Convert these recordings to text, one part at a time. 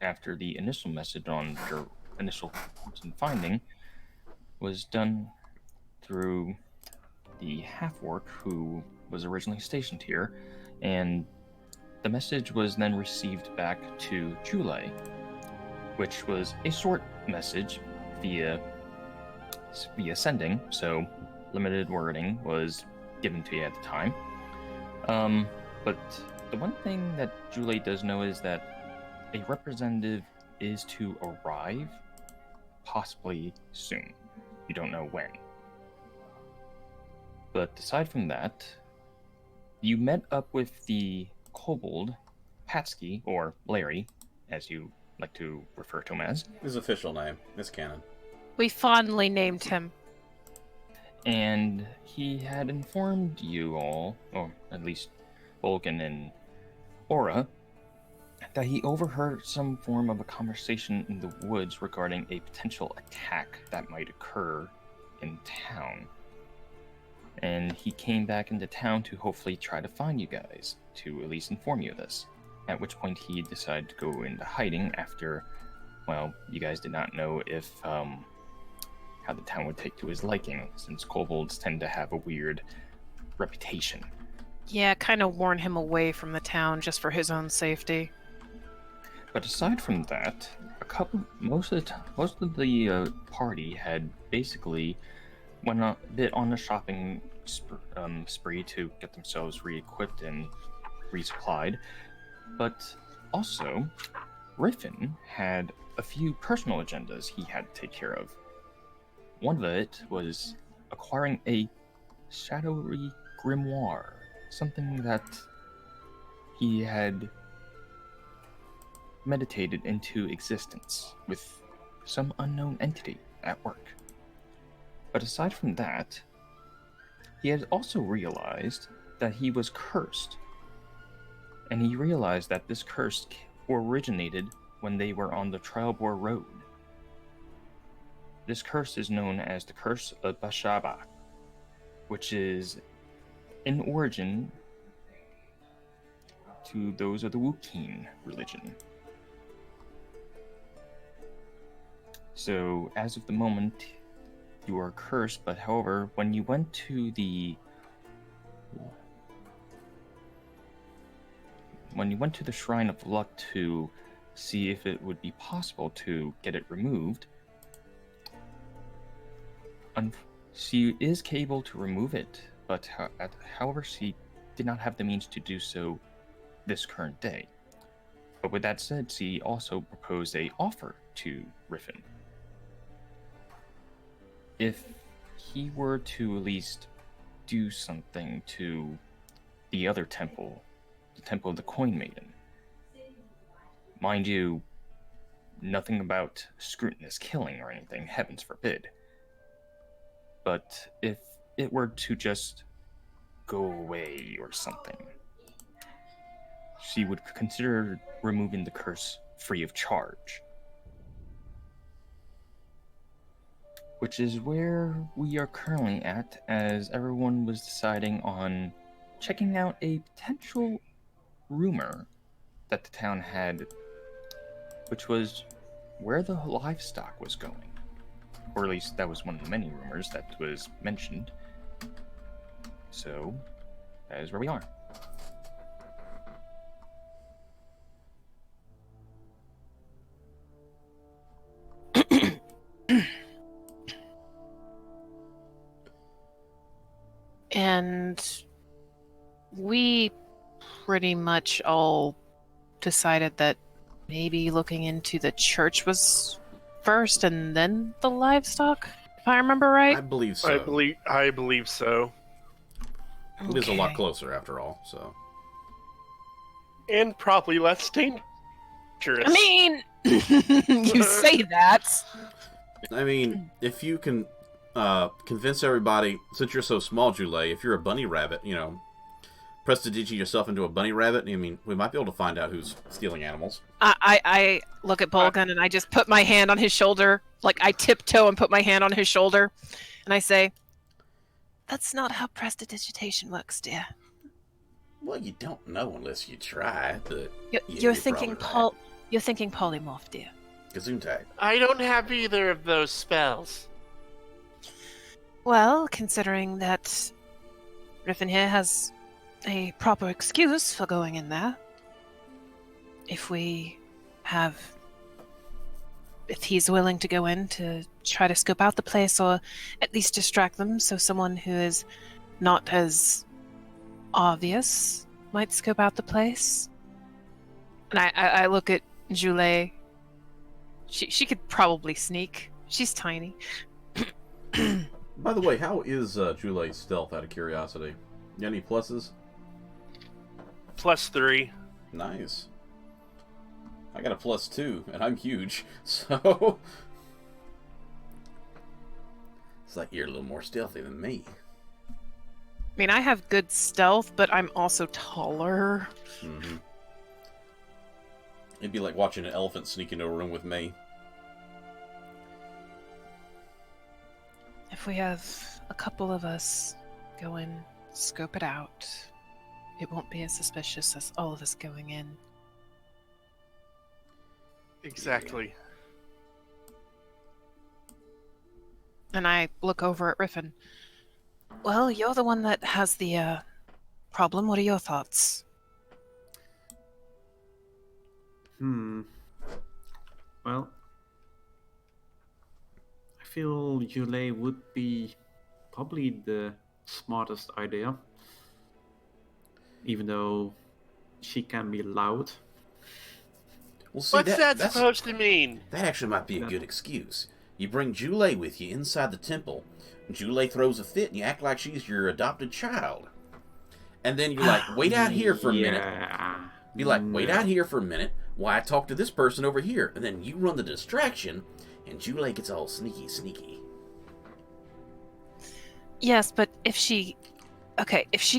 after the initial message on your initial person finding was done through the half-orc who was originally stationed here, and the message was then received back to Jule, which was a short message via sending, so limited wording was given to you at the time. But the one thing that Jule does know is that a representative is to arrive, possibly soon. You don't know when. But aside from that, you met up with the kobold, Patsky, or Larry, as you like to refer to him as. His official name is canon. We fondly named him. And he had informed you all, or at least Volgan and Aura, that he overheard some form of a conversation in the woods regarding a potential attack that might occur in town. And he came back into town to hopefully try to find you guys, to at least inform you of this. At which point he decided to go into hiding after, well, you guys did not know if, how the town would take to his liking, since kobolds tend to have a weird reputation. Yeah, kind of warn him away from the town just for his own safety. But aside from that, most of the party had basically went a bit on a shopping spree to get themselves re-equipped and resupplied. But also, Riffin had a few personal agendas he had to take care of. One of it was acquiring a shadowy grimoire, something that he had meditated into existence with some unknown entity at work. But aside from that, he had also realized that he was cursed. And he realized that this curse originated when they were on the Trialbor Road. This curse is known as the Curse of Bashaba, which is in origin to those of the Wukeen religion. So, as of the moment, you are cursed, but however, when you went to the Shrine of Luck to see if it would be possible to get it removed, she is able to remove it, but however, she did not have the means to do so this current day. But with that said, she also proposed an offer to Riffin. If he were to at least do something to the other temple, the Temple of the Coin Maiden. Mind you, nothing about scrutinous killing or anything, heavens forbid. But if it were to just go away or something, she would consider removing the curse free of charge. Which is where we are currently at, as everyone was deciding on checking out a potential rumor that the town had, which was where the livestock was going. Or at least that was one of the many rumors that was mentioned. So, that is where we are. And we pretty much all decided that maybe looking into the church was first and then the livestock, if I remember right. I believe so. I believe so. It is a lot closer after all, so. And probably less dangerous. I mean, you say that. I mean, if you can convince everybody, since you're so small, Jule, if you're a bunny rabbit, prestidigit yourself into a bunny rabbit, I mean, we might be able to find out who's stealing animals. I look at Bolgan and I just put my hand on his shoulder, like I tiptoe and put my hand on his shoulder, and I say, "That's not how prestidigitation works, dear." Well, you don't know unless you try, but You're thinking You're thinking polymorph, dear. Gesundheit. I don't have either of those spells. Well, considering that Griffin here has a proper excuse for going in there, if he's willing to go in to try to scope out the place or at least distract them so someone who is not as obvious might scope out the place. And I look at Julie. She could probably sneak. She's tiny. By the way, how is Jule's stealth, out of curiosity? You got any pluses? +3. Nice. I got a +2, and I'm huge, so... It's like you're a little more stealthy than me. I mean, I have good stealth, but I'm also taller. Mm-hmm. It'd be like watching an elephant sneak into a room with me. If we have a couple of us go in, scope it out, it won't be as suspicious as all of us going in. Exactly. And I look over at Riffin. Well, you're the one that has the problem. What are your thoughts? Well, I feel Julie would be probably the smartest idea. Even though she can be loud. Well, see, What's that that's supposed to mean? That actually might be a good excuse. You bring Julie with you inside the temple. Julie throws a fit and you act like she's your adopted child. And then you're like, wait out here for a minute. Be like, wait out here for a minute while I talk to this person over here. And then you run the distraction and Julie gets all sneaky. Yes, but if she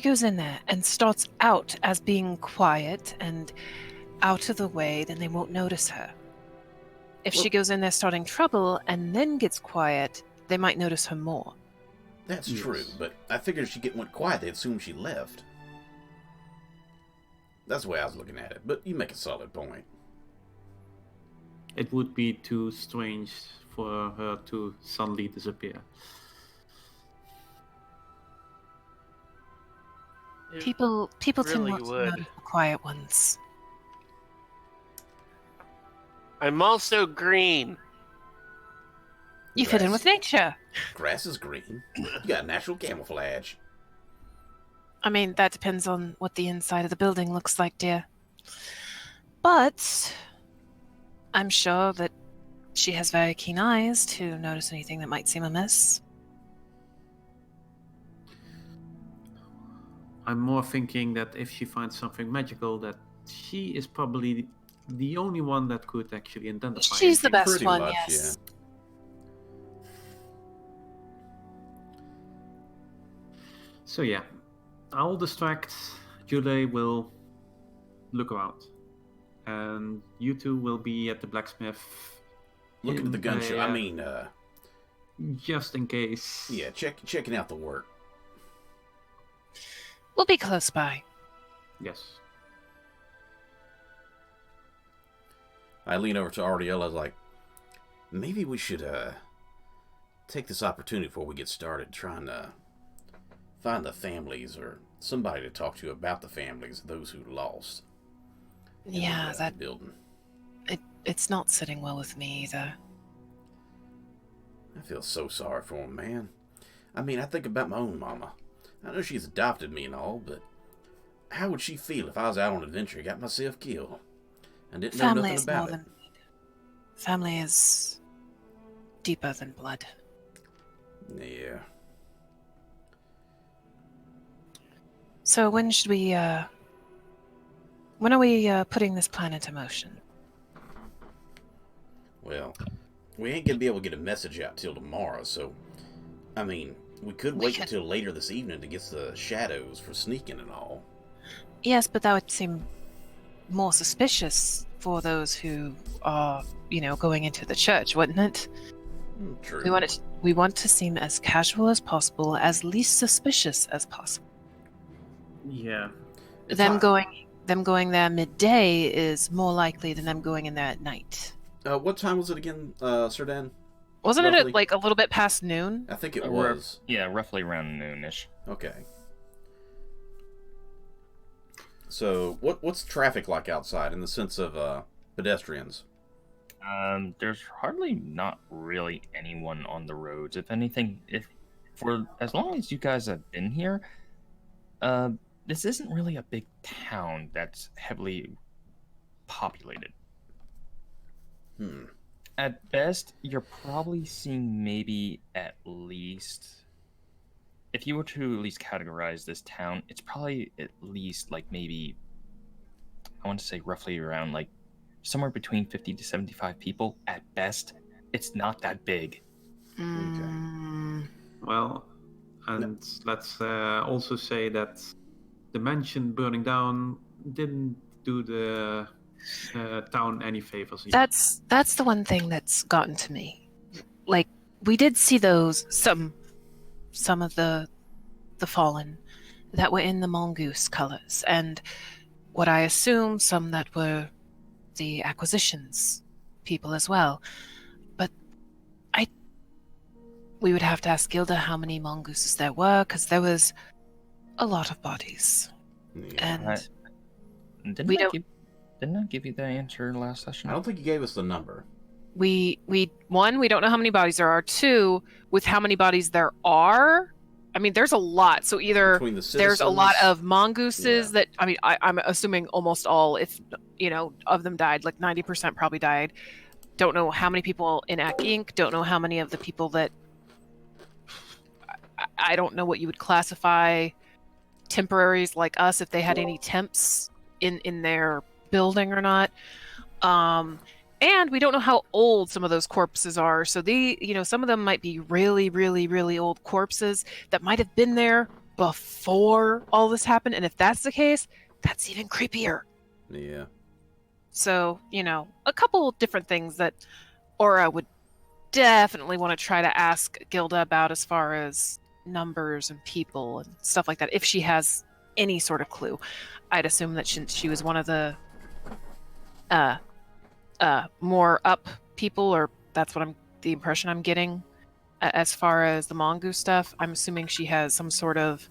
goes in there and starts out as being quiet and out of the way, then they won't notice her. If she goes in there starting trouble and then gets quiet, they might notice her more. That's true, but I figured if she went quiet, they'd assume she left. That's the way I was looking at it, but you make a solid point. It would be too strange for her to suddenly disappear. People really tend not to would. notice the quiet ones. I'm also green. You fit in Grass. with nature. Grass is green. You got natural camouflage. I mean, that depends on what the inside of the building looks like, dear. But I'm sure that she has very keen eyes to notice anything that might seem amiss. I'm more thinking that if she finds something magical, that she is probably the only one that could actually identify She's the anything. best Pretty one, much, yes. So yeah, I'll distract. Julie will look around, and you two will be at the blacksmith. Looking at the gun show. Yeah. I mean, Just in case. yeah, checking out the work. We'll be close by. Yes. I lean over to Ardiel. I was like, maybe we should take this opportunity before we get started trying to find the families or somebody to talk to about the families of those who lost. in Yeah, the, that building. it's not sitting well with me either. I feel so sorry for him, man. I mean, I think about my own mama. I know she's adopted me and all, but how would she feel if I was out on an adventure and got myself killed and didn't know Family nothing is about more it? than family is deeper than blood. Yeah. So when should we when are we putting this plan into motion? Well, we ain't gonna be able to get a message out till tomorrow, so I mean, we could wait until later this evening to get the shadows for sneaking and all. Yes, but that would seem more suspicious for those who are, going into the church, wouldn't it? True. We want to seem as casual as possible, as least suspicious as possible. Yeah. It's Them not- them going there midday is more likely than them going in there at night. What time was it again, Sir Dan? Wasn't it Roughly? like a little bit past noon? I think it Ru- was. Yeah, roughly around noonish. Okay. So, what's traffic like outside in the sense of pedestrians? There's hardly not really anyone on the roads. If anything, if for as long as you guys have been here, this isn't really a big town that's heavily populated. Hmm. At best, you're probably seeing maybe at least, if you were to at least categorize this town, it's probably at least like maybe, I want to say roughly around like somewhere between 50 to 75 people at best. It's not that big. Mm, Well, and let's also say that the mansion burning down didn't do the town any favors. either. that's the one thing that's gotten to me. Like, we did see those some of the fallen that were in the mongoose colors, and what I assume some that were the acquisitions people as well. But we would have to ask Gilda how many mongooses there were, because there was a lot of bodies. Yeah. And Didn't we I don't- didn't I give you that answer last session? I don't think you gave us the number. we one, we don't know how many bodies there are. Two, with how many bodies there are, I mean, there's a lot. So either Between the citizens, there's a lot of mongooses Yeah. that, I mean, I'm assuming almost all, if of them died, like 90% probably died. Don't know how many people in Ac Inc. Don't know how many of the people that I don't know what you would classify temporaries like us, if they had any temps in their building or not. And we don't know how old some of those corpses are. So some of them might be really, really, really old corpses that might have been there before all this happened. And if that's the case, that's even creepier. Yeah. So, a couple different things that Aura would definitely want to try to ask Gilda about as far as numbers and people and stuff like that, if she has any sort of clue. I'd assume that she was one of the more up people, or that's what the impression I'm getting as far as the mongoose stuff. I'm assuming she has some sort of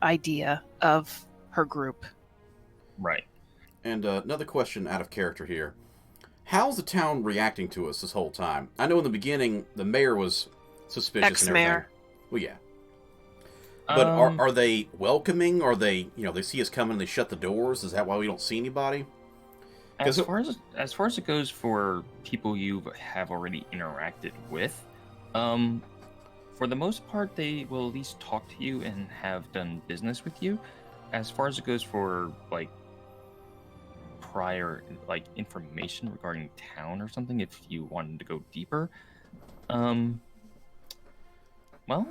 idea of her group. Right. And another question out of character here. How's the town reacting to us this whole time? I know in the beginning the mayor was suspicious and everything. Ex-mayor. Well, yeah. But are they welcoming? Are they, they see us coming and they shut the doors? Is that why we don't see anybody? As far as it goes for people you have already interacted with, for the most part, they will at least talk to you and have done business with you. As far as it goes for like prior information regarding town or something, if you wanted to go deeper, well,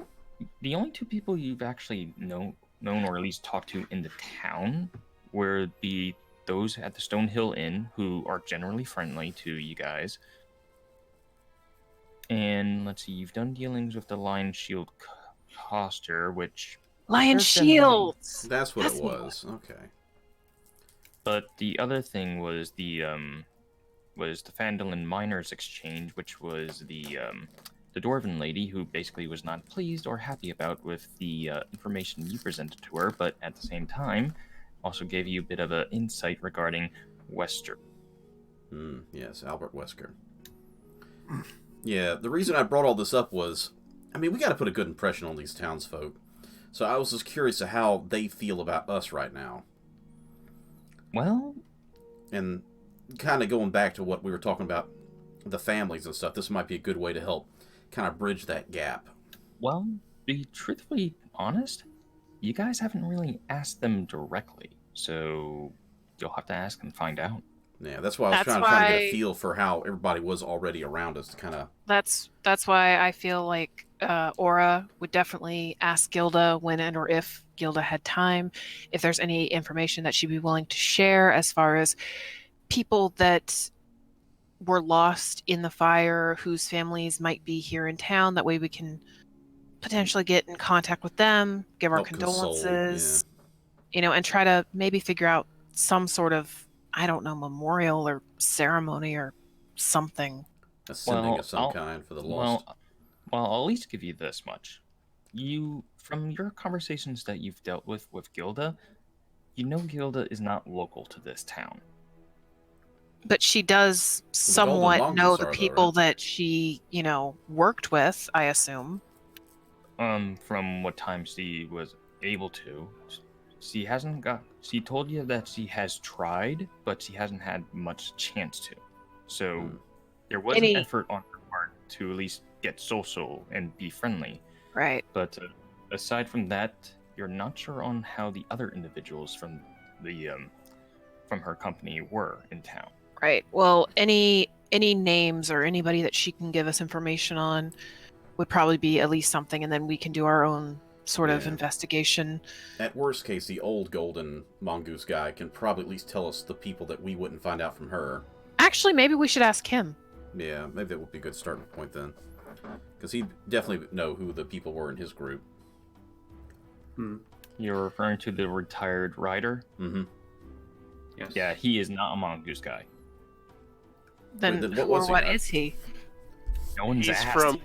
the only two people you've actually known or at least talked to in the town would be those at the Stonehill Inn, who are generally friendly to you guys. And let's see, you've done dealings with the Lion Shield Coster, which Lion there's generally- Shields. That's what That's it what it was. Okay. But the other thing was the Phandalin Miners Exchange, which was the Dwarven lady who basically was not pleased or happy about with the information you presented to her, but at the same time also gave you a bit of an insight regarding Wester. Yes, Albert Wesker. Yeah, the reason I brought all this up was, we got to put a good impression on these townsfolk. So I was just curious to how they feel about us right now. Well, And kind of going back to what we were talking about, the families and stuff, this might be a good way to help kind of bridge that gap. well, to be truthfully honest, you guys haven't really asked them directly, so you'll have to ask and find out. Yeah, that's why I was That's trying to get a why- feel for how everybody was already around us to kind of... That's why I feel like Aura would definitely ask Gilda when and or if Gilda had time, if there's any information that she'd be willing to share as far as people that were lost in the fire whose families might be here in town. That way we can potentially get in contact with them, give our Help console, condolences. and try to maybe figure out some sort of, I don't know, memorial or ceremony or something. A sending Well, of some kind for the lost. Well, I'll at least give you this much. From your conversations that you've dealt with Gilda, Gilda is not local to this town. But she does The Golden somewhat Mongoose know the are, though, people right? that she, worked with, I assume. From what time she was able to, she hasn't got. She told you that she has tried, but she hasn't had much chance to. So there was an effort on her part to at least get social and be friendly. Right. But aside from that, you're not sure on how the other individuals from her company were in town. Right. Well, any names or anybody that she can give us information on would probably be at least something, and then we can do our own sort of investigation. At worst case, the old Golden Mongoose guy can probably at least tell us the people that we wouldn't find out from her. Actually, maybe we should ask him. Yeah, maybe that would be a good starting point then. Because he'd definitely know who the people were in his group. You're referring to the retired rider? Mm-hmm. Yes. Yeah, he is not a mongoose guy. Then what is he? No one's He's asked. from.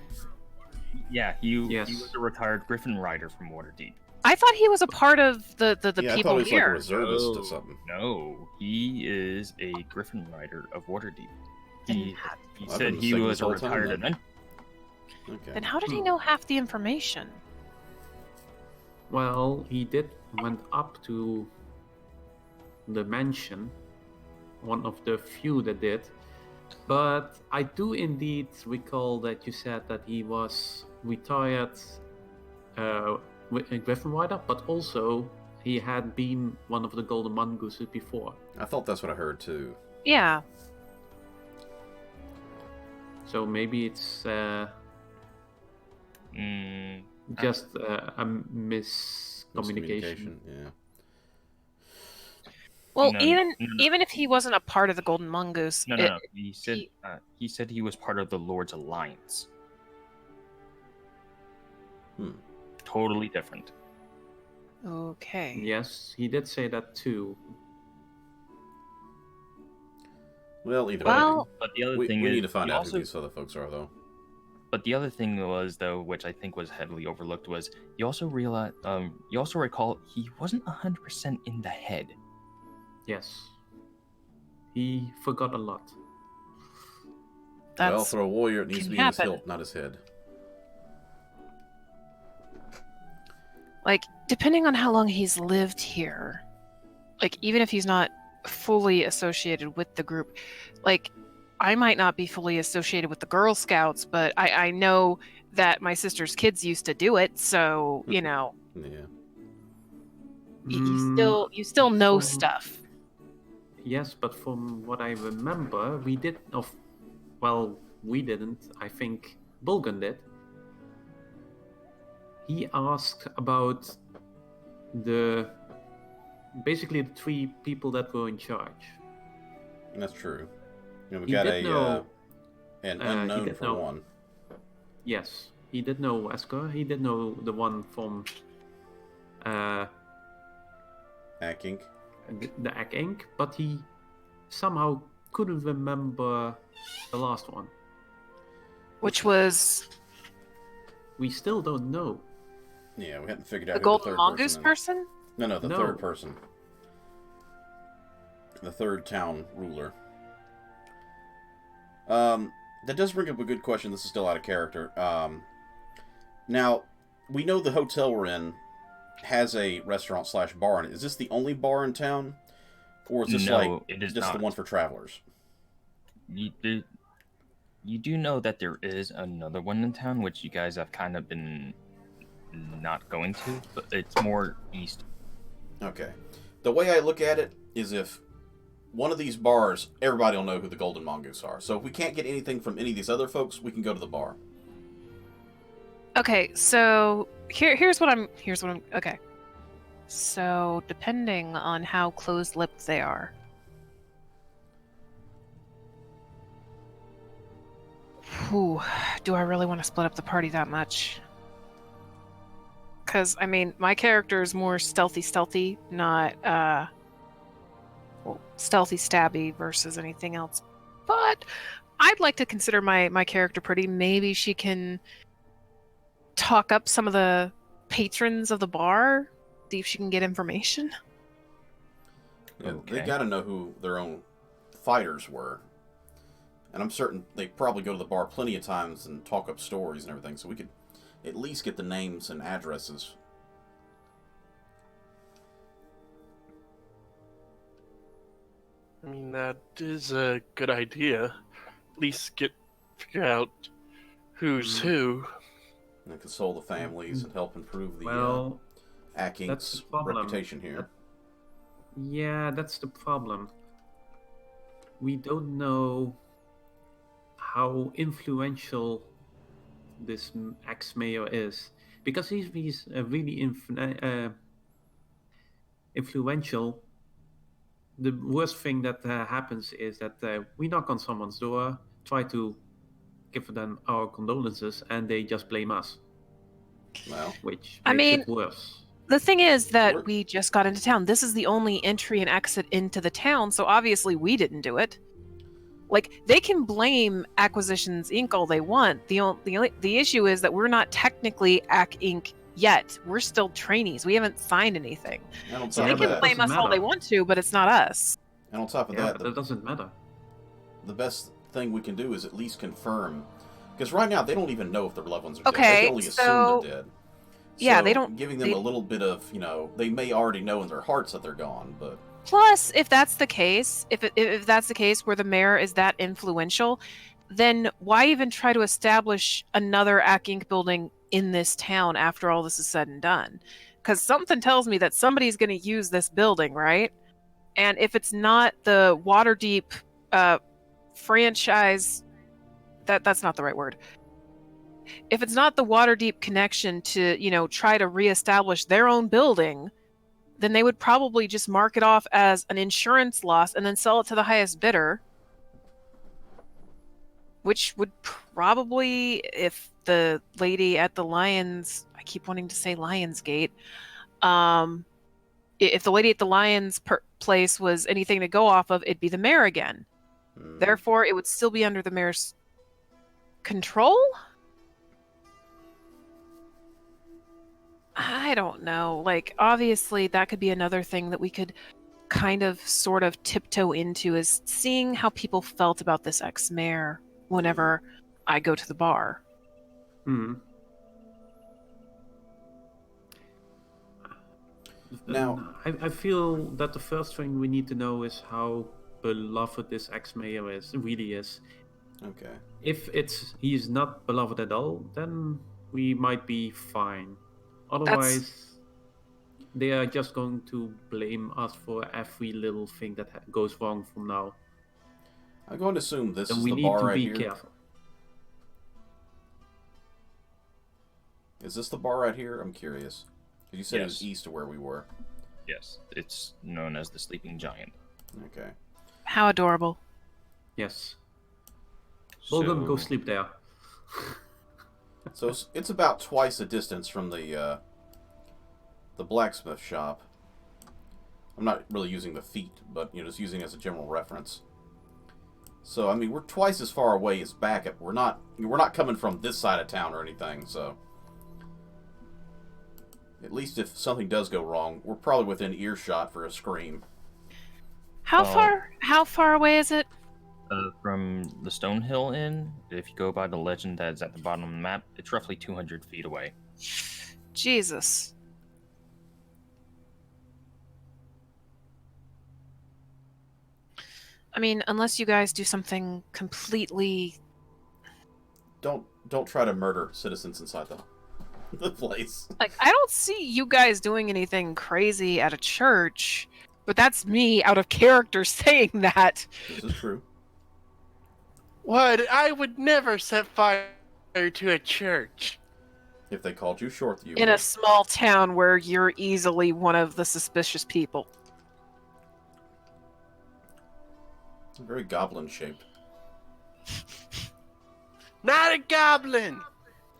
Yeah, he Yes. was a retired Griffin rider from Waterdeep. I thought he was a part of the Yeah, I people thought he was here. like a reservist or something. No, he is a Griffin rider of Waterdeep. He I've said been he mistaken was this a whole time, retired then. adventurer. Okay. Then how did he know half the information? Well, he went up to the mansion, one of the few that did. But I do indeed recall that you said that he was retired Griffin Rider, but also he had been one of the Golden Mongooses before. I thought that's what I heard too. Yeah. So maybe it's just a miscommunication. Yeah. Well, No, even if he wasn't a part of the Golden Mongoose, No. He said he was part of the Lord's Alliance. Totally different. Okay. Yes, he did say that too. Well, either Well, way, But the other we thing need is, to find you out also, who these other folks are, though. But the other thing was, though, which I think was heavily overlooked, was you also realize, you also recall he wasn't 100% in the head. Yes. He forgot a lot. Well, that's for a warrior, it needs can to be in his happen. hilt, not his head. like, depending on how long he's lived here, like, even if he's not fully associated with the group, like, I might not be fully associated with the Girl Scouts, but I know that my sister's kids used to do it, so Yeah. you still know from- stuff. Yes, but from what I remember, we didn't. I think Bulgan did. He asked about basically the three people that were in charge. That's true. You know, we He got did know- an he unknown did for know- one. Yes, he did know Wesker. He did know the one from Hack Inc. the Egg Inc., but he somehow couldn't remember the last one. Which was We still don't know. Yeah, we hadn't figured out the who Golden the third Mongoose person is. person? No, the No. third person. The third town ruler. That does bring up a good question. This is still out of character. Now, we know the hotel we're in has a restaurant/bar in it. Is this the only bar in town? Or is this No, it is just not. the one for travelers? You do know that there is another one in town, which you guys have kind of been not going to, but it's more east. Okay. The way I look at it is if one of these bars, everybody will know who the Golden Mongoose are. So if we can't get anything from any of these other folks, we can go to the bar. Okay, so here's what I'm okay. So depending on how close-lipped they are. Whew, do I really want to split up the party that much? Because, I mean, my character is more stealthy, not, well, stealthy stabby versus anything else. But I'd like to consider my character pretty. Maybe she can talk up some of the patrons of the bar, see if she can get information. Yeah, they Okay. gotta know who their own fighters were. And I'm certain they probably go to the bar plenty of times and talk up stories and everything, so we could at least get the names and addresses. I mean, that is a good idea. At least figure out who's who. And console the families and help improve the Well, Ack that's Inc.'s the problem. reputation here. Yeah, that's the problem. We don't know how influential this ex-mayor is. Because he's really influential, the worst thing that happens is that we knock on someone's door, try to give them our condolences, and they just blame us, Well, which I makes mean, it worse. The thing is that We're- we just got into town. This is the only entry and exit into the town, so obviously we didn't do it. Like, they can blame Acquisitions Inc. all they want. The issue is that we're not technically Ac Inc. yet. We're still trainees. We haven't signed anything. and on So top they of can that, blame us all they want to, but it's not us. and on top of Yeah, that, but that doesn't matter. the best thing we can do is at least confirm, because right now they don't even know if their loved ones are dead. They Okay, can only assume so- they're dead. Yeah, So they don't- giving them they- a little bit of, they may already know in their hearts that they're gone, but Plus, if that's the case, if that's the case where the mayor is that influential, then why even try to establish another Ac Inc. building in this town after all this is said and done? Because something tells me that somebody's going to use this building, right? And if it's not the Waterdeep franchise, that's not the right word. If it's not the Waterdeep connection to, try to reestablish their own building, then they would probably just mark it off as an insurance loss and then sell it to the highest bidder. Which would probably, if the lady at the Lions, I keep wanting to say Lionsgate, if the lady at the Lions place was anything to go off of, it'd be the mayor again. Therefore, it would still be under the mayor's control? I don't know. Like, obviously, that could be another thing that we could kind of sort of tiptoe into, is seeing how people felt about this ex-mayor whenever I go to the bar. Now- I feel that the first thing we need to know is how beloved this ex-mayor really is. okay. If he's not beloved at all, then we might be fine. Otherwise, they are just going to blame us for every little thing that goes wrong from now. I'm going to assume this Then is we the need bar to right be here. careful. Is this the bar right here? I'm curious. 'Cause you said it was Yes. east of where we were. Yes, it's known as the Sleeping Giant. Okay. How adorable. Yes. We're gonna go So- sleep there. So it's about twice the distance from the blacksmith shop. I'm not really using the feet, but just using it as a general reference. So I mean, we're twice as far away as backup. We're not coming from this side of town or anything. So at least if something does go wrong, we're probably within earshot for a scream. How Well- far away is it? From the Stonehill Inn, if you go by the legend that's at the bottom of the map, it's roughly 200 feet away. Jesus. I mean, unless you guys do something completely... Don't try to murder citizens inside the place. Like, I don't see you guys doing anything crazy at a church, but that's me out of character saying that. This is true. What? I would never set fire to a church. If they called you short, you In a would. small town where you're easily one of the suspicious people. Very goblin shaped. Not a goblin.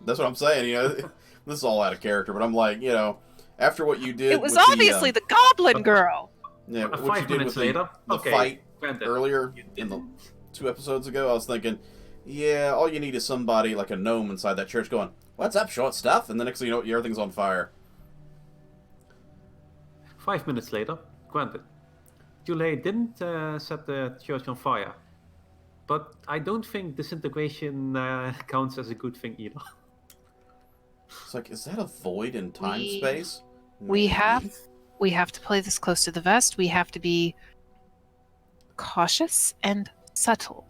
That's what I'm saying. this is all out of character, but I'm like, after what you did It was with obviously the Goblin Girl. yeah, what you 5 did minutes with later. the Okay, fight granted. earlier You in the didn't. 2 episodes ago, I was thinking, yeah, all you need is somebody like a gnome inside that church going, "What's up, short stuff?" And the next thing you know, everything's on fire. 5 minutes later, granted. Julie didn't set the church on fire. But I don't think disintegration counts as a good thing either. It's like, is that a void in time We- space? We Maybe. have to play this close to the vest. We have to be cautious and subtle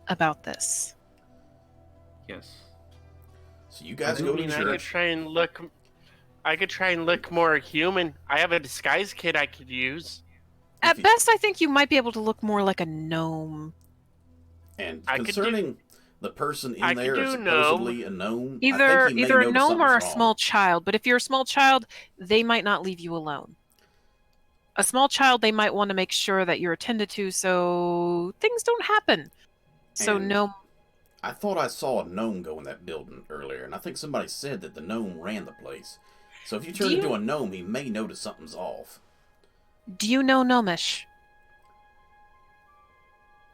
about this. Yes. So you guys I go to I could church. try and look. I could try and look more human. I have a disguise kit I could use. At you- best, I think you might be able to look more like a gnome. And I could concerning the person I in could there is do gnome. supposedly a gnome, I Either think he may either a notice gnome or a something's wrong. small child. But if you're a small child, they might not leave you alone. A small child, they might want to make sure that you're attended to, so things don't happen. So And- no. I thought I saw a gnome go in that building earlier, and I think somebody said that the gnome ran the place. So if you turn Do you- into a gnome, he may notice something's off. Do you know Gnomish?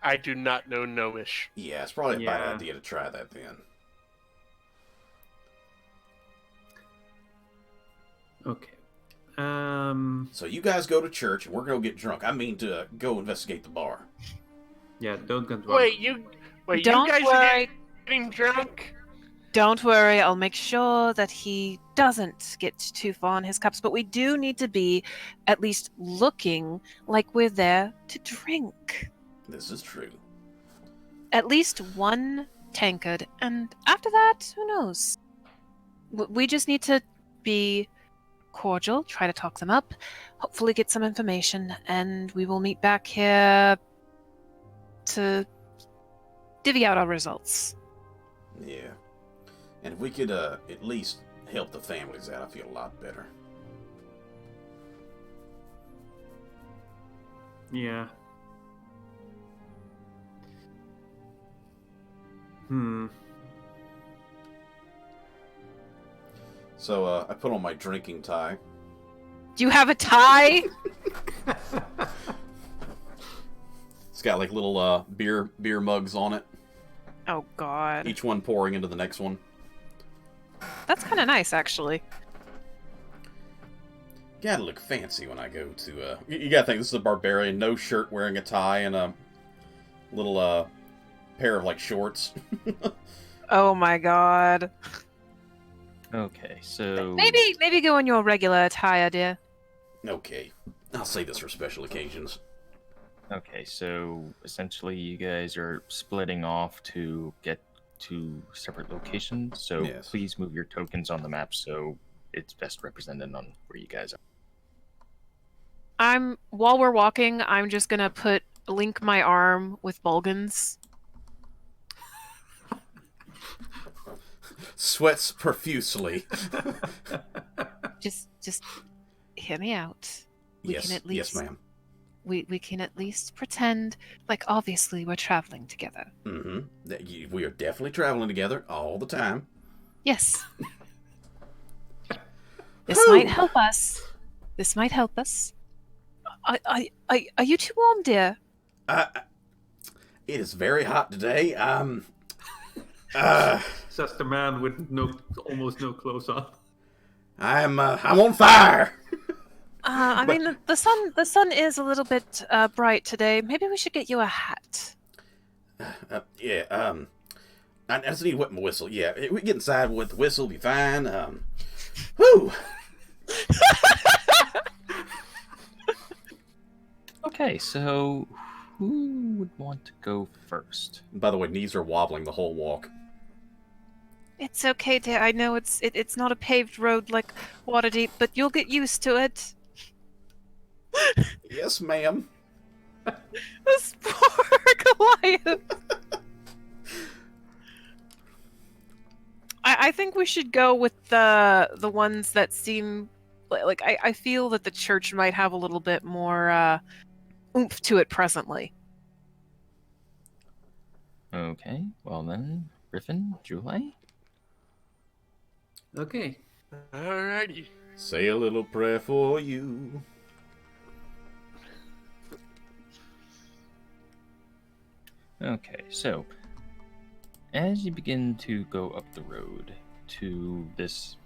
I do not know Gnomish. Yeah, it's probably a bad Yeah. idea to try that then. Okay. So you guys go to church, and we're going to get drunk. I mean to go investigate the bar. Yeah, don't get drunk. Wait, you Don't guys worry. are getting drunk? Don't worry, I'll make sure that he doesn't get too far in his cups, but we do need to be at least looking like we're there to drink. This is true. At least one tankard, and after that, who knows? We just need to be cordial, try to talk them up, hopefully get some information, and we will meet back here to divvy out our results. Yeah. And if we could at least help the families out, I feel a lot better. Yeah. So I put on my drinking tie. Do you have a tie? It's got like little beer mugs on it, Oh god. each one pouring into the next one. That's kind of nice, actually. Gotta look fancy when I go to. You gotta think this is a barbarian, no shirt, wearing a tie, and a little pair of like shorts. Oh my god. Okay, so Maybe go in your regular attire, dear. Okay, I'll say this for special occasions. Okay, so essentially you guys are splitting off to get to separate locations. So Yes. please move your tokens on the map so it's best represented on where you guys are. While we're walking, I'm just gonna link my arm with Bulgins. Sweats profusely. Just hear me out. We yes, can at least yes, ma'am. we can at least pretend like obviously we're traveling together. Mm-hmm. We are definitely traveling together all the time. Yes. This Whew. might help us. This might help us. Are you too warm, dear? It is very hot today. Says the man with almost no clothes on. I'm on fire. I But- mean, the sun is a little bit bright today. Maybe we should get you a hat. Yeah. I just need to wet my whistle. Yeah, we get inside with the whistle, be fine. Whew. Okay, so who would want to go first? By the way, knees are wobbling the whole walk. It's okay, dear. I know it's not a paved road like Waterdeep, but you'll get used to it. Yes, ma'am. This poor Goliath. I think we should go with the ones that seem like I feel that the church might have a little bit more oomph to it presently. Okay, well then, Griffin, Julie? Okay. Alrighty. Say a little prayer for you. Okay, so as you begin to go up the road to this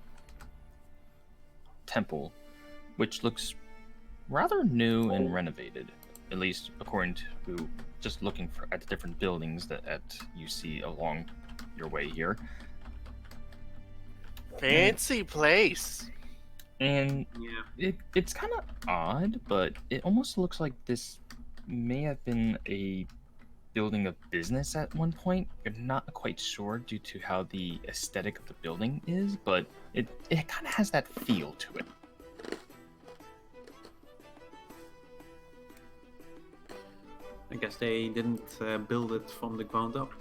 temple, which looks rather new and renovated, at least according to just looking at the different buildings that you see along your way here. Fancy place. And Yeah. it's kind of odd, but it almost looks like this may have been a building of business at one point. You're not quite sure due to how the aesthetic of the building is, but it kind of has that feel to it. I guess they didn't build it from the ground up.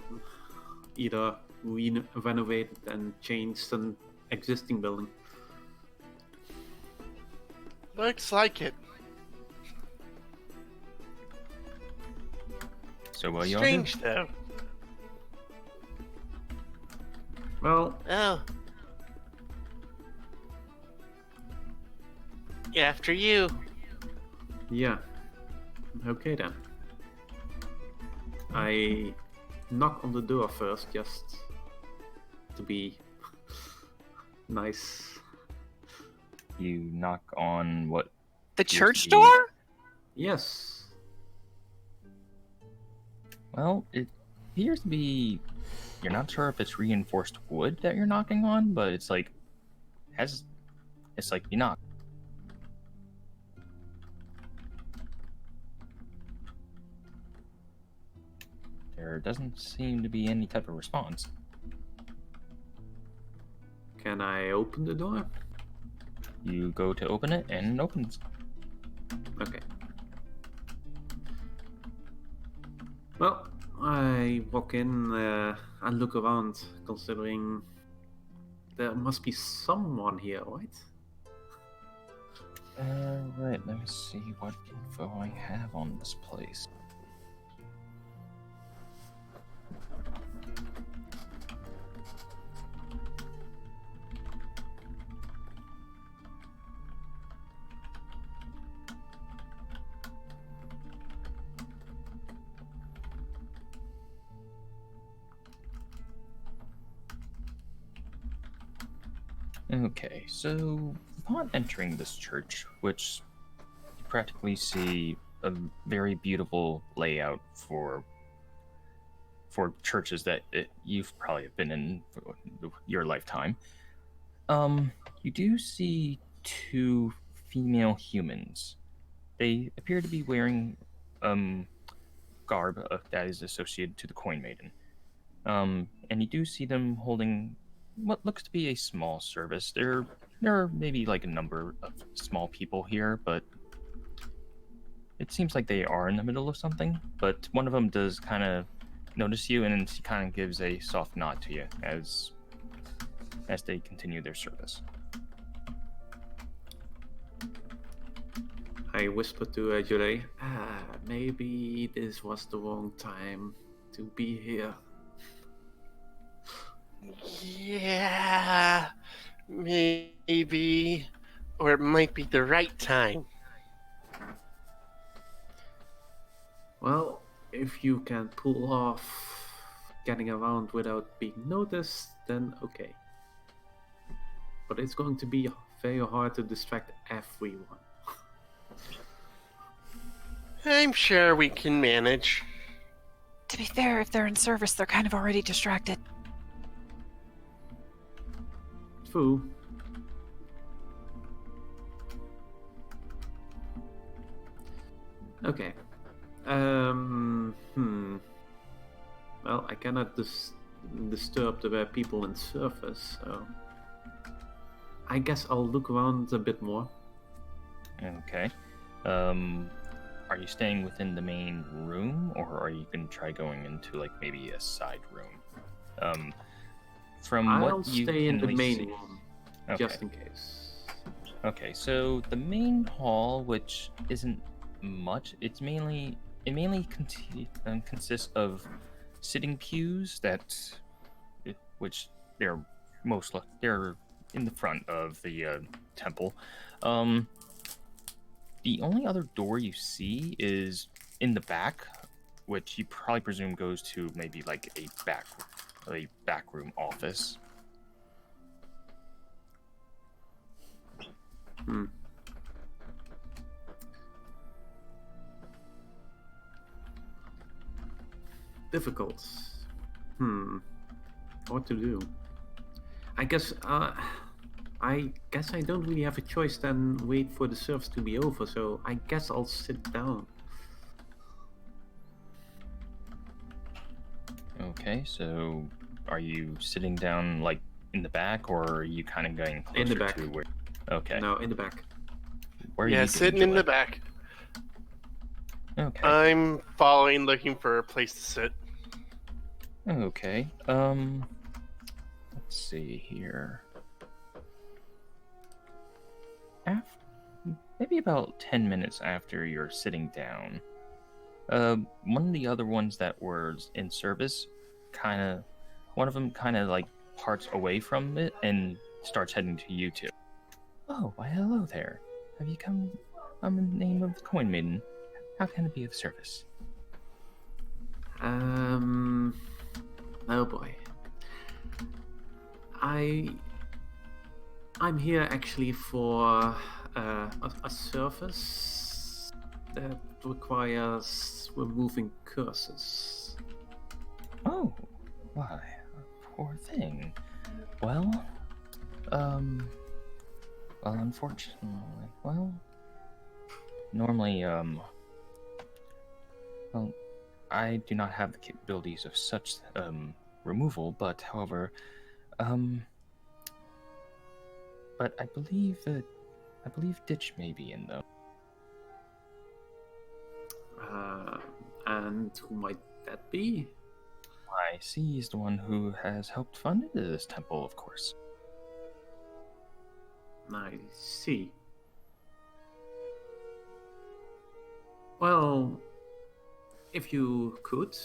Either renovated and changed an existing building. Looks like it. So what y'all do? Strange though. Well, Oh. After you. yeah. Okay then. I knock on the door first, just to be nice. You knock on what? The Yes, church the- door? Yes. Well, it appears to be. You're not sure if it's reinforced wood that you're knocking on, but it's like it's like you knock. There doesn't seem to be any type of response. Can I open the door? You go to open it, and it opens. Okay. Well, I walk in and look around, considering there must be someone here, right? Right, let me see what info I have on this place. Okay, so upon entering this church, which you practically see a very beautiful layout for churches that you've probably been in for your lifetime, you do see two female humans. They appear to be wearing garb that is associated to the Coin Maiden. And you do see them holding what looks to be a small service. There are maybe like a number of small people here, but it seems like they are in the middle of something. But one of them does kind of notice you, and she kind of gives a soft nod to you as they continue their service. I whisper to Jure, maybe this was the wrong time to be here. Yeah. Maybe. Or it might be the right time. Well, if you can pull off getting around without being noticed, then okay. But it's going to be very hard to distract everyone. I'm sure we can manage. To be fair, if they're in service, they're kind of already distracted. True. Okay. Well, I cannot disturb the people in surface, so I guess I'll look around a bit more. Okay. Are you staying within the main room, or are you going to try going into like maybe a side room? From I'll what you stay in can the main see, room, okay. just in case. Okay, so the main hall, which isn't much, it mainly consists of sitting pews which they're in the front of the temple. The only other door you see is in the back, which you probably presume goes to maybe like a back room office. Difficult. What to do? I guess I don't really have a choice than wait for the service to be over, so I guess I'll sit down. Okay, so are you sitting down like in the back, or are you kind of going closer In the back. to where? Okay. No, in the back. Where are Yeah, you sitting in the back. Okay. I'm following, looking for a place to sit. Okay. Let's see here. Maybe about 10 minutes after you're sitting down, one of the other ones that were in service, one of them kind of like parts away from it and starts heading to you two. Oh, why hello there. Have you come? I'm in the name of the Coin Maiden. How can I be of service? Oh boy. I'm here actually for a service that requires removing curses. Oh, why, poor thing. Well, unfortunately, normally, I do not have the capabilities of such, removal, but, however, but I believe Ditch may be in, though. And who might that be? I see he's the one who has helped fund this temple, of course. I see. Well, if you could.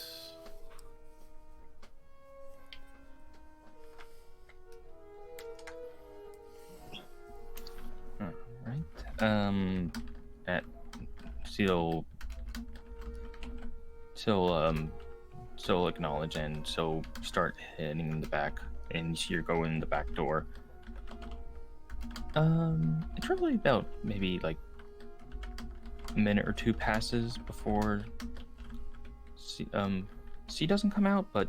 Right. She'll acknowledge, and she'll start heading in the back, and you're going in the back door. It's really about maybe like a minute or two passes before she doesn't come out, but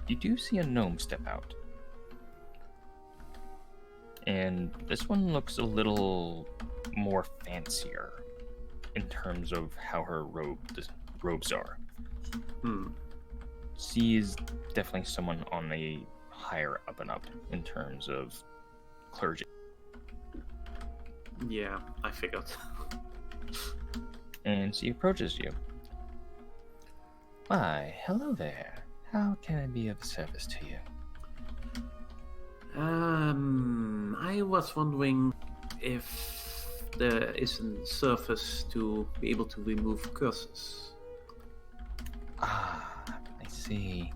you do see a gnome step out. And this one looks a little more fancier in terms of how her robes are. She is definitely someone on the higher up and up in terms of clergy. Yeah, I figured. And she approaches you. Why, hello there. How can I be of service to you? I was wondering if there is a surface to be able to remove curses. Ah, I see.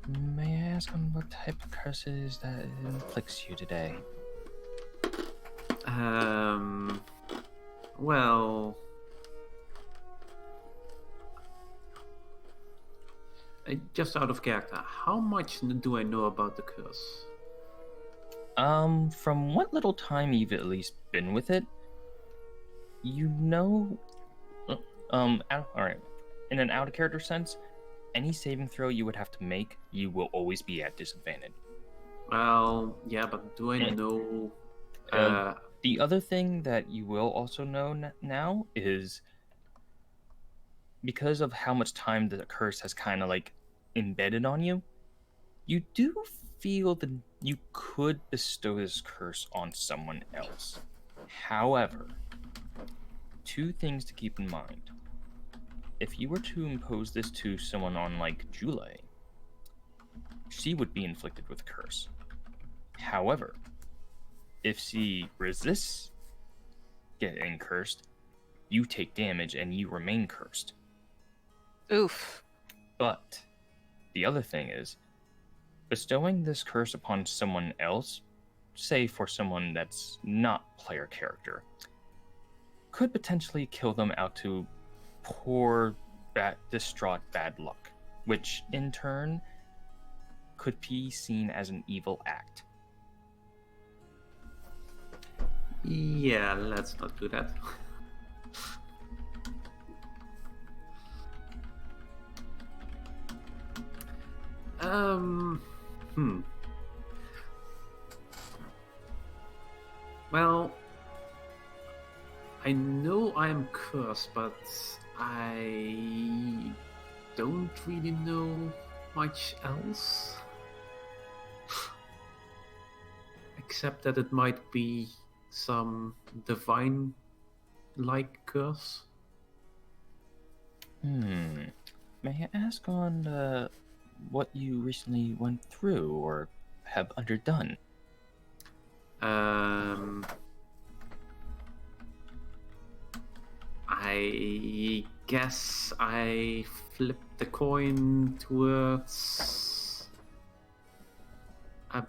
May I ask on what type of curses that inflicts you today? Well, just out of character, how much do I know about the curse? From what little time you've at least been with it, you know, alright, in an out-of-character sense, any saving throw you would have to make, you will always be at disadvantage. Well, yeah, but do I know... The other thing that you will also know now is because of how much time the curse has kind of like embedded on you, you do feel that you could bestow this curse on someone else. However, two things to keep in mind. If you were to impose this to someone on like Jule, she would be inflicted with a curse. However, if she resists getting cursed, you take damage and you remain cursed. Oof. But the other thing is, bestowing this curse upon someone else say for someone that's not player character, could potentially kill them out to poor, distraught bad luck, which in turn could be seen as an evil act. Yeah, let's not do that. um, hmm. Well, I know I'm cursed, but I don't really know much else. Except that it might be some divine-like curse. May I ask on what you recently went through or have underdone? I guess I flipped the coin towards a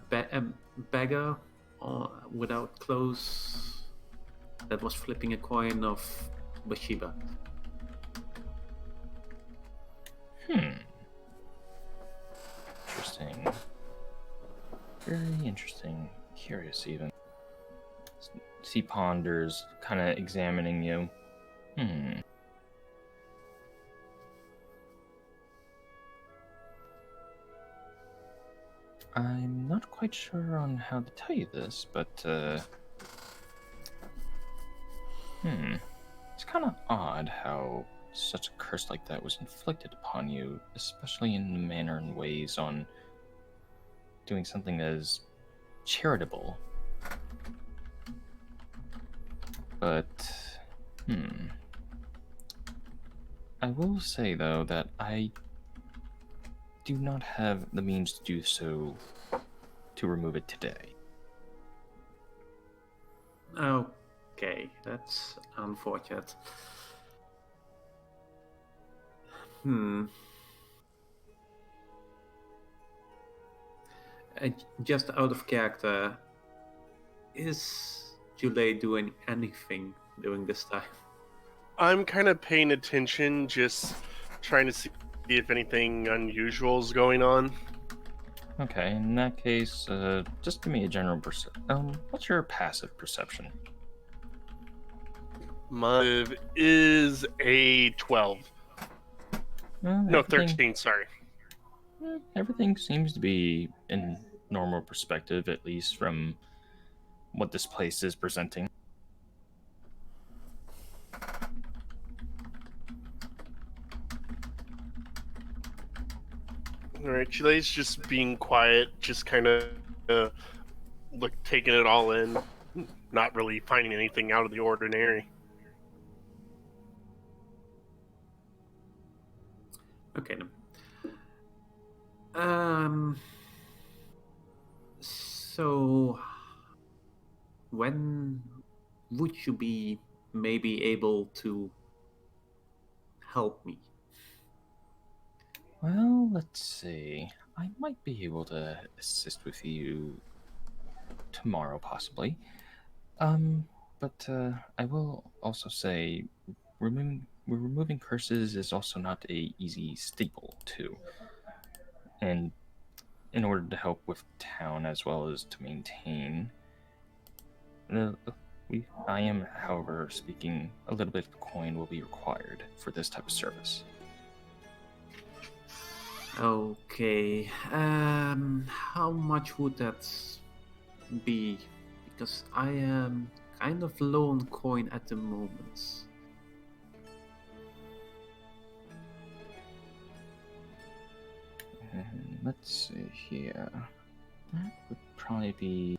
beggar without clothes that was flipping a coin of Bathsheba. Interesting. Very interesting. Curious, even. He ponders, kind of examining you. I'm not quite sure on how to tell you this, but, it's kind of odd how such a curse like that was inflicted upon you, especially in the manner and ways on doing something as charitable. But, I will say, though, that I do not have the means to do so to remove it today. Okay, that's unfortunate. Just out of character, is Jule doing anything during this time? I'm kind of paying attention, just trying to see if anything unusual is going on. Okay, in that case, just give me a general what's your passive perception? My is a 12. No, 13, sorry. Everything seems to be in normal perspective, at least from what this place is presenting. Alright, Chile's just being quiet, just kind of taking it all in, not really finding anything out of the ordinary. Okay. So when would you be maybe able to help me? Well, let's see. I might be able to assist with you tomorrow, possibly. But I will also say, removing curses is also not a easy staple too. And in order to help with town as well as to maintain, I am, however, speaking, a little bit of coin will be required for this type of service. Okay. How much would that be? Because I am kind of low on coin at the moment. Let's see here. That would probably be...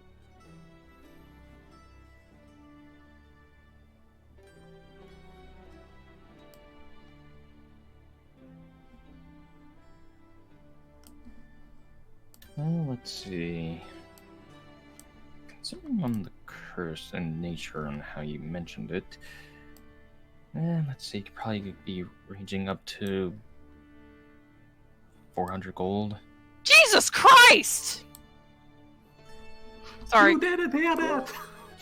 Well, let's see. Considering on the curse and nature and how you mentioned it, let's see, it could probably be ranging up to 400 gold. Jesus Christ! Sorry. You didn't hear that.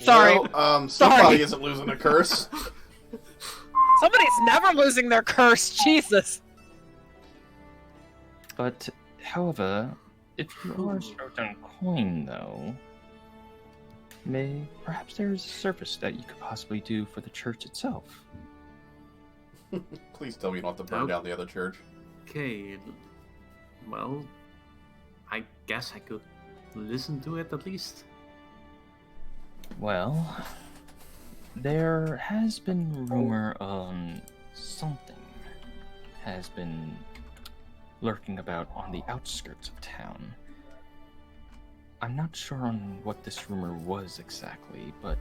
Sorry. Well, Sorry. somebody isn't losing a curse. Somebody's never losing their curse. Jesus. But, however, if you are short on coin, though, perhaps there's a service that you could possibly do for the church itself. Please tell me you don't have to burn down the other church. Okay. Well, I guess I could listen to it at least. Well, there has been rumor on something has been lurking about on the outskirts of town. I'm not sure on what this rumor was exactly, but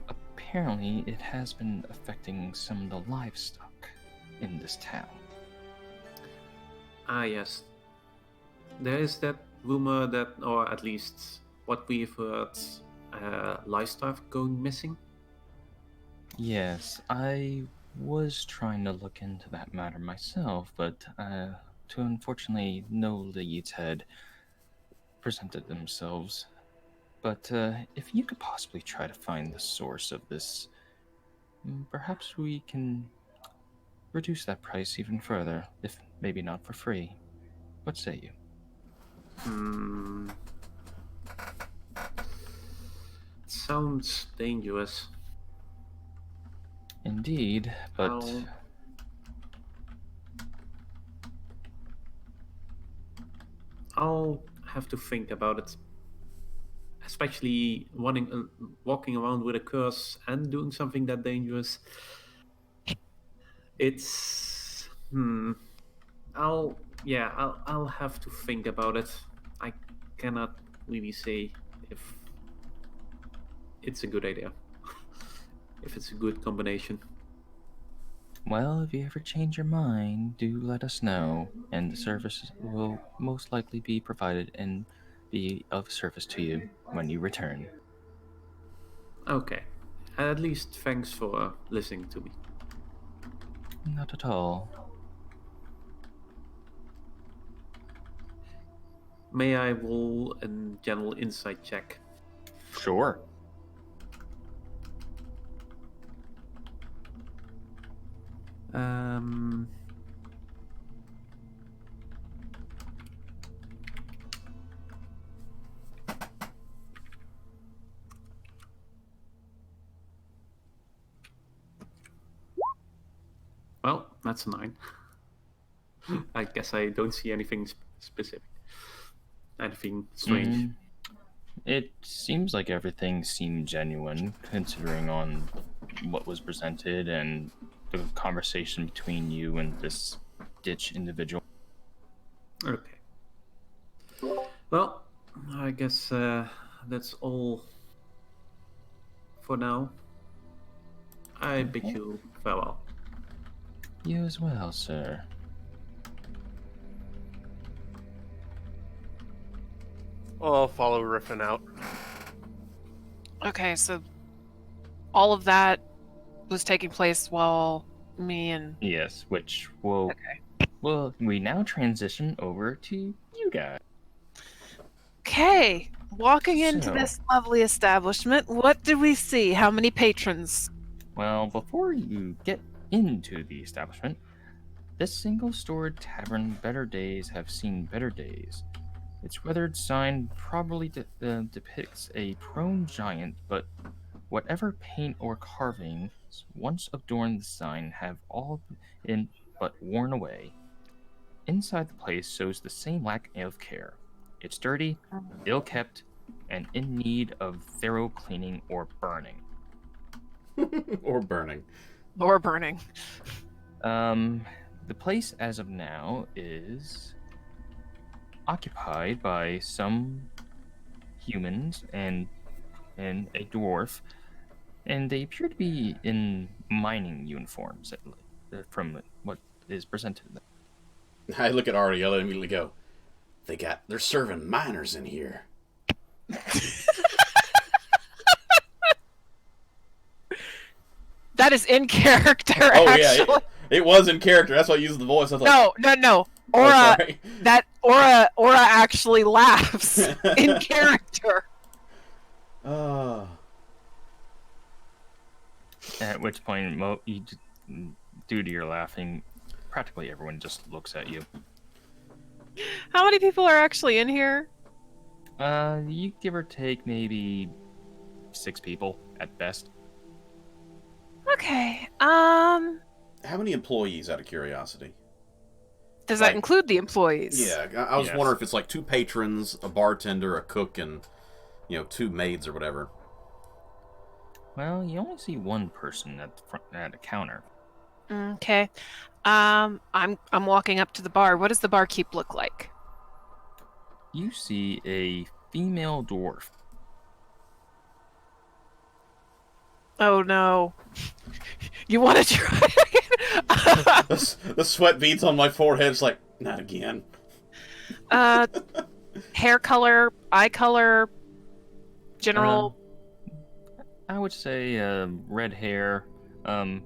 apparently it has been affecting some of the livestock in this town. Ah, yes. There is that rumor that, or at least what we've heard, livestock going missing. Yes, I was trying to look into that matter myself, but to unfortunately no leads had presented themselves. But if you could possibly try to find the source of this, perhaps we can reduce that price even further, if maybe not for free. What say you? Sounds dangerous. Indeed, but I'll have to think about it. Especially walking around with a curse and doing something that dangerous. It's I'll have to think about it. I cannot really say if it's a good idea. If it's a good combination. well, if you ever change your mind, do let us know, and the service will most likely be provided and be of service to you when you return. Okay. At least thanks for listening to me. Not at all. May I roll a general insight check? Sure. Well, that's a 9. I guess I don't see anything specific. Anything strange. It seems like everything seemed genuine, considering on what was presented and the conversation between you and this ditch individual. Okay. Well, I guess that's all for now. I bid you farewell. You as well, sir. I'll follow Riffin out. Okay, so all of that was taking place while me and... Yes, which will... Okay. Well, we now transition over to you guys. Okay, walking into So- this lovely establishment, what do we see? How many patrons? Well, before you get into the establishment, this single-stored tavern better days have seen better days. Its weathered sign probably depicts a prone giant, but whatever paint or carvings once adorned the sign have all been but worn away. Inside the place shows the same lack of care. It's dirty, ill-kept, and in need of thorough cleaning or burning. Or burning. Or burning. The place as of now is occupied by some humans and a dwarf, and they appear to be in mining uniforms from what is presented. I look at Ariella and immediately go, they're serving miners in here. That is in character, Oh, actually. yeah, it was in character. That's why I used the voice. I was like, No. oh, Aura, sorry. that Aura actually laughs in character. Uh, At which point, due to your laughing, practically everyone just looks at you. How many people are actually in here? You give or take maybe 6 people at best. Okay. how many employees, out of curiosity? Does Like- that include the employees? Yeah, I was Yes. wondering if it's like 2 patrons, a bartender, a cook, and 2 maids or whatever. Well, you only see one person at the front at a counter. Okay. I'm walking up to the bar. What does the barkeep look like? You see a female dwarf. Oh no. You want to try again? The sweat beads on my forehead. It's like, not again. Hair color, eye color, general. I would say red hair. Kind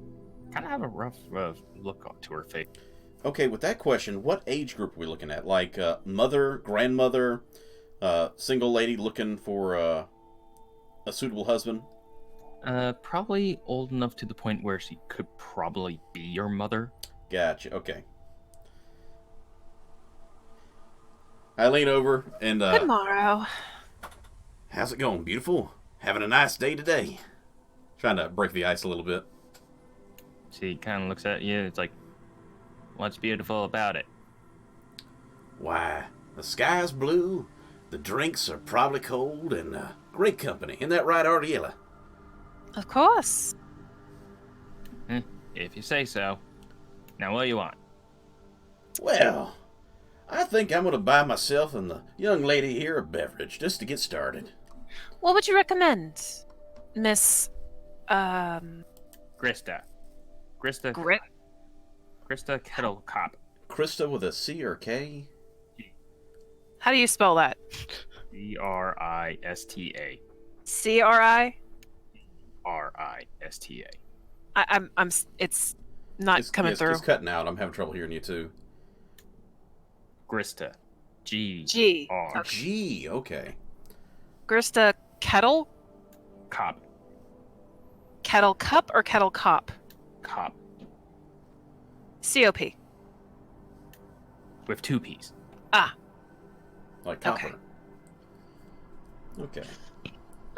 of have a rough look to her face. Okay, with that question, what age group are we looking at? Like mother, grandmother, single lady looking for a suitable husband? Probably old enough to the point where she could probably be your mother. Gotcha. Okay. I lean over and Good morrow. how's it going, beautiful? Having a nice day today. Trying to break the ice a little bit. She kind of looks at you. It's like, what's beautiful about it? Why, the sky's blue, the drinks are probably cold, and great company. Isn't that right, Ardiella? Of course. If you say so. Now, what do you want? Well, I think I'm going to buy myself and the young lady here a beverage just to get started. What would you recommend, Miss Grista. Grista. Grit? Grista Kettle Cop. Krista with a C or K? How do you spell that? Crista. CRI? Rista. I'm. It's not coming through. It's cutting out. I'm having trouble hearing you too. Grista. G. G. R. Okay. G, okay. Grista kettle? Cop. Kettle cup or kettle cop? Cop. COP. With 2 P's. Ah. Like copper. Okay.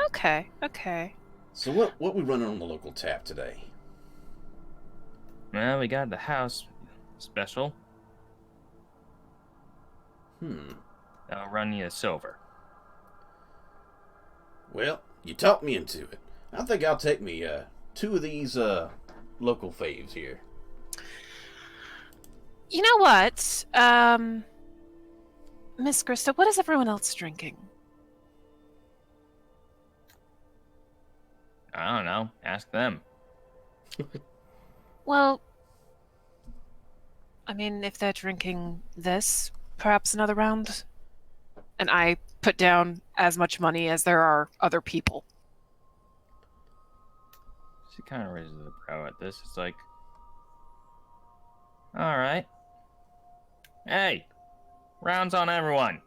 Okay. Okay. So what we running on the local tap today? Well, we got the house special. That'll run you a silver. Well, you talked me into it. I think I'll take me 2 of these local faves here. You know what? Miss Krista, what is everyone else drinking? I don't know. Ask them. Well, I mean, if they're drinking this, perhaps another round? And I put down as much money as there are other people. She kind of raises the brow at this. It's like, all right. Hey, rounds on everyone.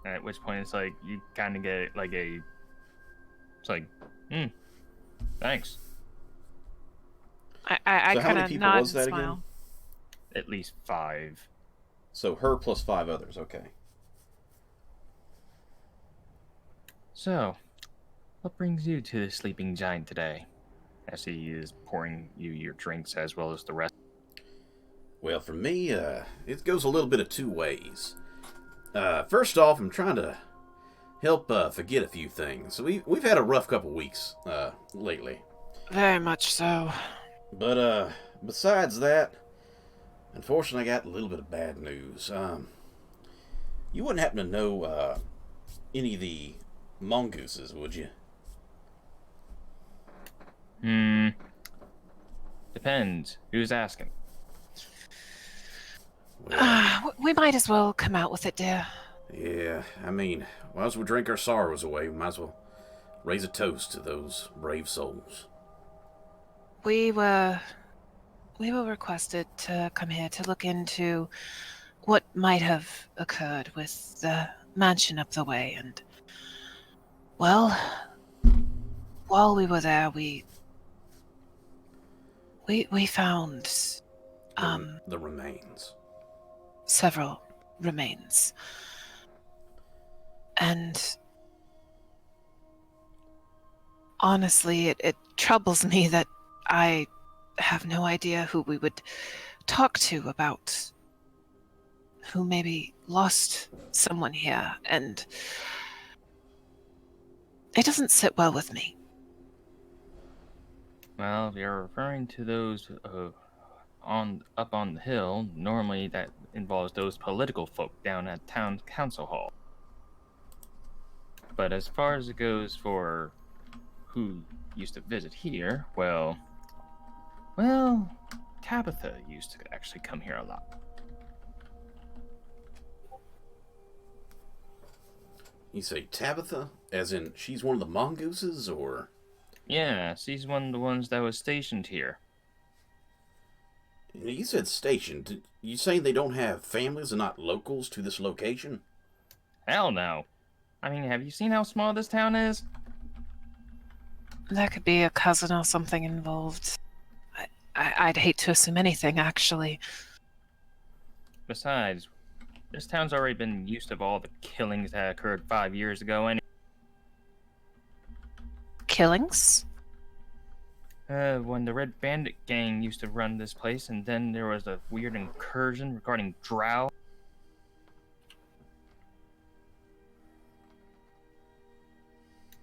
At which point it's like, you kind of get like a, it's like, thanks. I So how kind many of people nod was and that smile. again? At least 5. So her plus 5 others, okay. So, what brings you to the Sleeping Giant today? As he is pouring you your drinks as well as the rest. Well, for me, it goes a little bit of 2 ways. First off, I'm trying to help forget a few things. We've had a rough couple weeks lately. Very much so. But besides that, unfortunately, I got a little bit of bad news. You wouldn't happen to know any of the mongooses, would you? Depends. Who's asking? Well, We might as well come out with it, dear. yeah, I mean, as we drink our sorrows away, we might as well raise a toast to those brave souls. We were requested to come here to look into what might have occurred with the mansion up the way, and Well, while we were there, we found The remains. several remains. And honestly, it troubles me that I have no idea who we would talk to about who maybe lost someone here, and it doesn't sit well with me. Well, if you're referring to those up on the hill, normally that involves those political folk down at town council hall. But as far as it goes for who used to visit here, well, Tabitha used to actually come here a lot. You say Tabitha? As in, she's one of the mongooses, or? Yeah, she's one of the ones that was stationed here. You said stationed. You saying they don't have families and not locals to this location? Hell no. I mean, have you seen how small this town is? There could be a cousin or something involved. I'd hate to assume anything, actually. Besides, this town's already been used of all the killings that occurred 5 years ago, and Killings? when the Red Bandit gang used to run this place, and then there was a weird incursion regarding drow.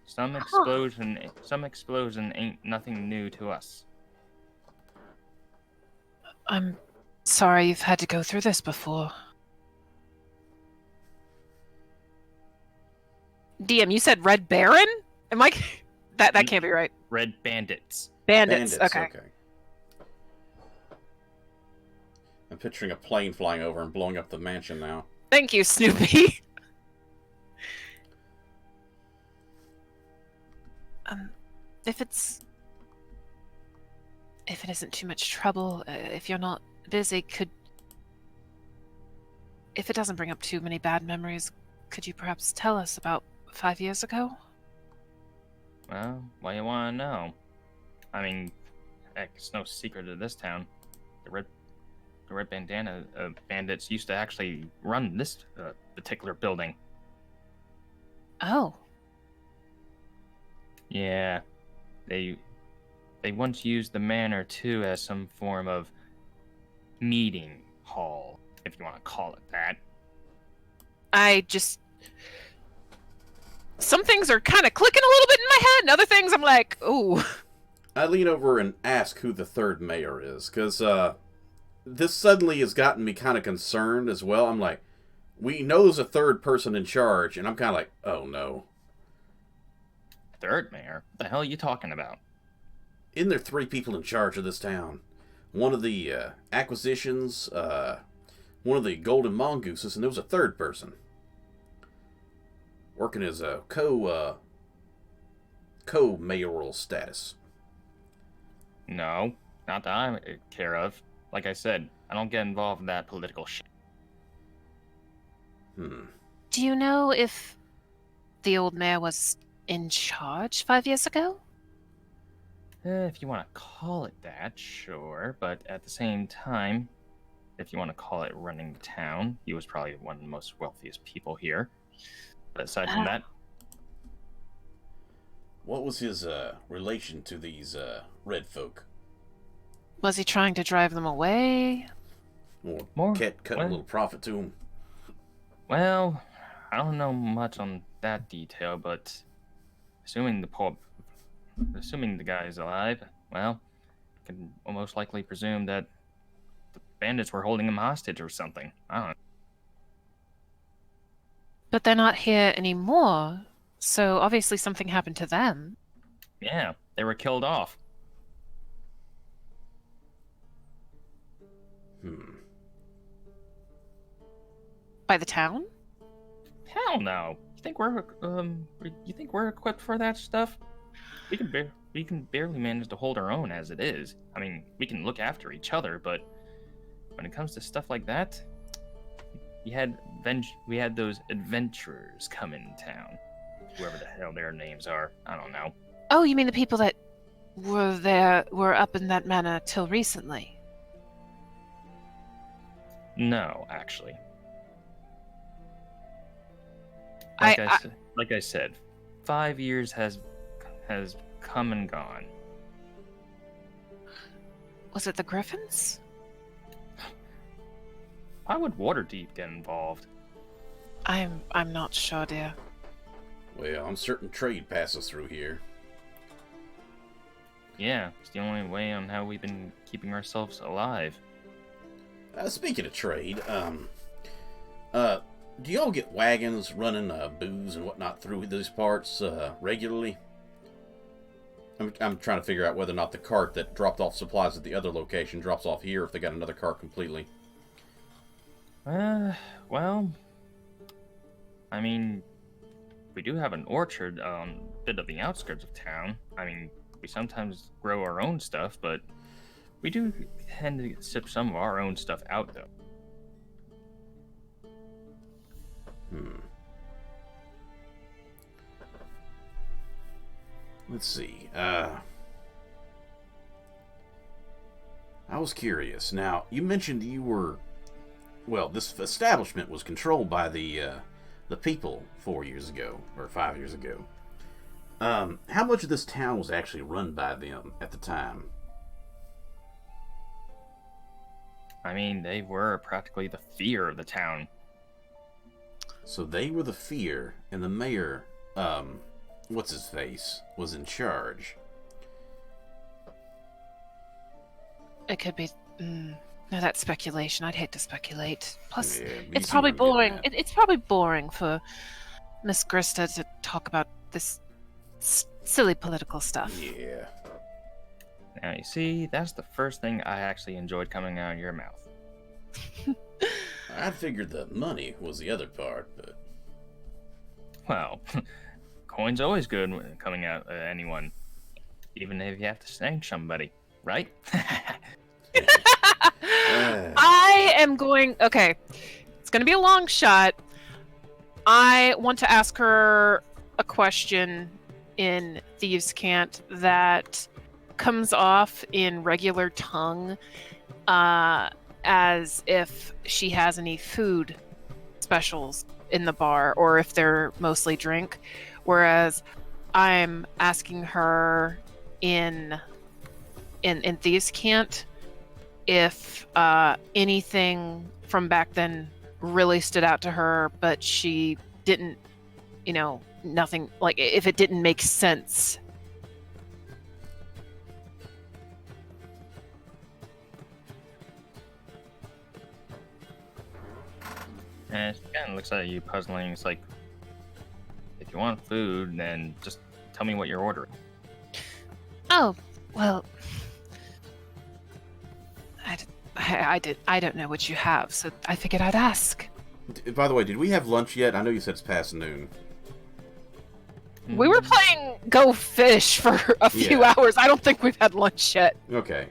Some explosion ain't nothing new to us. I'm sorry you've had to go through this before. DM, you said Red Baron? Am I... That can't be right. Red Bandits. Bandits. Okay. I'm picturing a plane flying over and blowing up the mansion now. Thank you, Snoopy. If it isn't too much trouble, if you're not busy, if it doesn't bring up too many bad memories, could you perhaps tell us about 5 years ago? Well, what do you want to know? I mean, heck, it's no secret to this town. The Red Bandana bandits used to actually run this particular building. Oh. Yeah, they once used the manor too as some form of meeting hall, if you want to call it that. Some things are kind of clicking a little bit in my head, and other things I'm like, ooh. I lean over and ask who the third mayor is, because this suddenly has gotten me kind of concerned as well. I'm like, we know there's a third person in charge, and I'm kind of like, oh no. Third mayor? What the hell are you talking about? Isn't there 3 people in charge of this town? One of the acquisitions, one of the golden mongooses, and there was a third person. Working as a co-mayoral status. No, not that I'm care of. Like I said, I don't get involved in that political shit. Do you know if the old mayor was in charge 5 years ago? If you want to call it that, sure. But at the same time, if you want to call it running the town, he was probably one of the most wealthiest people here. But aside from that... What was his relation to these red folk? Was he trying to drive them away? Or cut a little profit to him? Well, I don't know much on that detail, but assuming the guy is alive, well, I can almost likely presume that the bandits were holding him hostage or something. I don't know. But they're not here anymore, so obviously something happened to them. Yeah, they were killed off. By the town? Hell no. You think we're equipped for that stuff? We can barely manage to hold our own as it is. I mean, we can look after each other, but when it comes to stuff like that, we had those adventurers come in town. whoever the hell their names are. I don't know. Oh, you mean the people that were up in that manor till recently? No, actually. I- Like I said, 5 years has come and gone. Was it the Griffins? Why would Waterdeep get involved? I'm not sure, dear. Well, I'm certain trade passes through here. Yeah, it's the only way on how we've been keeping ourselves alive. Speaking of trade, do y'all get wagons running booze and whatnot through these parts regularly? I'm trying to figure out whether or not the cart that dropped off supplies at the other location drops off here, if they got another cart completely. Well, I mean, we do have an orchard on a bit of the outskirts of town. I mean, we sometimes grow our own stuff, but we do tend to ship some of our own stuff out, though. Let's see. I was curious. Now, you mentioned you were... Well, this establishment was controlled by the people 4 years ago, or 5 years ago. How much of this town was actually run by them at the time? I mean, they were practically the fear of the town. So they were the fear, and the mayor, what's his face, was in charge. It could be. No, that's speculation. I'd hate to speculate. Plus, Yeah, but you it's see probably what I'm getting boring. at. It's probably boring for Miss Grista to talk about this silly political stuff. Yeah. Now, you see, that's the first thing I actually enjoyed coming out of your mouth. I figured the money was the other part, but... Well, coin's always good when coming out of anyone, even if you have to snag somebody, right? I am going. Okay, it's going to be a long shot. I want to ask her a question in Thieves' Cant that comes off in regular tongue, as if she has any food specials in the bar, or if they're mostly drink. Whereas I'm asking her in Thieves' Cant if anything from back then really stood out to her, but she didn't, nothing, like if it didn't make sense. And it kind of looks at you puzzling. It's like, if you want food, then just tell me what you're ordering. Oh, well, I don't know what you have, so I figured I'd ask. By the way, did we have lunch yet? I know you said it's past noon. We were playing Go Fish for a few Yeah. hours. I don't think we've had lunch yet. Okay.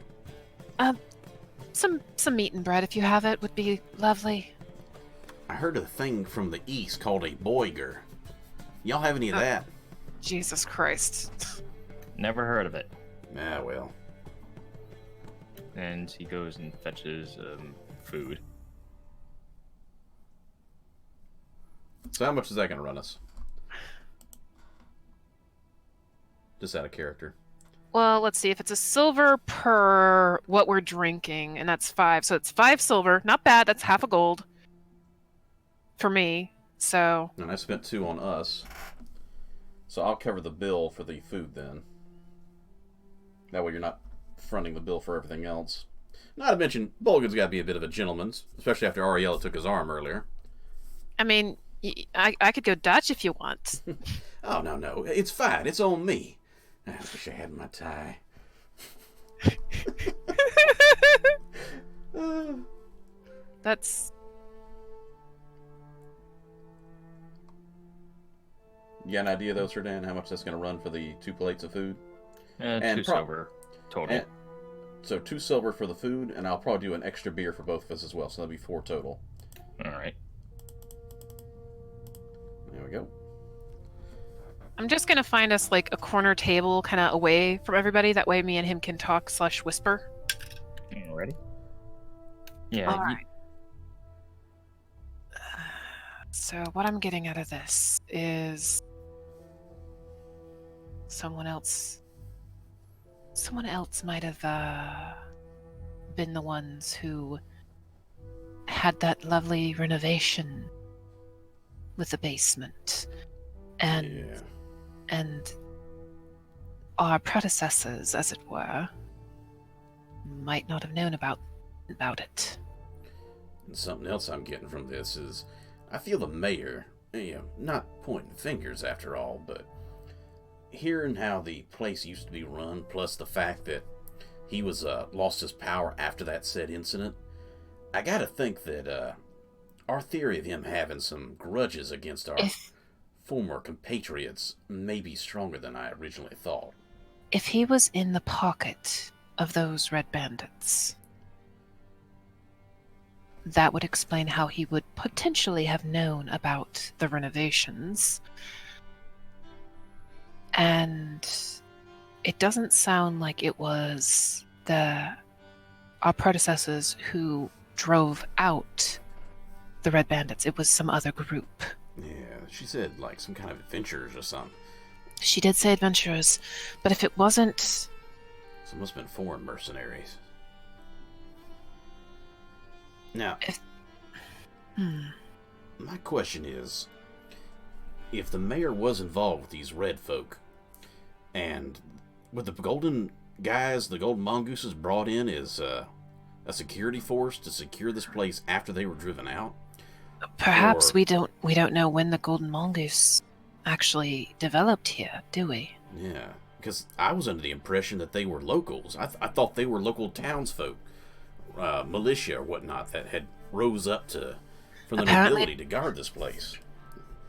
Some meat and bread, if you have it, would be lovely. I heard of a thing from the east called a boiger. Y'all have any of that? Jesus Christ. Never heard of it. Ah, well. And he goes and fetches food. So how much is that going to run us? Just out of character. Well, let's see. If it's a silver per what we're drinking, and that's 5. So it's 5 silver. Not bad. That's half a gold. For me. So. And I spent 2 on us. So I'll cover the bill for the food then. That way you're not fronting the bill for everything else. Not to mention, Bolgan's got to be a bit of a gentleman, especially after Ariella took his arm earlier. I mean, I could go Dutch if you want. Oh, no. It's fine. It's on me. I wish I had my tie. That's. You got an idea, though, Sir Dan, how much that's going to run for the 2 plates of food? 2 silver total. And, so 2 silver for the food, and I'll probably do an extra beer for both of us as well, so that'll be 4 total. All right. There we go. I'm just gonna find us like a corner table, kind of away from everybody. That way, me and him can talk / whisper. Ready? Yeah. All right. So what I'm getting out of this is someone else might have been the ones who had that lovely renovation with the basement, and our predecessors, as it were, might not have known about it. And something else I'm getting from this is, I feel the mayor, not pointing fingers after all, but hearing how the place used to be run, plus the fact that he was lost his power after that said incident, I gotta think that our theory of him having some grudges against our former compatriots may be stronger than I originally thought. If he was in the pocket of those red bandits, that would explain how he would potentially have known about the renovations. And it doesn't sound like it was our predecessors who drove out the red bandits. It was some other group. Yeah, she said like some kind of adventurers or something. She did say adventurers, but if it wasn't... So it must have been foreign mercenaries. Now, my question is, if the mayor was involved with these red folk, and with the golden guys, the golden mongooses brought in as a security force to secure this place after they were driven out, perhaps we don't know when the golden mongoose actually developed here, do we? Yeah, because I was under the impression that they were locals. I thought they were local townsfolk, militia or whatnot, that had rose up from the nobility to guard this place.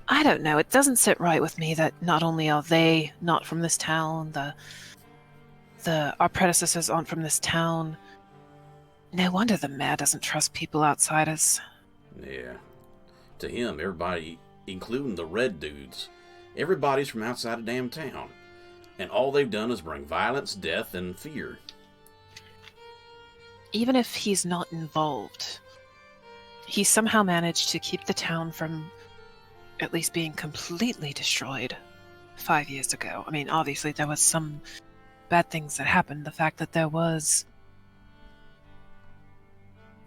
I don't know. It doesn't sit right with me that not only are they not from this town, our predecessors aren't from this town. No wonder the mayor doesn't trust people outsiders. Yeah. To him, everybody, including the red dudes, everybody's from outside of damn town. And all they've done is bring violence, death, and fear. Even if he's not involved, he somehow managed to keep the town from at least being completely destroyed 5 years ago. I mean, obviously there was some bad things that happened. The fact that there was...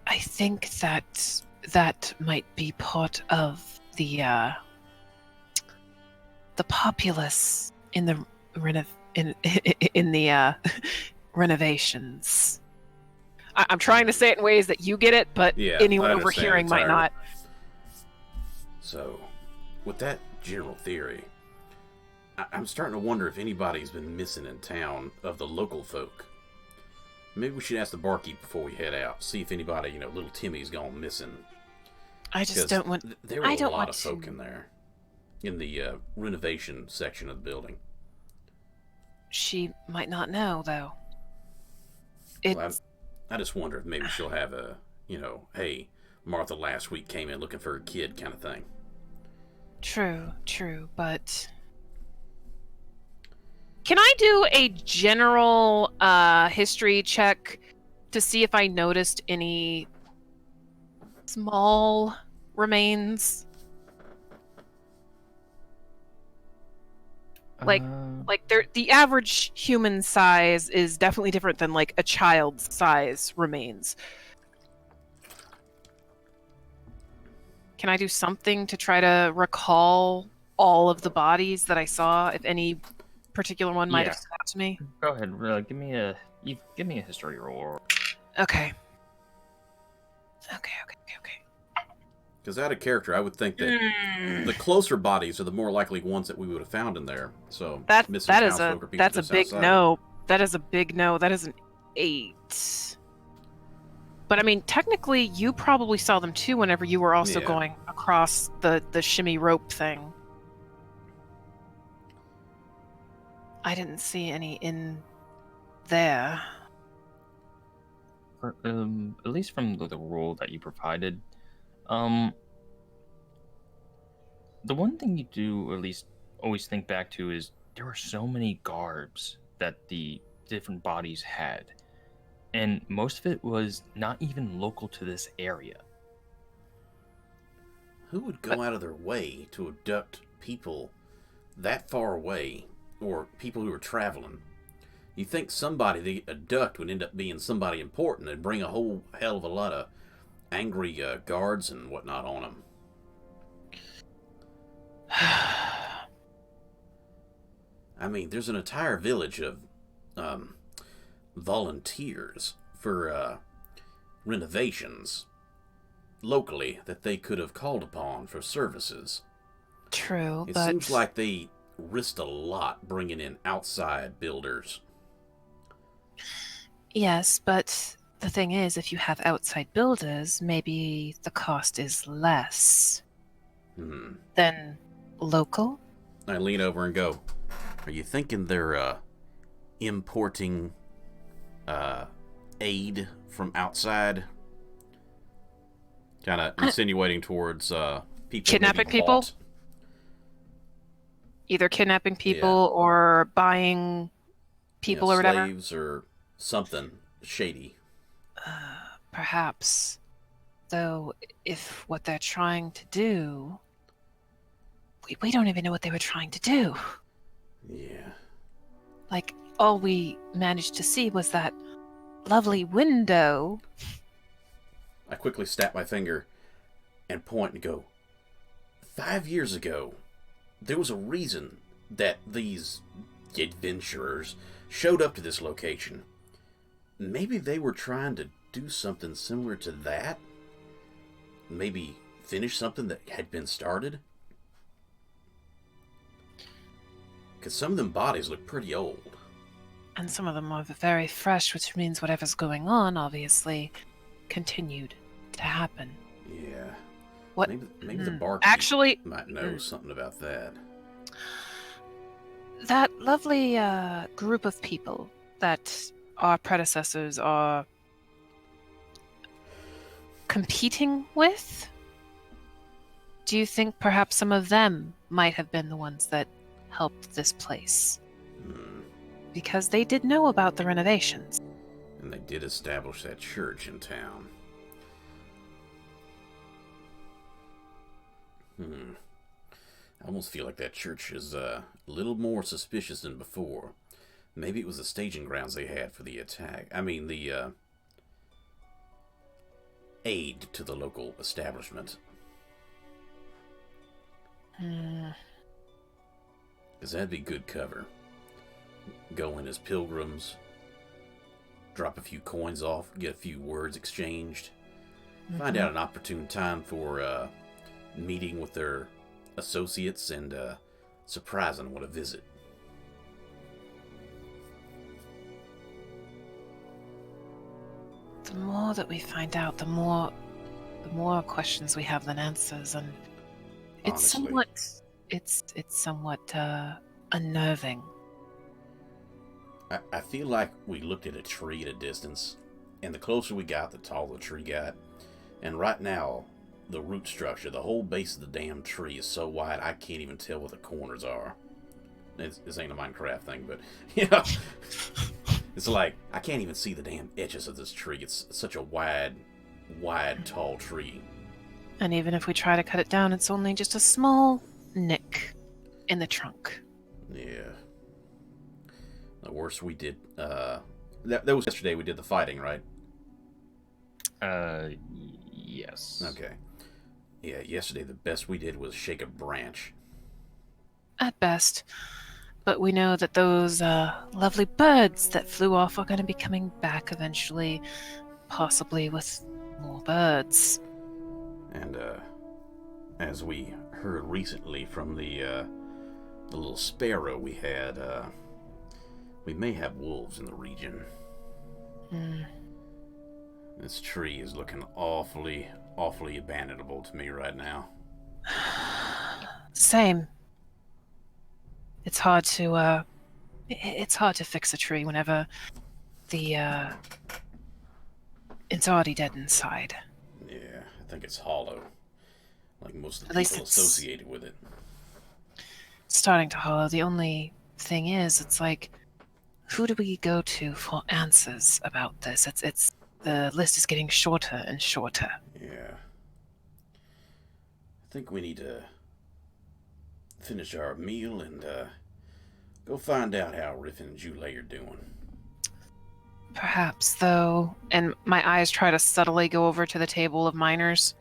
I think that might be part of the populace in the renovations. I'm trying to say it in ways that you get it, but anyone overhearing might not. So, with that general theory, I'm starting to wonder if anybody's been missing in town of the local folk. Maybe we should ask the barkeep before we head out, see if anybody, little Timmy's gone missing. I just don't want... There were a lot of folk in there, in the renovation section of the building. She might not know, though. Well, I just wonder if maybe she'll have a, hey, Martha last week came in looking for her kid kind of thing. True, but... Can I do a general history check to see if I noticed any small remains? Like the average human size is definitely different than like a child's size remains. Can I do something to try to recall all of the bodies that I saw, if any particular one might have stood out to me? Go ahead. Give me a history roll. Okay. Because out of character, I would think that the closer bodies are the more likely ones that we would have found in there. So that's a big no. That is a big no. That is an 8. But I mean, technically, you probably saw them too whenever you were also going across the shimmy rope thing. I didn't see any in there. At least from the rule that you provided, the one thing you do at least always think back to is there were so many garbs that the different bodies had, and most of it was not even local to this area. Who would go out of their way to abduct people that far away, or people who are traveling? You think somebody they abduct would end up being somebody important and bring a whole hell of a lot of angry guards and whatnot on them. I mean, there's an entire village of volunteers for renovations locally that they could have called upon for services. True, It but seems like they risked a lot bringing in outside builders. yes, but the thing is, if you have outside builders, maybe the cost is less than local. I lean over and go, "Are you thinking they're importing aid from outside?" Kind of insinuating towards people Kidnapping maybe people? bought. Either kidnapping people or buying people or whatever. Slaves or something shady. Perhaps. Though, if what they're trying to do... We don't even know what they were trying to do. Yeah. Like, all we managed to see was that lovely window. I quickly snap my finger and point and go, 5 years ago, there was a reason that these adventurers showed up to this location. Maybe they were trying to do something similar to that? Maybe finish something that had been started? Because some of them bodies look pretty old. And some of them are very fresh, which means whatever's going on, obviously, continued to happen. Yeah. What? Maybe the barkeep Actually, might know something about that. that lovely group of people that our predecessors are competing with, do you think perhaps some of them might have been the ones that helped this place? Because they did know about the renovations. And they did establish that church in town. I almost feel like that church is a little more suspicious than before. Maybe it was the staging grounds they had for the attack. I mean, the aid to the local establishment. Because that'd be good cover. Go in as pilgrims, drop a few coins off, get a few words exchanged, find out an opportune time for meeting with their associates and surprising what a visit. The more that we find out, the more questions we have than answers, and it's Honestly. somewhat unnerving. I feel like we looked at a tree at a distance, and the closer we got, the taller the tree got. And right now, the root structure, the whole base of the damn tree is so wide I can't even tell what the corners are. This ain't a Minecraft thing, but yeah, it's like I can't even see the damn edges of this tree. It's such a wide, tall tree. And even if we try to cut it down, it's only just a small nick in the trunk. Yeah. The worst we did, that was yesterday we did the fighting, right? Yes. Okay. Yeah, yesterday the best we did was shake a branch. At best. But we know that those lovely birds that flew off are going to be coming back eventually, possibly with more birds. And as we heard recently from the little sparrow we had, we may have wolves in the region. This tree is looking awfully abandonable to me right now. Same. It's hard to fix a tree whenever it's already dead inside. Yeah, I think it's hollow, like most of the At least people it's- associated with it. starting to hollow. The only thing is, it's like, who do we go to for answers about this? It's the list is getting shorter and shorter. Yeah. I think we need to finish our meal and go find out how Riffin and Jule are doing. Perhaps, though, and my eyes try to subtly go over to the table of miners.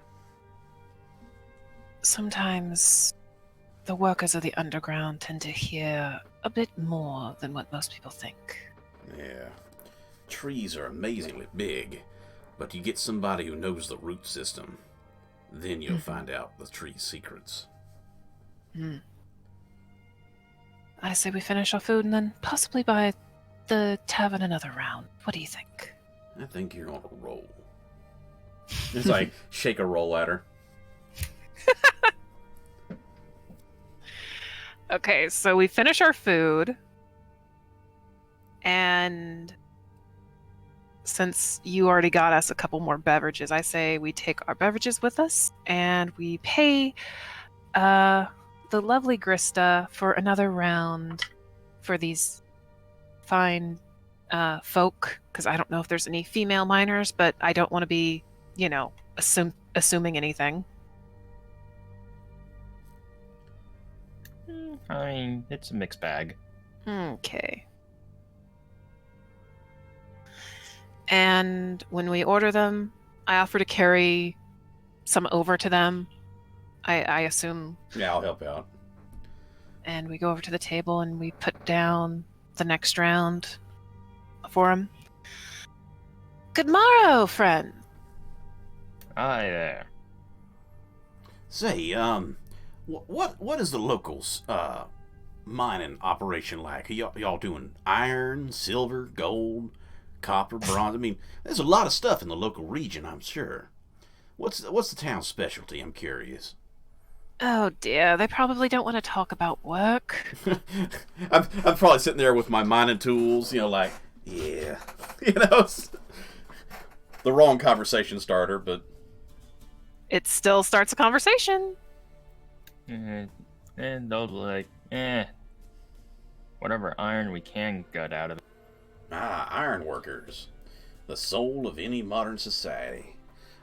Sometimes the workers of the underground tend to hear a bit more than what most people think. Yeah. Trees are amazingly big, but you get somebody who knows the root system, then you'll find out the tree's secrets. I say we finish our food and then possibly buy the tavern another round. What do you think? I think you're on a roll. It's like, shake a roll at her. Okay, so we finish our food, and since you already got us a couple more beverages, I say we take our beverages with us, and we pay the lovely Grista for another round for these fine folk, because I don't know if there's any female miners, but I don't want to be, assuming anything. I mean, it's a mixed bag. Okay. And when we order them, I offer to carry some over to them. I assume. Yeah, I'll help out. And we go over to the table and we put down the next round for him. Good morrow, friend. Hi there. Say, what is the locals mining operation like? Are y'all doing iron, silver, gold, copper, bronze? I mean, there's a lot of stuff in the local region, I'm sure. What's the town's specialty? I'm curious. Oh dear, they probably don't want to talk about work. I'm probably sitting there with my mining tools, like, yeah, the wrong conversation starter, but It still starts a conversation. And they'll like, whatever iron we can gut out of it. ironworkers, the soul of any modern society.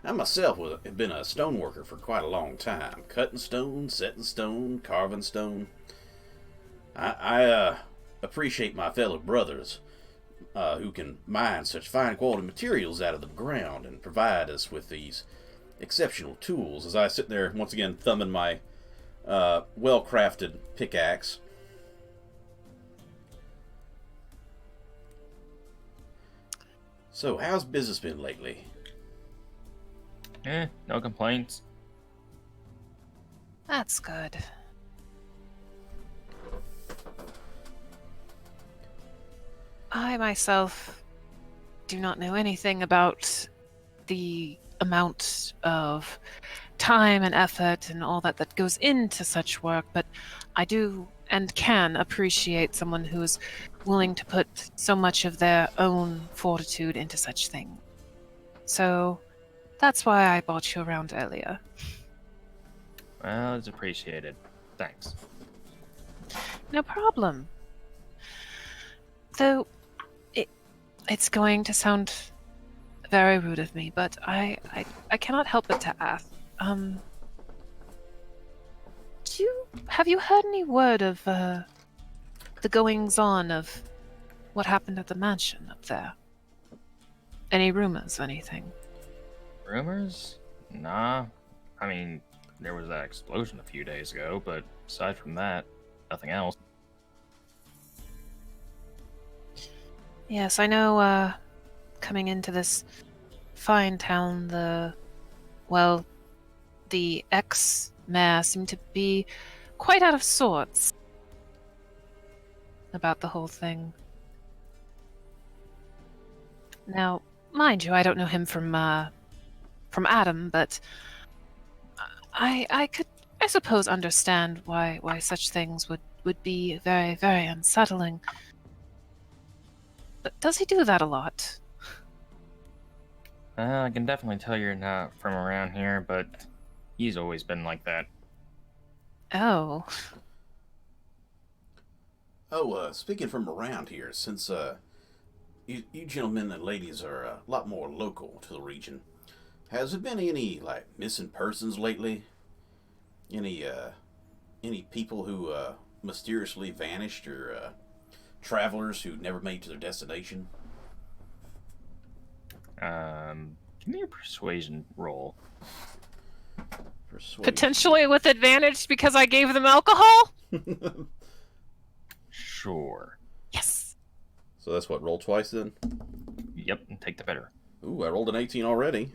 I myself have been a stoneworker for quite a long time, cutting stone, setting stone, carving stone. I appreciate my fellow brothers who can mine such fine quality materials out of the ground and provide us with these exceptional tools. As I sit there once again thumbing my well-crafted pickaxe. So, how's business been lately? No complaints. That's good. I myself do not know anything about the amount of time and effort and all that goes into such work, but I do and can appreciate someone who is willing to put so much of their own fortitude into such things. So that's why I brought you around earlier. Well, it's appreciated. Thanks. No problem. Though it's going to sound very rude of me, but I cannot help but to ask. Have you heard any word of the goings on of what happened at the mansion up there? Any rumors, anything? Rumors? Nah. I mean, there was that explosion a few days ago, but aside from that, nothing else. Yes, I know, coming into this fine town, the ex-mayor seemed to be quite out of sorts about the whole thing. Now, mind you, I don't know him from Adam, but I could, I suppose, understand why such things would be very, very unsettling. But does he do that a lot? I can definitely tell you're not from around here, but he's always been like that. Oh. Oh, speaking from around here, since you gentlemen and ladies are a lot more local to the region, has there been any like missing persons lately? Any any people who mysteriously vanished, or travelers who never made it to their destination? Give me a persuasion roll. Persuasion. Potentially with advantage because I gave them alcohol? Sure. Yes. So that's what, roll twice then? Yep, and take the better. Ooh, I rolled an 18 already.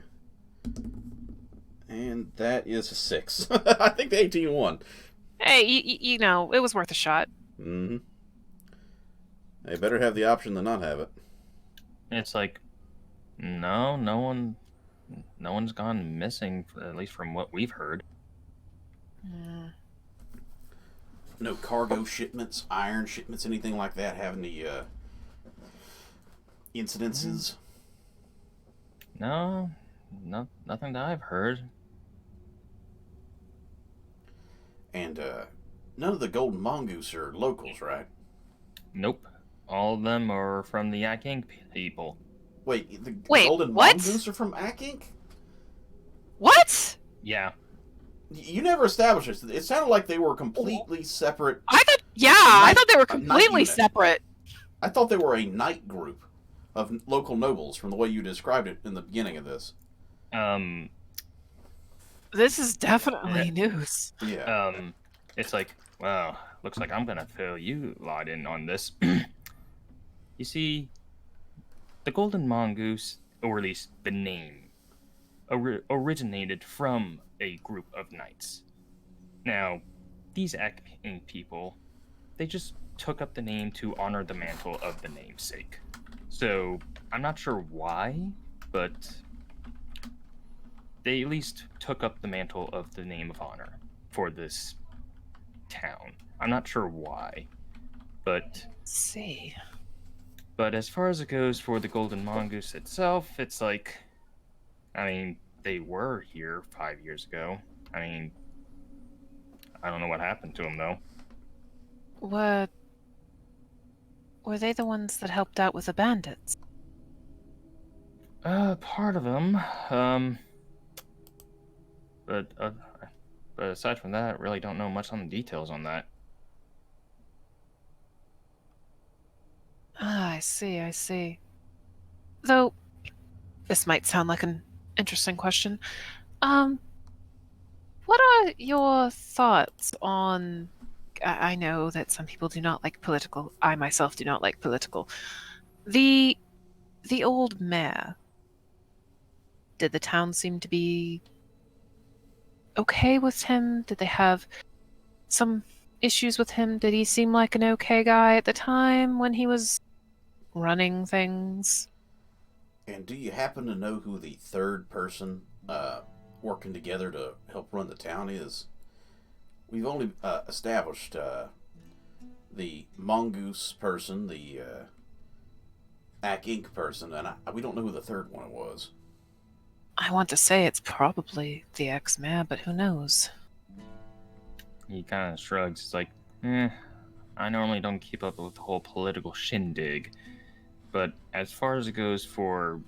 And that is a 6. I think the 18 won. Hey, you know, it was worth a shot. Mm-hmm. They better have the option than not have it. It's like, no one's gone missing, at least from what we've heard. No cargo shipments, iron shipments, anything like that having the incidences? No, nothing that I've heard. And none of the Golden Mongoose are locals, right? Nope. All of them are from the Akink people. Wait, the Wait, Golden what? Mongoose are from Akink? What? Yeah. You never established this. It sounded like they were completely separate. I thought they were night completely unit. separate. I thought they were a night group of local nobles from the way you described it in the beginning of this. This is definitely news. Yeah. It's like, well, looks like I'm gonna fill you lot in on this. You see, the Golden Mongoose, or at least the name, originated from a group of knights. Now, these Akink people, they just took up the name to honor the mantle of the namesake. So, I'm not sure why, but they at least took up the mantle of the name of honor for this town. I'm not sure why, but Let's see. But as far as it goes for the Golden Mongoose itself, it's like, I mean, they were here 5 years ago. I mean, I don't know what happened to them, though. Were they the ones that helped out with the bandits? Part of them. But aside from that, I really don't know much on the details on that. Ah, I see. Though, this might sound like an interesting question. What are your thoughts on... I know that some people do not like political. I myself do not like political. The old mayor. Did the town seem to be okay with him? Did they have some issues with him? Did he seem like an okay guy at the time when he was running things? And do you happen to know who the third person working together to help run the town is? We've only established the Mongoose person, the Akink person, and we don't know who the third one was. I want to say it's probably the ex-mayor, but who knows? He kind of shrugs. It's like, I normally don't keep up with the whole political shindig. But as far as it goes for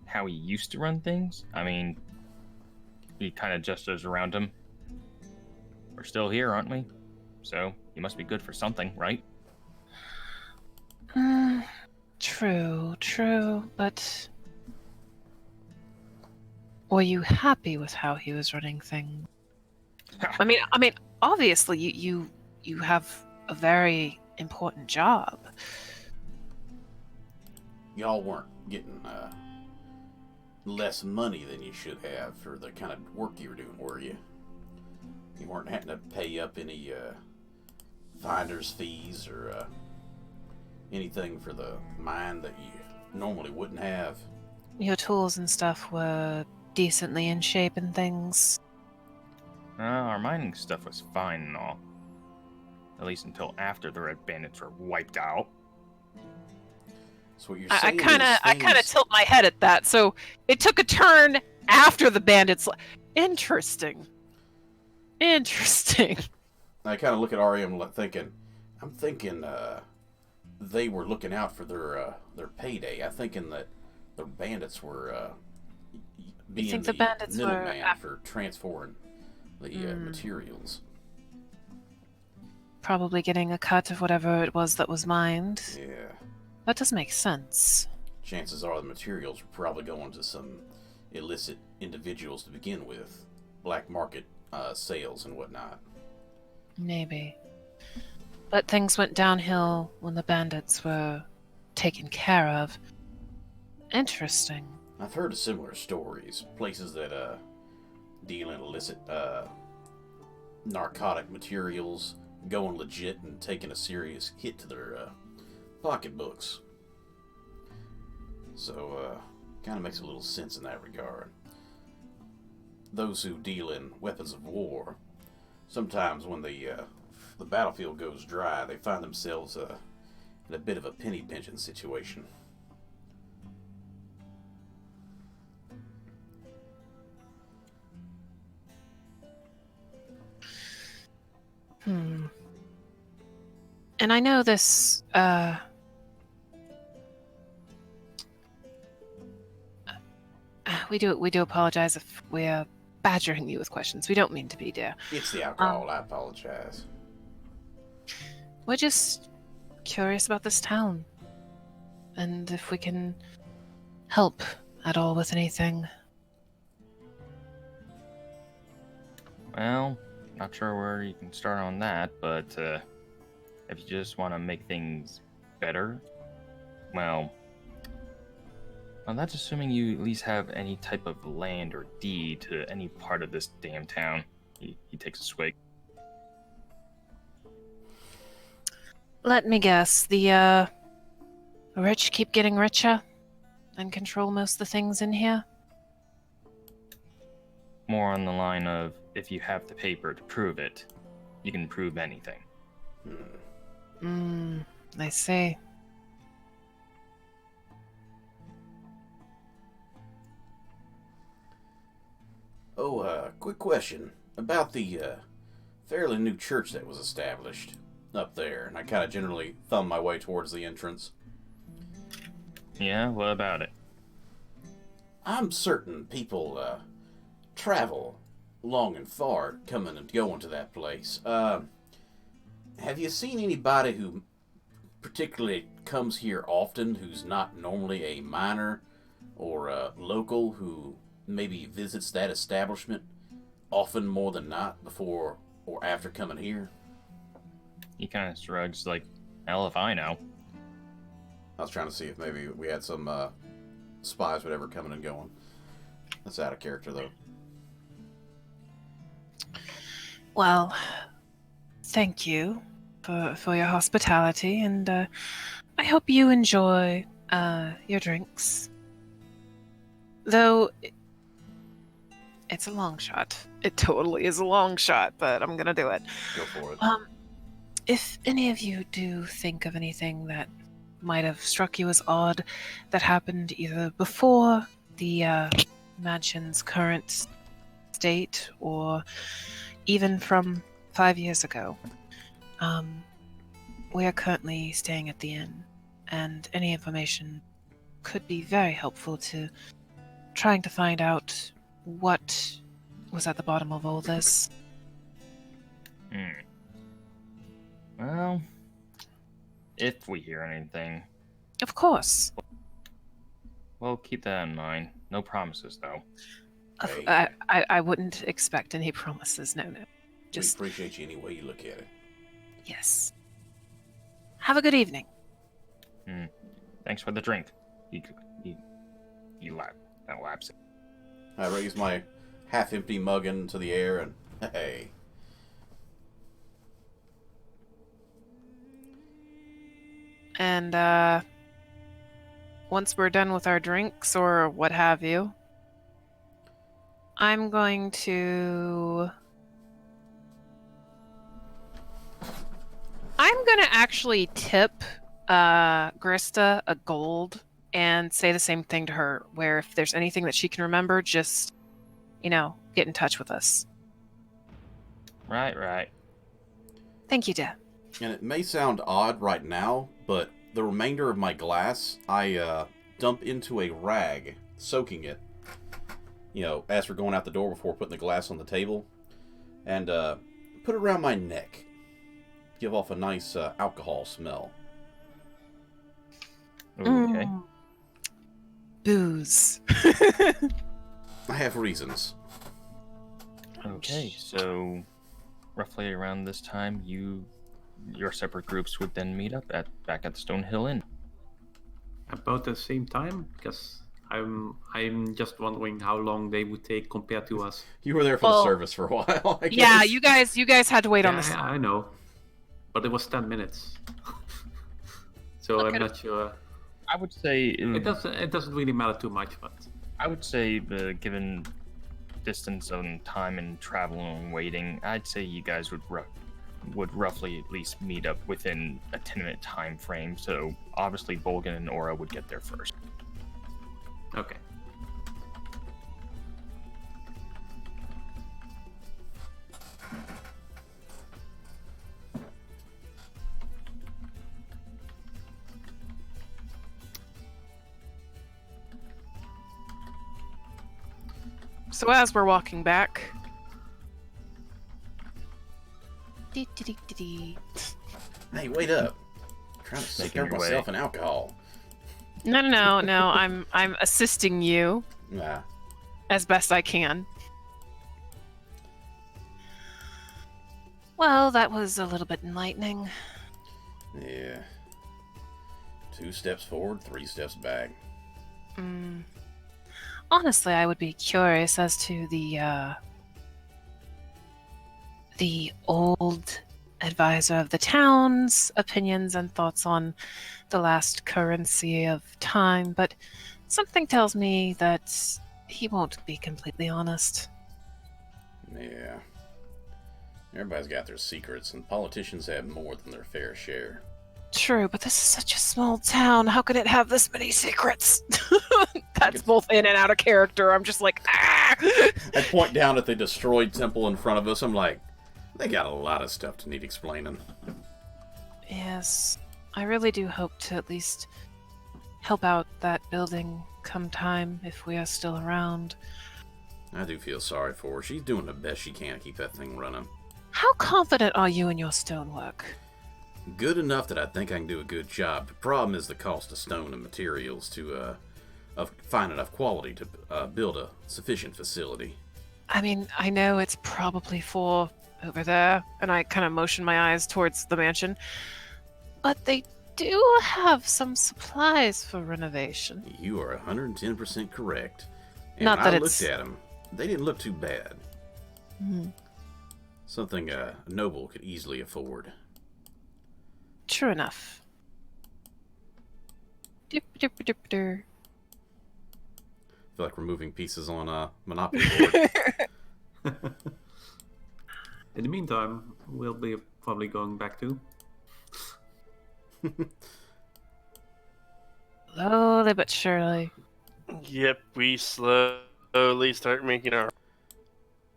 how he used to run things, I mean, he kind of gestures around him. We're still here, aren't we? So, he must be good for something, right? True, but... Were you happy with how he was running things? I mean, obviously, you have a very important job. Y'all weren't getting less money than you should have for the kind of work you were doing, were you? You weren't having to pay up any finder's fees or anything for the mine that you normally wouldn't have. Your tools and stuff were decently in shape and things. Our mining stuff was fine and all. At least until after the Red Bandits were wiped out. So what you're I saying kind of is tilt my head at that. So it took a turn after the bandits. Interesting. I kind of look at Ariam thinking, I'm thinking they were looking out for their payday. I'm thinking that the bandits were being think the the bandits were middleman for transferring the materials. probably getting a cut of whatever it was that was mined? Yeah. That does make sense. Chances are the materials were probably going to some illicit individuals to begin with. Black market sales and whatnot. Maybe. But things went downhill when the bandits were taken care of. Interesting. I've heard of similar stories. Places that deal in illicit narcotic materials going legit and taking a serious hit to their pocketbooks. So, kind of makes a little sense in that regard. Those who deal in weapons of war, sometimes when the battlefield goes dry, they find themselves in a bit of a penny pinching situation. And I know this, we do apologize if we're badgering you with questions. We don't mean to be, dear. It's the alcohol, I apologize. We're just curious about this town. And if we can help at all with anything. Well, not sure where you can start on that, but if you just want to make things better, well, that's assuming you at least have any type of land or deed to any part of this damn town. He takes a swig. Let me guess, the rich keep getting richer and control most of the things in here? More on the line of, if you have the paper to prove it, you can prove anything. I see. Oh, quick question about the fairly new church that was established up there, and I kind of generally thumb my way towards the entrance. Yeah, what about it? I'm certain people travel long and far coming and going to that place. Have you seen anybody who particularly comes here often who's not normally a miner or a local who maybe visits that establishment often more than not before or after coming here? He kind of shrugs, like, hell if I know. I was trying to see if maybe we had some spies, whatever, coming and going. That's out of character, though. Well, thank you for your hospitality, and I hope you enjoy your drinks. Though it's a long shot. It totally is a long shot, but I'm gonna do it. Go for it. If any of you do think of anything that might have struck you as odd that happened either before the mansion's current state or even from 5 years ago, we are currently staying at the inn, and any information could be very helpful to trying to find out what was at the bottom of all this. Well, if we hear anything, Of course. we'll keep that in mind. No promises, though. Hey. I wouldn't expect any promises. No. Just We appreciate you any way you look at it. yes. Have a good evening. Thanks for the drink. He lapses. I raise my half-empty mug into the air and, hey. And once we're done with our drinks or what have you, I'm going to actually tip Grista a gold and say the same thing to her, where if there's anything that she can remember, just, get in touch with us. Right. Thank you, dear. And it may sound odd right now, but the remainder of my glass, I dump into a rag, soaking it. You know, as we're going out the door before putting the glass on the table. And put it around my neck. Give off a nice alcohol smell. Okay. Booze. I have reasons. Okay, so roughly around this time, your separate groups would then meet up back at the Stonehill Inn. About the same time, because I'm just wondering how long they would take compared to us. You were there for the service for a while, I Yeah, guess. you guys had to wait on Yeah, this. I know, but it was 10 minutes, so Okay. I'm not sure. I would say It doesn't really matter too much, but I would say, given distance and time and travel and waiting, I'd say you guys would roughly at least meet up within a 10-minute time frame. So obviously, Bolgan and Aura would get there first. okay. So as we're walking back. Hey, wait up. I'm trying to Making scare your myself way. in alcohol. No. I'm assisting you Nah. as best I can. Well, that was a little bit enlightening. Yeah. 2 steps forward, 3 steps back. Honestly, I would be curious as to the old advisor of the town's opinions and thoughts on the last currency of time, but something tells me that he won't be completely honest. Yeah. Everybody's got their secrets, and politicians have more than their fair share. True, but this is such a small town. How could it have this many secrets? That's both in and out of character. I'm just like, ah! I point down at the destroyed temple in front of us. I'm like, they got a lot of stuff to need explaining. Yes, I really do hope to at least help out that building come time if we are still around. I do feel sorry for her. She's doing the best she can to keep that thing running. How confident are you in your stonework? Good enough that I think I can do a good job. The problem is the cost of stone and materials to find enough quality to build a sufficient facility. I mean, I know it's probably for over there, and I kind of motion my eyes towards the mansion, but they do have some supplies for renovation. You are 110% correct. And Not when that I it's- looked at them, they didn't look too bad. Something a noble could easily afford. True enough. Dip-a-dip-a-dip-a-der. I feel like we're moving pieces on a Monopoly board. In the meantime, we'll be probably going back to. Slowly but surely. Yep, we slowly start making our.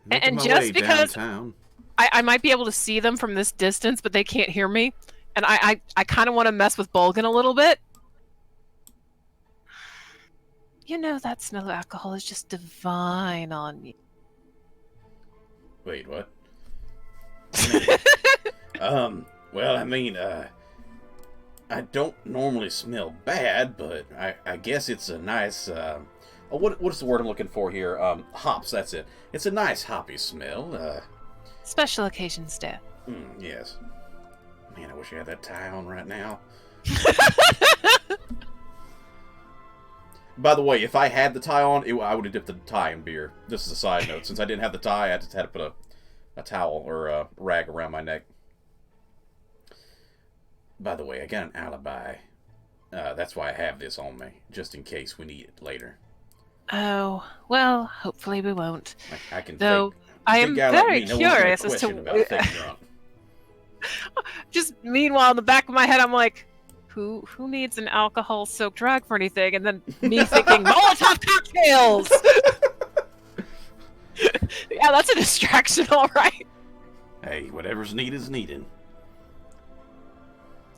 Making And my just way because- downtown. I might be able to see them from this distance, but they can't hear me. And I kind of want to mess with Bolgan a little bit. You know, that smell of alcohol is just divine on you. Wait, what? Well, I mean, I don't normally smell bad, but I guess it's a nice, what's the word I'm looking for here? Hops, that's it. It's a nice hoppy smell. Special occasions, dear. Yes. Man, I wish I had that tie on right now. By the way, if I had the tie on, I would have dipped the tie in beer. Just as a side note. Since I didn't have the tie, I just had to put a towel or a rag around my neck. By the way, I got an alibi. That's why I have this on me, just in case we need it later. Oh, well, hopefully we won't. I can Though, fake. I Big am guy like very me, no one's gonna curious as question to... about fake drunk. Just meanwhile, in the back of my head, I'm like, who needs an alcohol-soaked rag for anything? And then me thinking, Molotov cocktails! Yeah, that's a distraction, all right. Hey, whatever's needed is needed.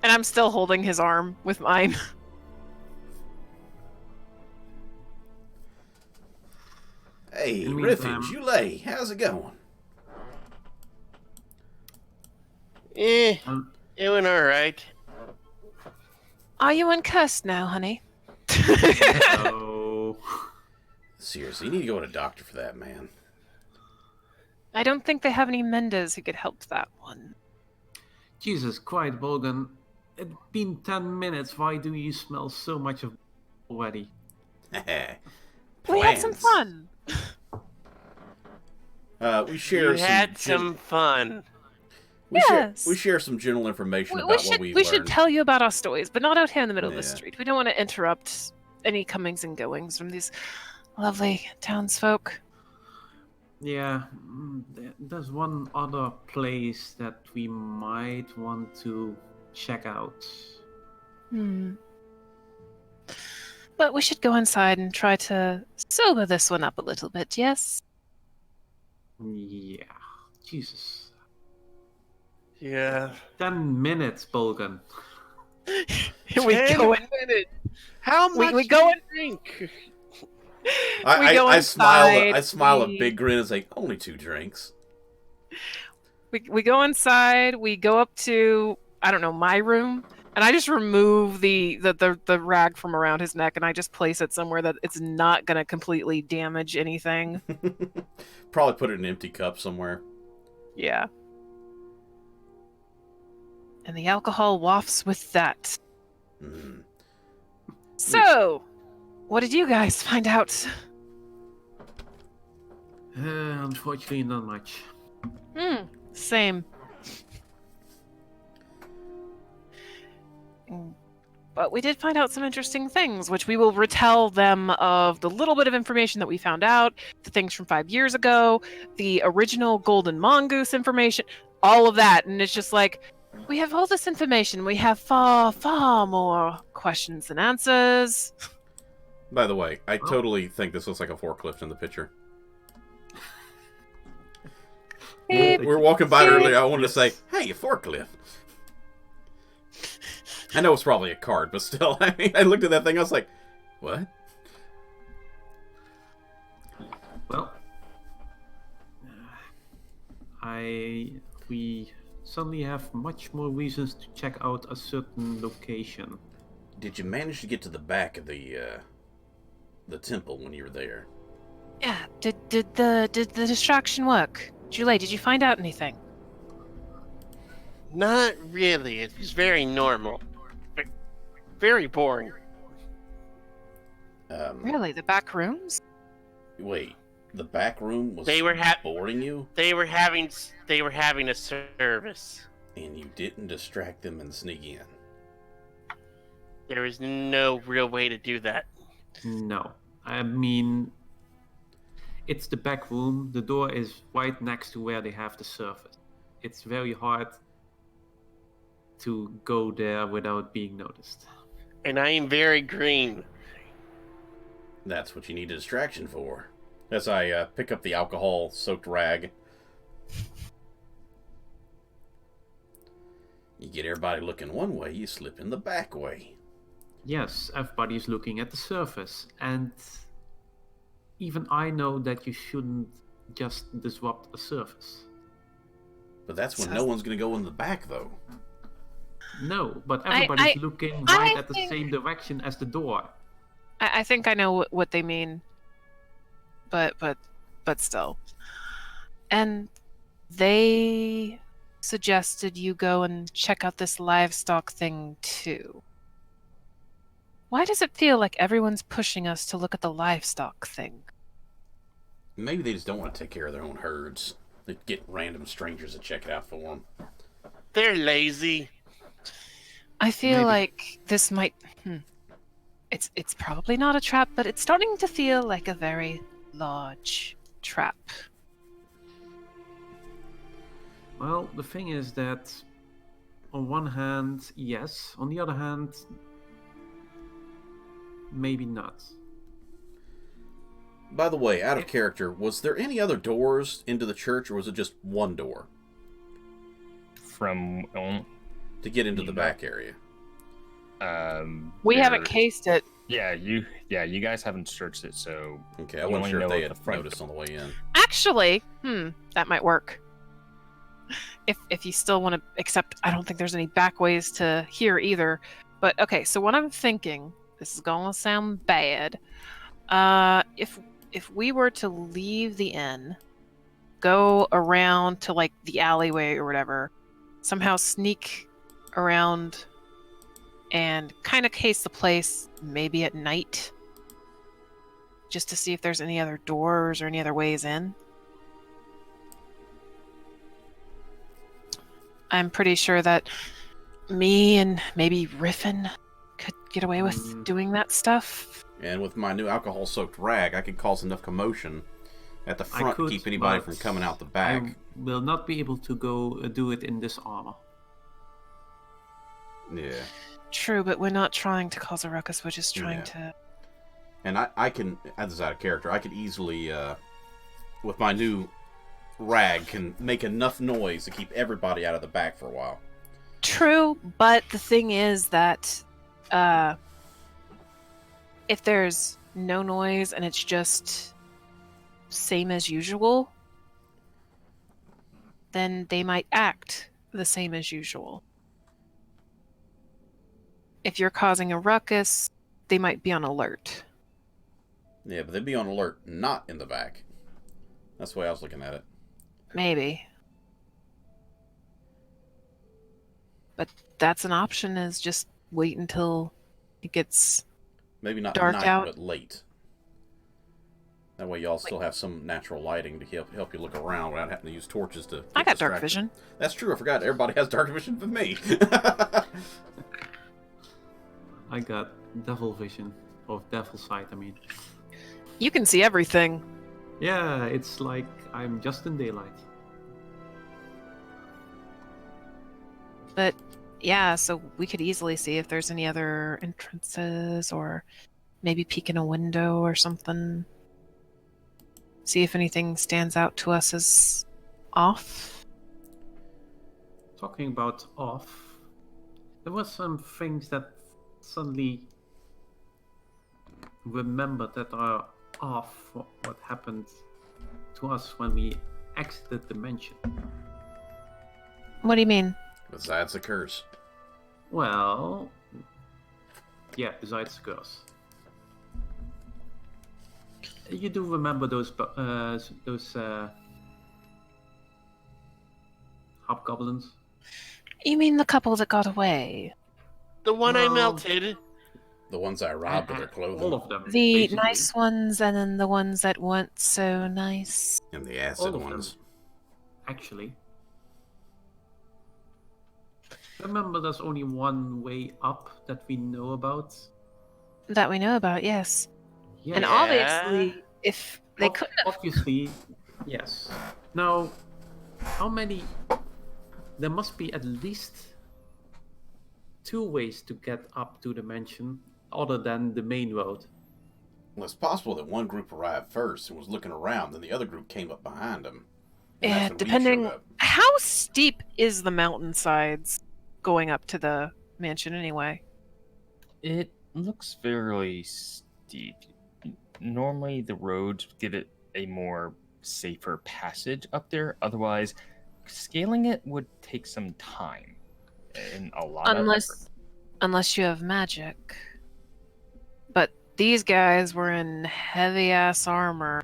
And I'm still holding his arm with mine. Hey, In the Riffin, meantime- Jule, how's it going? Um, It went alright. Are you uncursed now, honey? so Seriously, you need to go to a doctor for that, man. I don't think they have any menders who could help that one. Jesus Christ, Bolgan. It's been 10 minutes. Why do you smell so much of already? We had some Plans. fun. We share You some. had some fun. Yes. We share some general information We about should what we've we learned. should tell you about our stories, but not out here in the middle of the Yeah. street. We don't want to interrupt any comings and goings from these lovely townsfolk. Yeah, there's one other place that we might want to check out. But we should go inside and try to sober this one up a little bit, yes? Yeah, Jesus. Yeah. 10 minutes, Bolgan. we 10 go in, minutes. How much we do go you in- drink? We go I smile. inside, I smile a we- big grin. It's like only 2 drinks. we go inside, we go up to, I don't know, my room, and I just remove the rag from around his neck and I just place it somewhere that it's not going to completely damage anything. Probably put it in an empty cup somewhere. Yeah. And the alcohol wafts with that. Mm. So, what did you guys find out? Unfortunately, not much. Same. But we did find out some interesting things, which we will retell them of the little bit of information that we found out, the things from 5 years ago, the original Golden Mongoose information, all of that. And it's just like, we have all this information. We have far, far more questions than answers. By the way, I totally think this looks like a forklift in the picture. Beep. We were walking by it earlier. I wanted to say, "Hey, a forklift." I know it's probably a cart, but still, I mean, I looked at that thing. I was like, "What?" Well, we suddenly have much more reasons to check out a certain location. Did you manage to get to the back of the temple when you were there? Yeah, did the distraction work? Julie, did you find out anything? Not really. It was very normal. Very boring. Really, the back rooms? Wait, the back room was They were boring you, They were having a service. and you didn't distract them and sneak in. There was no real way to do that. No, I mean, it's the back room. The door is right next to where they have the surface. It's very hard to go there without being noticed. And I am very green. That's what you need a distraction for. As I pick up the alcohol-soaked rag. You get everybody looking one way, you slip in the back way. Yes, everybody's looking at the surface, and even I know that you shouldn't just disrupt a surface. But that's when no one's going to go in the back, though. No, but everybody's looking right at the think- same direction as the door. I think I know what they mean, but still. And they suggested you go and check out this livestock thing too. Why does it feel like everyone's pushing us to look at the livestock thing? Maybe they just don't want to take care of their own herds. They get random strangers to check it out for them. They're lazy. I feel Maybe. like this might. It's probably not a trap, but it's starting to feel like a very large trap. Well, the thing is that, on one hand, yes. On the other hand, maybe not. By the way, out of character, was there any other doors into the church, or was it just one door? From to get into the You back area. We haven't there- cased it. Yeah, you guys haven't searched it, so Okay, I you wasn't only sure if know they of the had front noticed on the way in. Actually, that might work. If you still want to accept, I don't think there's any back ways to here either. But okay, so what I'm thinking, this is gonna sound bad. If we were to leave the inn, go around to like the alleyway or whatever, somehow sneak around and kind of case the place maybe at night, just to see if there's any other doors or any other ways in. I'm pretty sure that me and maybe Riffin could get away with doing that stuff. And with my new alcohol-soaked rag, I could cause enough commotion at the front to keep anybody from coming out the back. I will not be able to go do it in this armor. Yeah. True, but we're not trying to cause a ruckus. We're just trying Yeah. to. And I can, as out of character, I could easily, with my new rag, can make enough noise to keep everybody out of the back for a while. True, but the thing is that if there's no noise and it's just same as usual, then they might act the same as usual. If you're causing a ruckus, they might be on alert. Yeah, but they'd be on alert, not in the back. That's the way I was looking at it. Maybe. But that's an option, is just wait until it gets... Maybe not Dark night, out. but late. That way y'all still have some natural lighting to help you look around without having to use torches to I get got dark distracted. vision. That's true, I forgot. Everybody has dark vision but me. I got devil vision, or devil sight, I mean. You can see everything. Yeah, it's like I'm just in daylight. But yeah, so we could easily see if there's any other entrances, or maybe peek in a window or something. See if anything stands out to us as off. Talking about off, there were some things that suddenly remembered that are off what happened to us when we exited the mansion. What do you mean? Besides the curse. Well, yeah, besides the curse. You do remember those hobgoblins? You mean the couple that got away? The one I No. melted. The ones I robbed of their clothing. All of them. The basically. nice ones and then the ones that weren't so nice. And the acid All of them. ones. Actually. Remember, there's only one way up that we know about. That we know about, yes. Yeah. And obviously, if they couldn't have... Obviously, yes. Now, how many? There must be at least 2 ways to get up to the mansion, other than the main road. Well, it's possible that one group arrived first and was looking around, then the other group came up behind them. And Yeah, that's when we depending... showed up. How steep is the mountainsides going up to the mansion anyway? it looks fairly steep. Normally, the roads give it a more safer passage up there. Otherwise, scaling it would take some time and a lot of effort. Unless you have magic. But these guys were in heavy ass armor.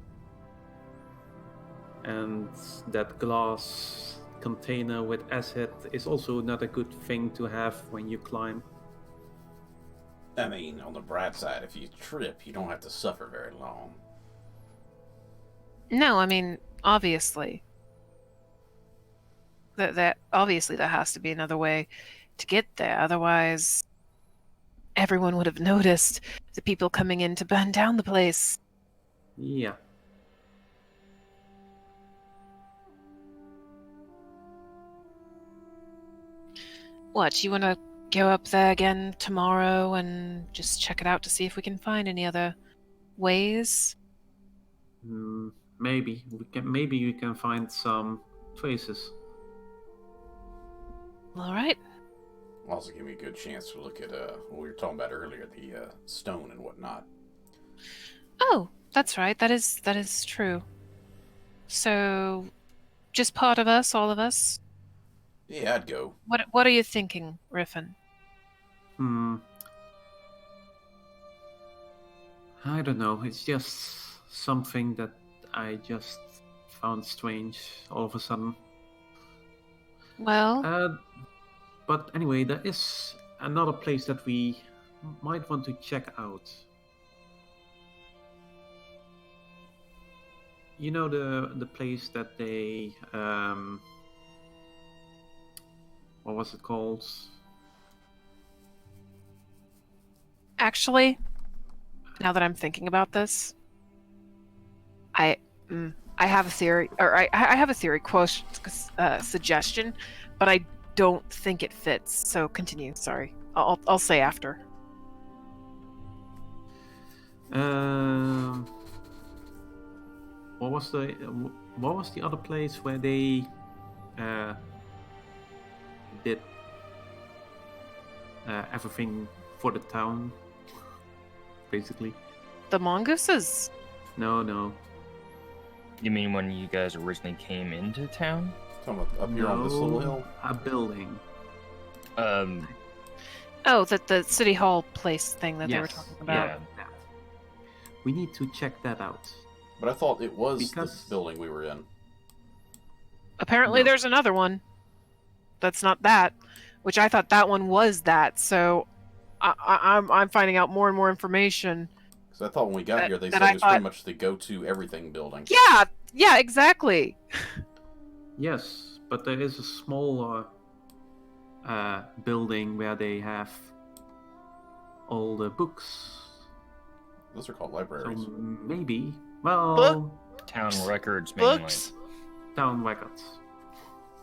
And that glass container with acid is also not a good thing to have when you climb. I mean, on the bright side, if you trip, you don't have to suffer very long. No, I mean, obviously. That obviously there has to be another way to get there. Otherwise, everyone would have noticed the people coming in to burn down the place. Yeah. What, you want to go up there again tomorrow and just check it out to see if we can find any other ways? Maybe we can find some traces. All right. Also, give me a good chance to look at what we were talking about earlier, the stone and whatnot. Oh, that's right. That is true. So, just part of us, all of us. Yeah, I'd go. What are you thinking, Riffin? Hmm. I don't know. It's just something that I just found strange all of a sudden. Well, But anyway, there is another place that we might want to check out. You know the place that they what was it called? actually, now that I'm thinking about this, I I have a theory, or I have a theory, suggestion, but I don't think it fits. So continue. Sorry, I'll say after. Um, what was the other place where they uh, did everything for the town, basically? The mongooses. No, You mean when you guys originally came into town? Talking about up here on this little hill. A building. Oh, the city hall place thing that they were Yes, talking about. yeah. that. We need to check that out. But I thought it was Because- the building we were in. Apparently, No. there's another one. That's not that, which I thought that one was that. So, I'm finding out more and more information. Because I thought when we got here, they that said I it was thought- pretty much the go-to everything building. Yeah, exactly. Yes, but there is a smaller building where they have all the books. Those are called So libraries. maybe, well, Town records mainly. Books? town records.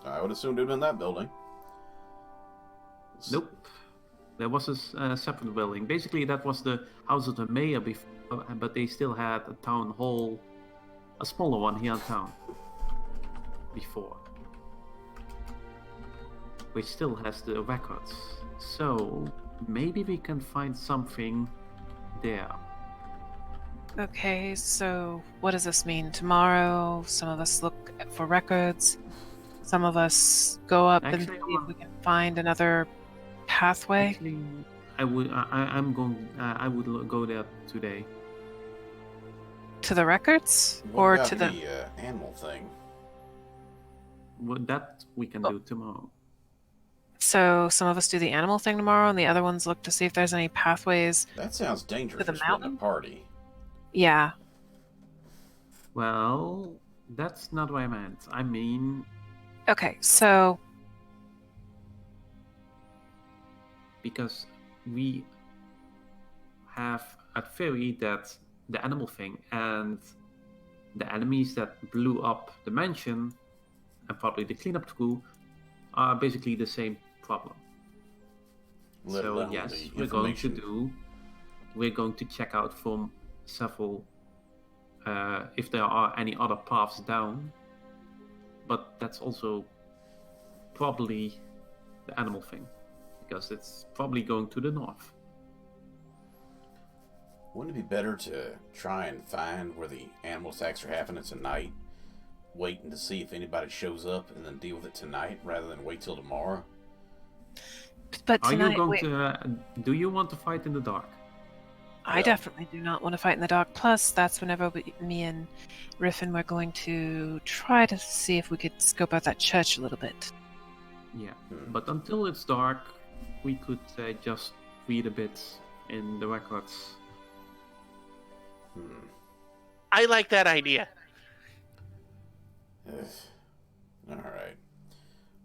I would assume it would have been that building. Nope. There was a separate building. Basically, that was the house of the mayor before, but they still had a town hall, a smaller one here in town before, which still has the records. So maybe we can find something there. Okay, so what does this mean? Tomorrow, some of us look for records. Some of us go up and see Actually, if we can find another pathway. Actually, I would go there today. To the records? What Or about to the... animal thing? Well, that we can do tomorrow. So some of us do the animal thing tomorrow, and the other ones look to see if there's any pathways. That sounds dangerous To the for splitting a mountain? party. Yeah. Well, that's not what I meant. I mean, Okay, so... because we have a theory that the animal thing and the enemies that blew up the mansion and probably the cleanup crew are basically the same problem. Let So alone yes, the we're going to information. we're going to check out from several if there are any other paths down, but that's also probably the animal thing, because it's probably going to the north. Wouldn't it be better to try and find where the animal attacks are happening tonight, waiting to see if anybody shows up, and then deal with it tonight rather than wait till tomorrow? But Are tonight, you going wait, to do you want to fight in the dark? I Yeah. definitely do not want to fight in the dark. Plus, that's whenever me and Riffin were going to try to see if we could scope out that church a little bit. Yeah, Hmm. but until it's dark, we could just read a bit in the records. I like that idea. Alright.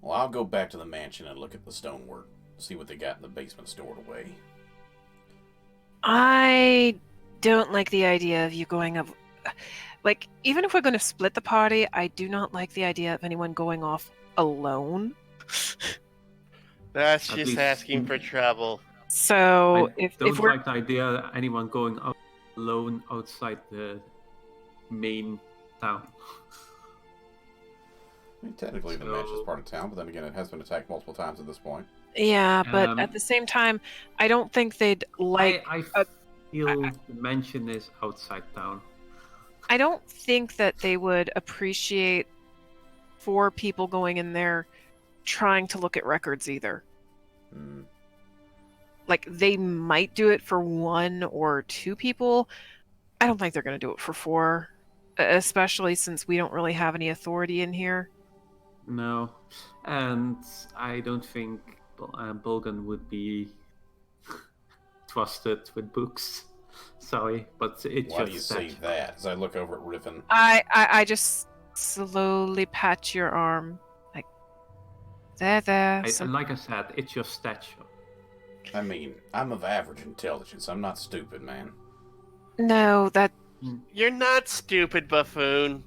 Well, I'll go back to the mansion and look at the stonework, see what they got in the basement stored away. I don't like the idea of you going up. Like, even if we're going to split the party, I do not like the idea of anyone going off alone. That's At just least- asking for trouble. So, I if don't we're like the idea of anyone going out alone outside the main town. I mean, technically, the mansion's part of town, but then again, it has been attacked multiple times at this point. Yeah, but at the same time, I don't think they'd like. I feel the mansion is outside town. I don't think that they would appreciate 4 people going in there trying to look at records either. Hmm. Like, they might do it for 1 or 2 people. I don't think they're going to do it for 4, especially since we don't really have any authority in here. No, and I don't think Bolgan would be trusted with books. Sorry, but it's Why just do you say statue. that? As I look over at Riven. I just slowly pat your arm. Like, there. And like I said, it's your stature. I mean, I'm of average intelligence. I'm not stupid, man. No, that... You're not stupid, buffoon,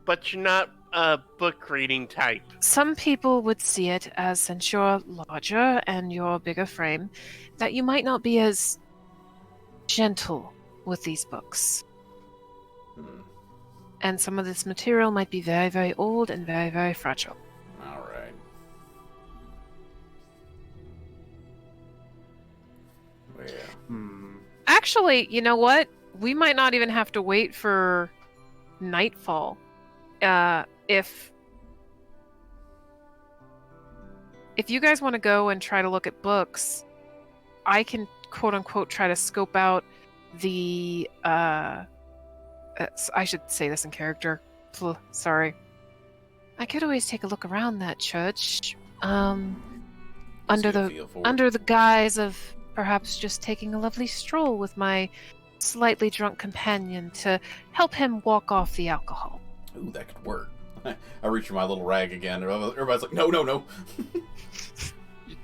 but you're not a book reading type. Some people would see it as, since you're larger and your bigger frame, that you might not be as gentle with these books. Hmm. And some of this material might be very, very old and very, very fragile. All right. Well, Actually, you know what? We might not even have to wait for nightfall. If you guys want to go and try to look at books, I can quote unquote try to scope out the I should say this in character. Sorry. I could always take a look around that church. Under the guise of perhaps just taking a lovely stroll with my slightly drunk companion to help him walk off the alcohol. Ooh, that could work. I reach for my little rag again. Everybody's like, no.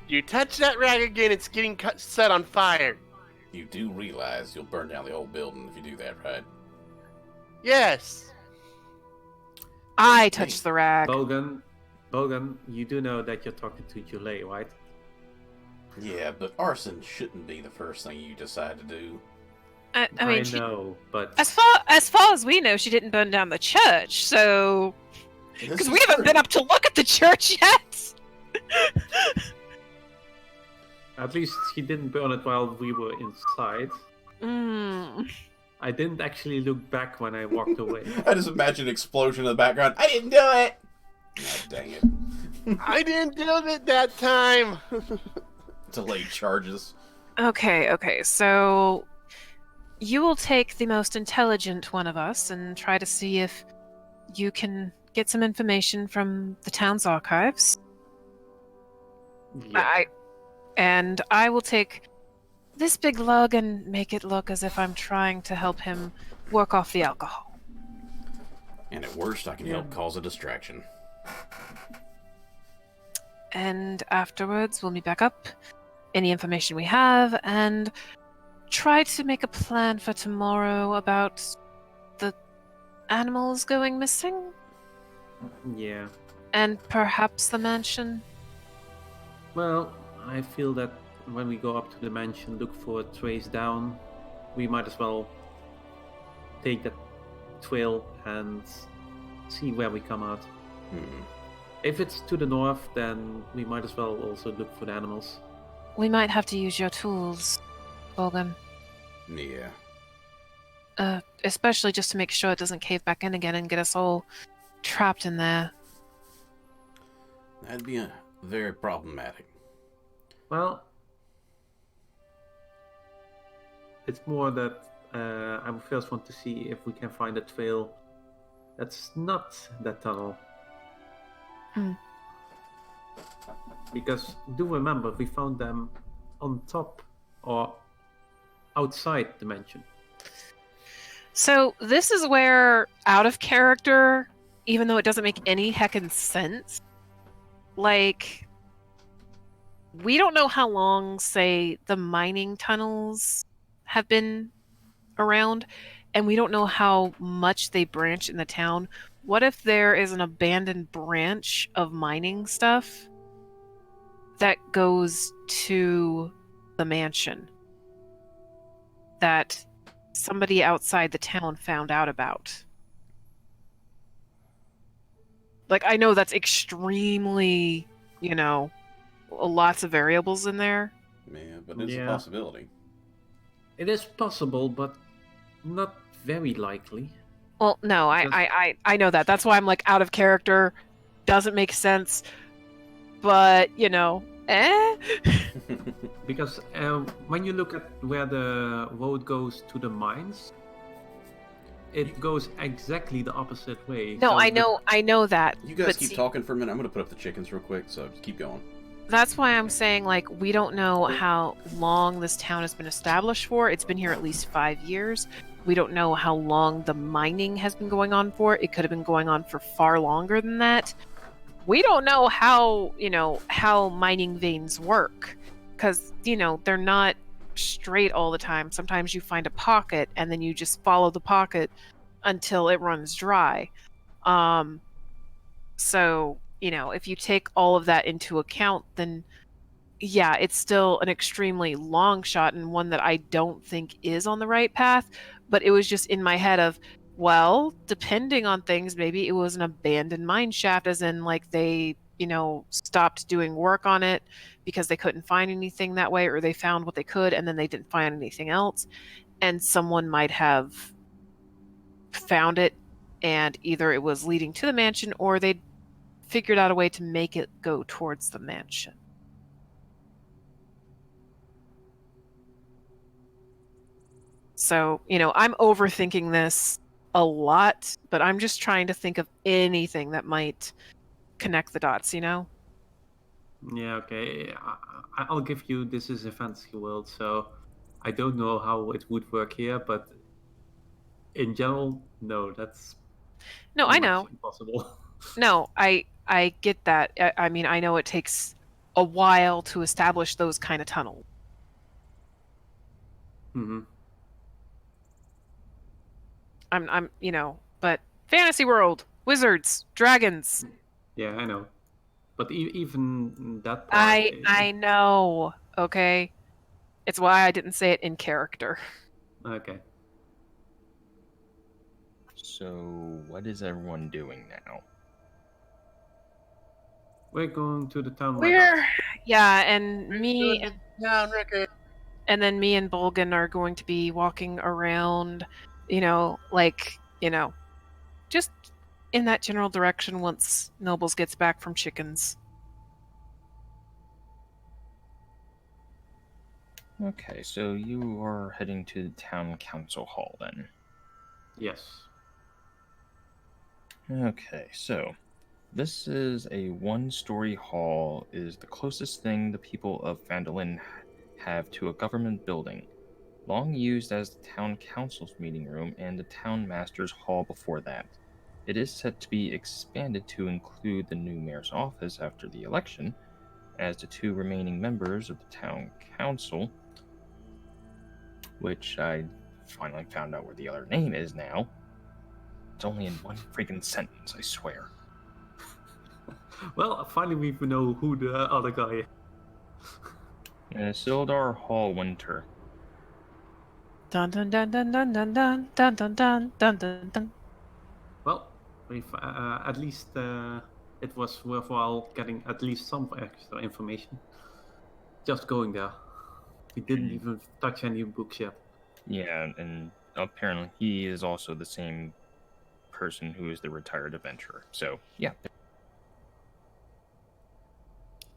You touch that rag again, it's getting set on fire. You do realize you'll burn down the whole building if you do that, right? Yes. I touch the rag. Bogan, you do know that you're talking to Julie, right? Yeah, but arson shouldn't be the first thing you decide to do. I mean, I know, but as far as we know, she didn't burn down the church. So, because we haven't been up to look at the church yet. at least he didn't burn it while we were inside. I didn't actually look back when I walked away. I just imagine an explosion in the background. I didn't do it! God dang it. I didn't do it that time. Delayed charges. Okay. So, you will take the most intelligent one of us and try to see if you can get some information from the town's archives. Yeah. I will take this big lug and make it look as if I'm trying to help him work off the alcohol. And at worst, I can help cause a distraction. And afterwards, we'll meet back up, any information we have, and try to make a plan for tomorrow about the animals going missing, Yeah. and perhaps the mansion. Well, I feel that when we go up to the mansion, look for a trace down, we might as well take that trail and see where we come out. If it's to the north, then we might as well also look for the animals. We might have to use your tools, Bogan. Yeah. Especially just to make sure it doesn't cave back in again and get us all trapped in there. That'd be very problematic. Well, it's more that I first want to see if we can find a trail that's not that tunnel. Because do remember, we found them on top or outside the mansion. So this is where, out of character, even though it doesn't make any heckin' sense, like, we don't know how long, say, the mining tunnels have been around, and we don't know how much they branch in the town. What if there is an abandoned branch of mining stuff that goes to the mansion that somebody outside the town found out about? Like, I know that's extremely, lots of variables in there. Man, but it's a Yeah. possibility. It is possible, but not very likely. Well, no, I know that. That's why I'm like out of character. Doesn't make sense. But, Because when you look at where the road goes to the mines, it goes exactly the opposite way. No, So I know that. You guys but keep see, talking for a minute. I'm gonna put up the chickens real quick, so just keep going. That's why I'm saying, like, we don't know how long this town has been established for. It's been here at least 5 years. We don't know how long the mining has been going on for. It could have been going on for far longer than that. We don't know how mining veins work. Because, they're not straight all the time. Sometimes you find a pocket and then you just follow the pocket until it runs dry. So, if you take all of that into account, then yeah, it's still an extremely long shot and one that I don't think is on the right path. But it was just in my head of, well, depending on things, maybe it was an abandoned mine shaft, as in, like, they, stopped doing work on it because they couldn't find anything that way, or they found what they could and then they didn't find anything else. And someone might have found it, and either it was leading to the mansion or they figured out a way to make it go towards the mansion. So, I'm overthinking this a lot, but I'm just trying to think of anything that might connect the dots, Yeah, okay. I'll give you, this is a fantasy world, so I don't know how it would work here, but in general, no, that's No, I know. impossible. No, I get that. I mean, I know it takes a while to establish those kind of tunnels. Mm-hmm. I'm but fantasy world, wizards, dragons. Yeah, I know. But even that part... I know, okay? It's why I didn't say it in character. Okay. So, what is everyone doing now? We're going to the town. Yeah, and me Down record. and then me and Bolgan are going to be walking around, just in that general direction once Nobles gets back from chickens. Okay, so you are heading to the town council hall then. Yes. Okay, so this is a one-story hall. It is the closest thing the people of Phandalin have to a government building, long used as the town council's meeting room and the town master's hall before that. It is set to be expanded to include the new mayor's office after the election, as the two remaining members of the town council, which I finally found out where the other name is now. It's only in one freaking sentence, I swear. Well, finally we know who the other guy is. Sildar Hallwinter. Dun dun dun dun dun dun dun dun dun dun dun dun dun. Well, we've at least it was worthwhile getting at least some extra information. Just going there. We didn't even touch any books yet. Yeah, and apparently he is also the same person who is the retired adventurer. So, yeah.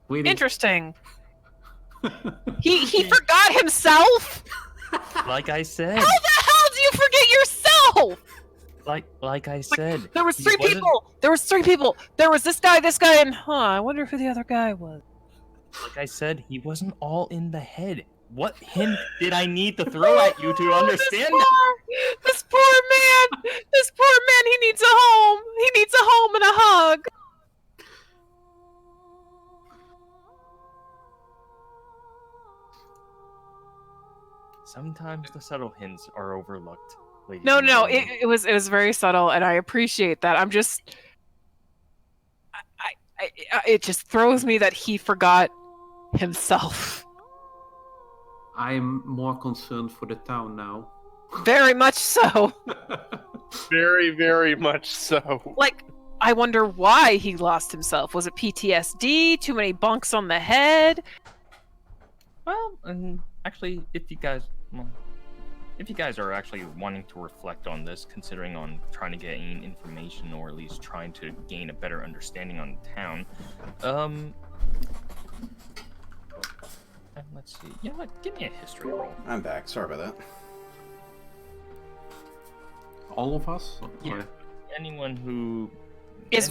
Interesting. He forgot himself? Like I said. How the hell do you forget yourself? Like I said. There was three people. There was three people. There was this guy, and I wonder who the other guy was. Like I said, he wasn't all in the head. What hint did I need to throw at you to understand that? This poor man. This poor man, he needs a home. He needs a home and a hug. Sometimes the subtle hints are overlooked. No, it was very subtle, and I appreciate that. I'm just, it just throws me that he forgot himself. I'm more concerned for the town now. Very much so. Very, very much so. Like, I wonder why he lost himself. Was it PTSD? Too many bunks on the head? Well, and actually, if you guys are actually wanting to reflect on this, considering on trying to gain information or at least trying to gain a better understanding on the town, and let's see. You know what? Give me a history roll. I'm back. Sorry about that. All of us? Yeah. Or- Anyone who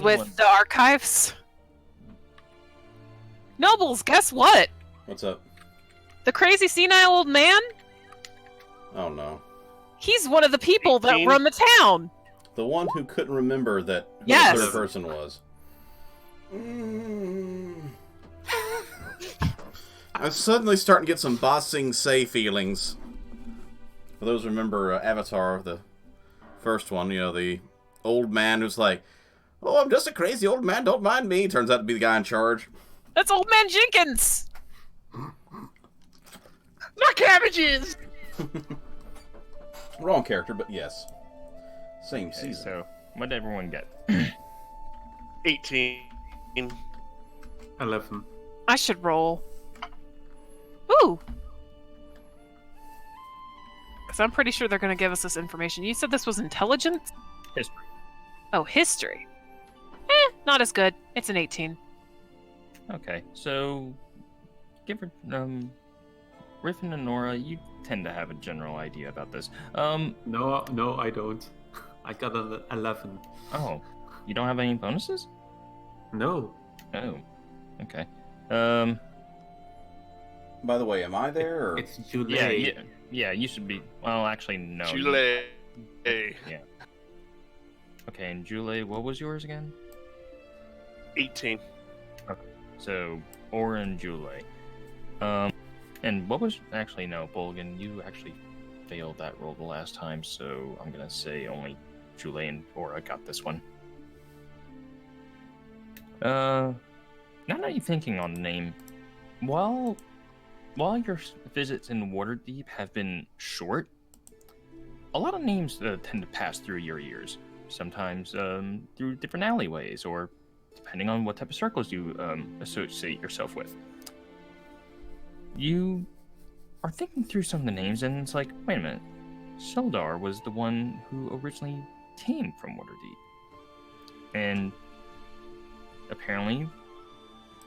With the archives? Nobles, guess what? What's up? The crazy senile old man? Oh no. He's one of the people that 18? run the town. The one who couldn't remember that who Yes. the third person was. I was suddenly starting to get some Ba Sing Se feelings. For those who remember Avatar, the first one, the old man who's like, "Oh, I'm just a crazy old man, don't mind me." Turns out to be the guy in charge. That's Old Man Jenkins. My cabbages! Wrong character, but yes. Same Okay, season. so what did everyone get? 18. 11. I should roll. Ooh. Because I'm pretty sure they're going to give us this information. You said this was intelligence? History. Oh, history. Not as good. It's an 18. Okay, so give her Riffin and Nora, you tend to have a general idea about this. No, I don't. I got an 11. Oh, you don't have any bonuses? No. Oh, okay. By the way, am I there? Or... It's July. Yeah, you should be. Well, actually, no. Chile. Okay, and Julie, what was yours again? 18. So, Aura and Julie. And what was actually no, Bolgan, you actually failed that roll the last time, so I'm gonna say only Julie and Aura got this one. Now that you're thinking on the name, while your visits in Waterdeep have been short, a lot of names tend to pass through your ears. Sometimes through different alleyways, or depending on what type of circles you associate yourself with. You are thinking through some of the names, and it's like, wait a minute, Sheldar was the one who originally came from Waterdeep. And apparently,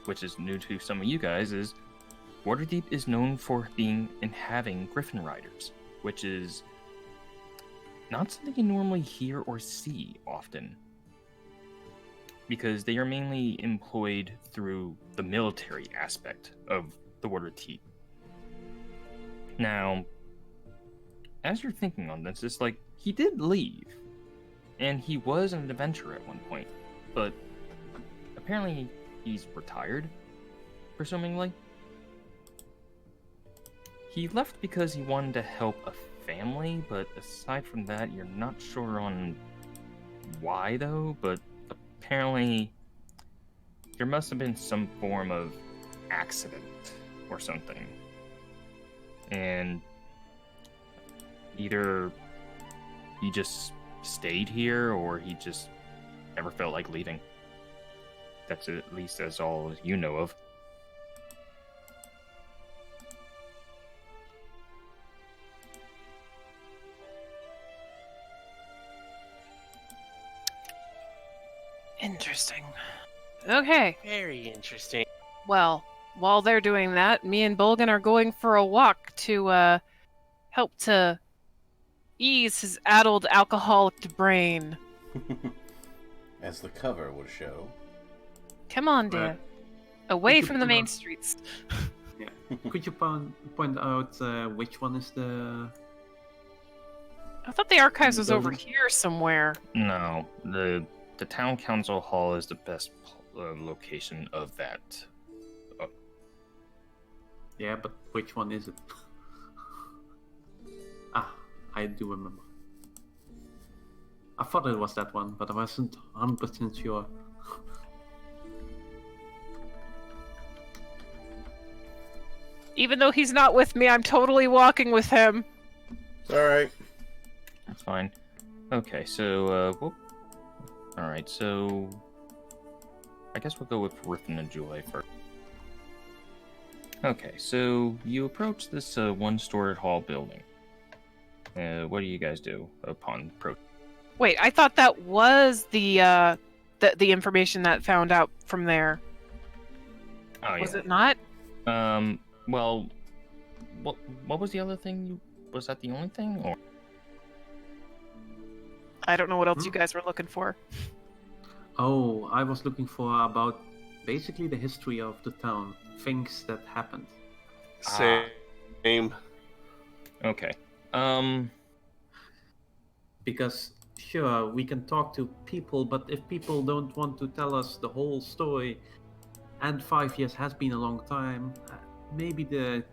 which is new to some of you guys, is Waterdeep is known for being and having Griffin Riders, which is not something you normally hear or see often, because they are mainly employed through the military aspect of the Waterdeep. Now, as you're thinking on this, it's like, he did leave, and he was an adventurer at one point, but apparently he's retired, presumably. He left because he wanted to help a family, but aside from that, you're not sure on why, though, but apparently there must have been some form of accident or something. And either he just stayed here or he just never felt like leaving. That's at least that's all you know of. Interesting. Okay. Very interesting. Well, while they're doing that, me and Bolgan are going for a walk to help to ease his addled alcoholic brain. As the cover would show. Come on, dear. Away from the main streets. Yeah. Could you point out which one is the... I thought the archives was over Building? here somewhere. No, the town council hall is the best location of that. Yeah, but which one is it? I do remember. I thought it was that one, but I wasn't 100% sure. Even though he's not with me, I'm totally walking with him. It's alright. That's fine. Okay, so All right, so I guess we'll go with Riffin and Julie first. Okay, so you approach this one-story hall building. What do you guys do upon approach? Wait, I thought that was the information that found out from there. Oh, Was yeah. it not? Well, what was the other thing? Was that the only thing, or? I don't know what else you guys were looking for. Oh, I was looking for about basically the history of the town, things that happened. Same. Okay. Because sure, we can talk to people, but if people don't want to tell us the whole story, and 5 years has been a long time, maybe the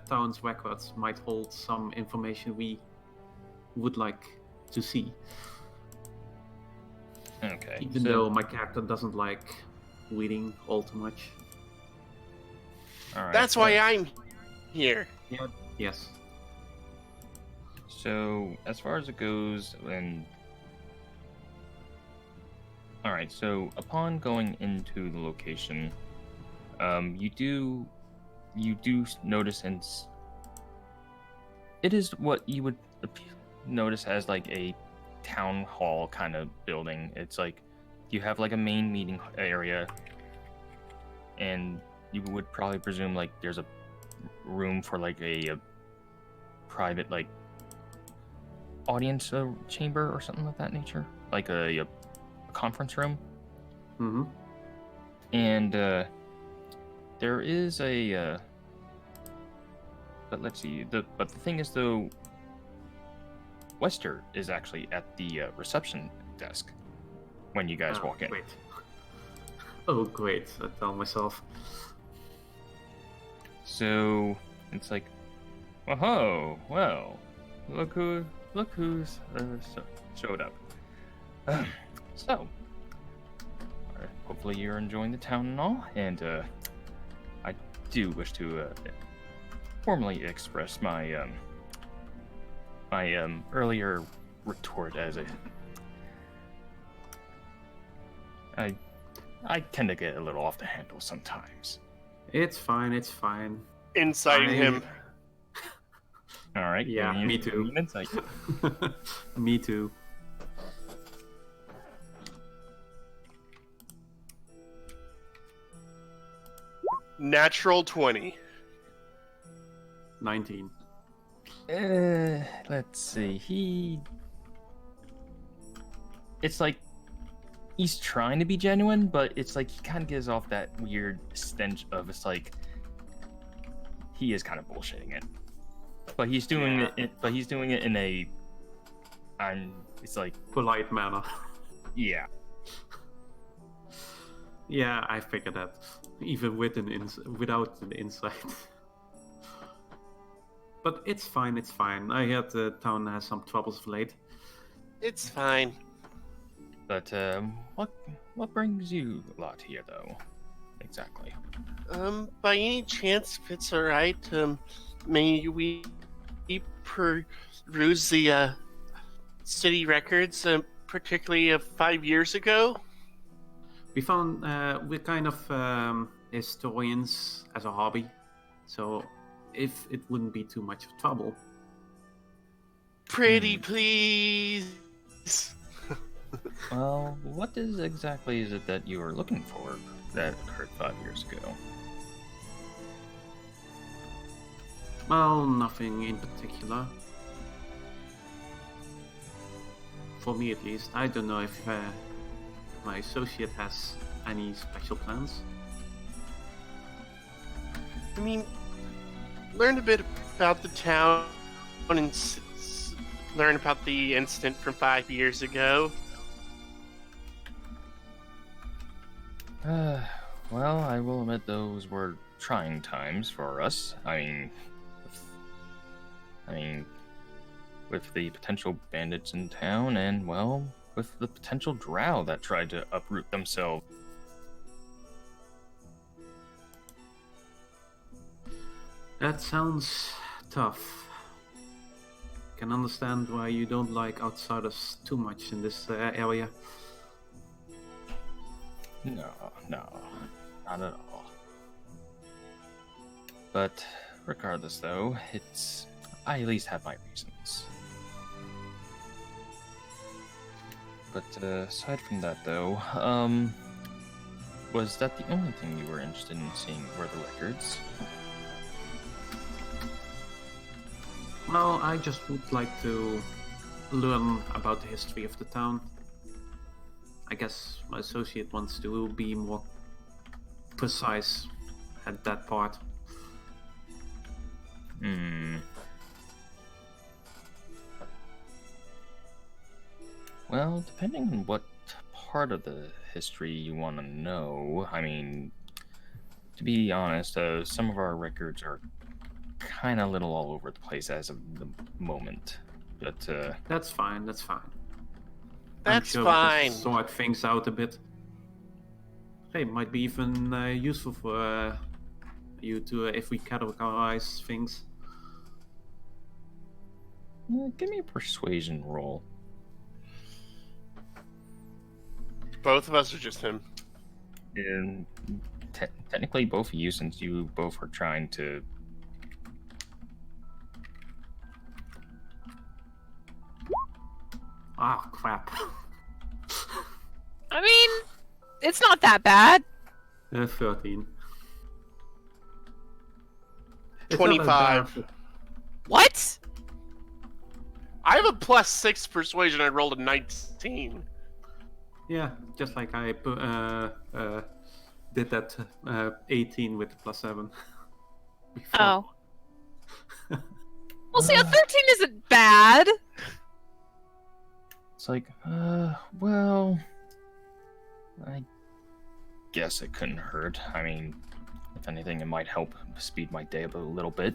town's records might hold some information we would like to see. Okay. Even though my character doesn't like reading all too much. All right. That's why I'm here. Yes. So as far as it goes, all right. So upon going into the location, you do notice, and it is what you would notice as like a town hall kind of building. It's like you have like a main meeting area, and you would probably presume like there's a room for like a private like audience chamber or something like that nature, like a conference room. Mm-hmm. And there is a but let's see, but the thing is though, Wester is actually at the reception desk when you guys walk in. Great. Oh, great! I tell myself. So it's like, oh well, look who's showed up. So hopefully you're enjoying the town and all, and I do wish to formally express my earlier retort as I tend to get a little off the handle sometimes. It's fine. It's fine. Inciting him. All right. Yeah, me give too. me an insight. Me too. Natural 20. 19. Let's see. It's like he's trying to be genuine, but it's like he kind of gives off that weird stench of it's like he is kind of bullshitting it. But he's doing it. But he's doing it in a. It's like Polite manner. yeah. Yeah, I figured that. Even with without an insight. But it's fine. It's fine. I heard the town has some troubles of late. It's fine. But what brings you lot here though? Exactly. By any chance, if it's alright, may we peruse the city records, particularly of 5 years ago? We found we're kind of historians as a hobby, so if it wouldn't be too much of trouble. Pretty please. Well, what exactly is it that you are looking for that occurred 5 years ago? Well, nothing in particular. For me at least. I don't know if my associate has any special plans. I mean, learn a bit about the town and learn about the incident from 5 years ago. Well, I will admit those were trying times for us. I mean, with the potential bandits in town, and well, with the potential drow that tried to uproot themselves. That sounds tough. Can understand why you don't like outsiders too much in this area. No, not at all. But regardless, though, I at least have my reasons. But aside from that, though, was that the only thing you were interested in seeing were the records? Well, I just would like to learn about the history of the town. I guess my associate wants to be more precise at that part. Well, depending on what part of the history you want to know, I mean, to be honest, some of our records are kind of little all over the place as of the moment. But That's fine. That's fine. That's I'm sure we fine. can sort things out a bit. Hey, might be even useful for you to if we categorize things. give me a persuasion roll. Both of us or just him? And technically, both of you, since you both are trying to. Ah, crap. I mean, it's not that bad. 13. It's not that 25. bad. What? I have a +6 persuasion. I rolled a 19. Yeah, just like I did that 18 with the +7. before. Oh. Well, see, a 13 isn't bad. It's like, well, I guess it couldn't hurt. I mean, if anything, it might help speed my day up a little bit.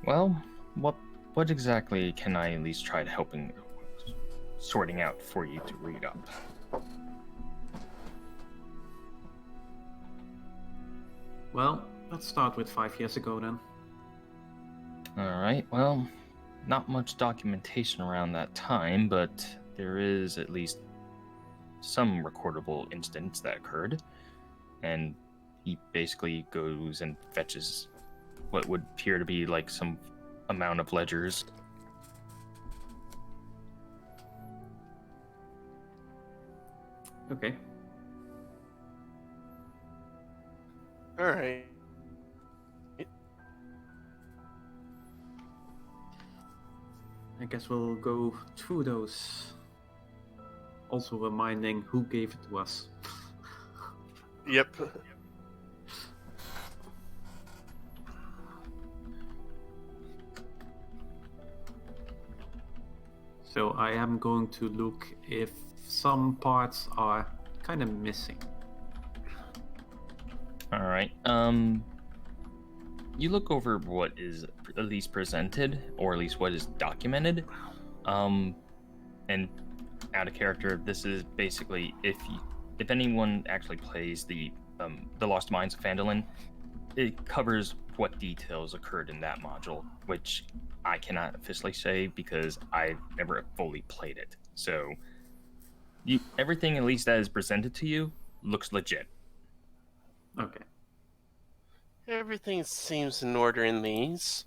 Well, what exactly can I at least try to helping sorting out for you to read up? Well, let's start with 5 years ago then. Alright, well, not much documentation around that time, but there is at least some recordable incidents that occurred. And he basically goes and fetches what would appear to be like some amount of ledgers. Okay. All right. I guess we'll go through those. Also reminding who gave it to us. Yep. So I am going to look if some parts are kind of missing. Alright, you look over what is at least presented, or at least what is documented, and out of character, this is basically if anyone actually plays the Lost Mines of Phandalin, it covers what details occurred in that module, which I cannot officially say because I've never fully played it. So, everything at least that is presented to you looks legit. Okay. Everything seems in order in these.